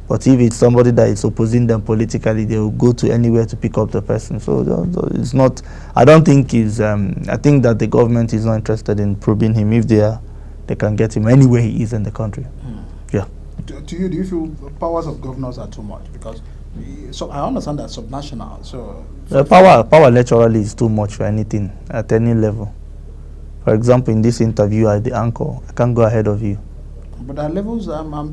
But if it's somebody that is opposing them politically, they will go to anywhere to pick up the person. So it's not, I don't think I think that the government is not interested in probing him. If they can get him anywhere he is in the country. Yeah. Do you feel the powers of governors are too much? Because I understand that subnational. So power electorally is too much for anything at any level. For example, in this interview, at the anchor, I can't go ahead of you. But at levels,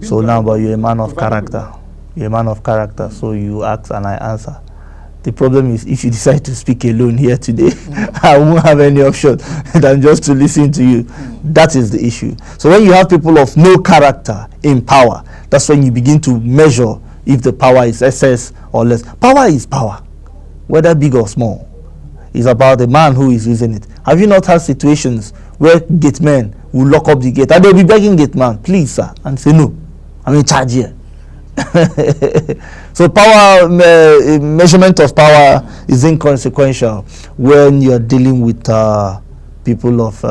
so now, but you're a man of character. You're a man of character, so you ask and I answer. The problem is, if you decide to speak alone here today, I won't have any option than just to listen to you. That is the issue. So when you have people of no character in power, that's when you begin to measure if the power is excess or less. Power is power, whether big or small. It's about the man who is using it. Have you not had situations where gate men will lock up the gate and they'll be begging gate man, "Please, sir," and say, "No, I'm in charge here." So power, measurement of power is inconsequential when you're dealing with people of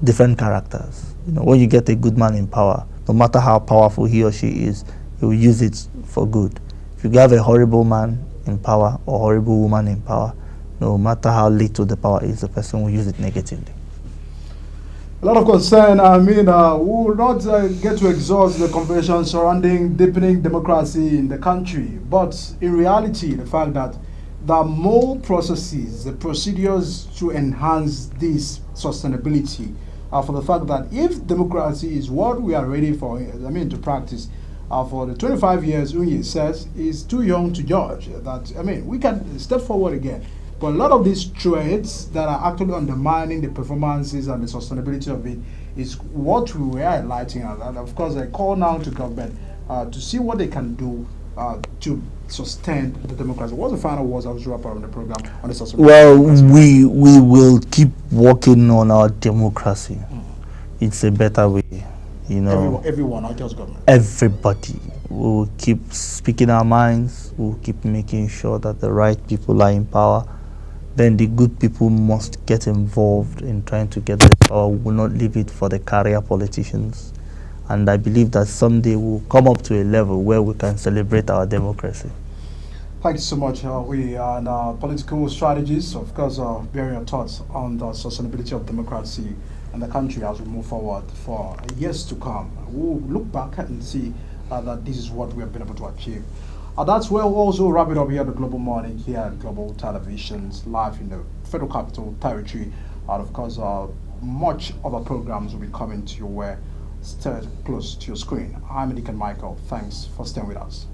different characters. When you get a good man in power, no matter how powerful he or she is, he will use it for good. If you have a horrible man in power or horrible woman in power, no matter how little the power is, the person will use it negatively. A lot of concern. We will not get to exhaust the conversation surrounding deepening democracy in the country. But in reality, the fact that there are more processes, the procedures to enhance this sustainability, for the fact that if democracy is what we are ready for, to practice, for the 25 years, Unyi says, is too young to judge. That, we can step forward again. But a lot of these threads that are actually undermining the performances and the sustainability of it is what we were highlighting. And of course, I call now to government to see what they can do to sustain the democracy. What's the final words I was wrap up on the program on the sustainability? Well, we will keep working on our democracy. It's a better way, Everyone, not just government. Everybody. We will keep speaking our minds. We will keep making sure that the right people are in power. Then the good people must get involved in trying to get the power. We will not leave it for the career politicians. And I believe that someday we'll come up to a level where we can celebrate our democracy. Thank you so much. We are political strategists, of course, bearing your thoughts on the sustainability of democracy in the country as we move forward for years to come. We'll look back and see that this is what we have been able to achieve. That's where we'll also wrap it up here at the Global Morning, here at Global Television's live in the Federal Capital Territory. And of course, much other programs will be coming to you where stay close to your screen. I'm Nick and Michael. Thanks for staying with us.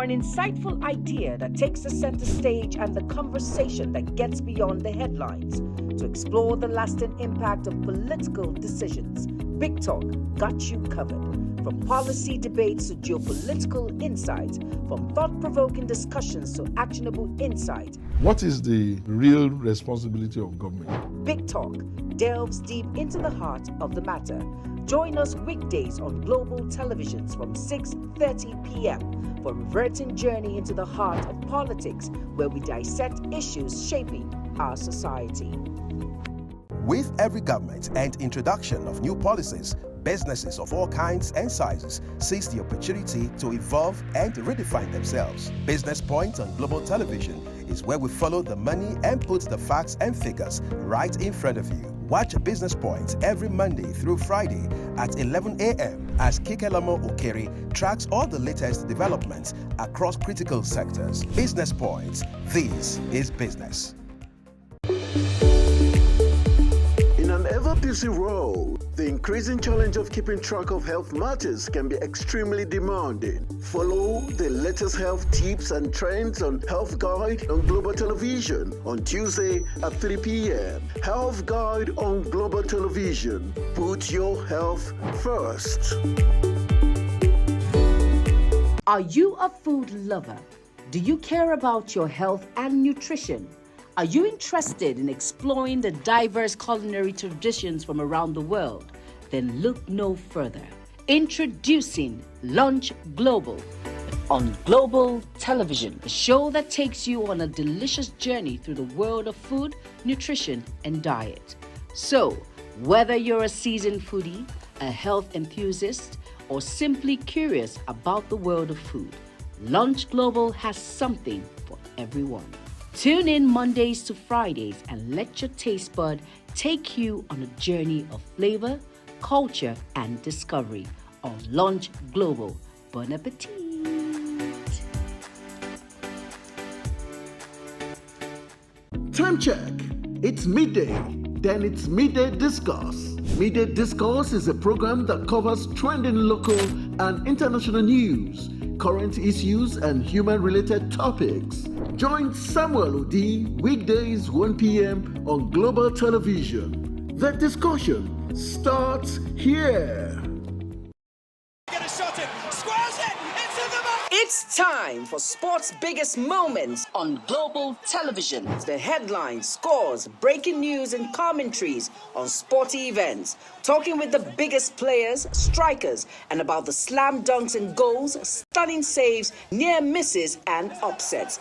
For an insightful idea that takes the center stage and the conversation that gets beyond the headlines, to explore the lasting impact of political decisions, Big Talk got you covered. From policy debates to geopolitical insights, from thought-provoking discussions to actionable insight, What is the real responsibility of government? Big Talk delves deep into the heart of the matter. Join us weekdays on global televisions from 6:30 p.m. for a reverting journey into the heart of politics, where we dissect issues shaping our society. With every government and introduction of new policies, businesses of all kinds and sizes seize the opportunity to evolve and redefine themselves. Business Point on Global Television is where we follow the money and put the facts and figures right in front of you. Watch Business Point every Monday through Friday at 11 a.m. as Kikelamo Okeri tracks all the latest developments across critical sectors. Business Point. This is business. In an ever-busy world, the increasing challenge of keeping track of health matters can be extremely demanding. Follow the latest health tips and trends on Health Guide on Global Television on Tuesday at 3 p.m. Health Guide on Global Television. Put your health first. Are you a food lover? Do you care about your health and nutrition? Are you interested in exploring the diverse culinary traditions from around the world? Then look no further. Introducing Lunch Global on Global Television, the show that takes you on a delicious journey through the world of food, nutrition, and diet. So, whether you're a seasoned foodie, a health enthusiast, or simply curious about the world of food, Lunch Global has something for everyone. Tune in Mondays to Fridays and let your taste bud take you on a journey of flavor, culture, and discovery on Lunch Global. Bon appetit! Time check. It's midday. Then it's Midday Discourse. Midday Discourse is a program that covers trending local and international news, current issues, and human-related topics. Join Samuel Odi weekdays 1 p.m. on Global Television. The discussion starts here. It's time for sports' biggest moments on Global Television. The headlines, scores, breaking news, and commentaries on sporty events. Talking with the biggest players, strikers, and about the slam dunks and goals, stunning saves, near misses, and upsets.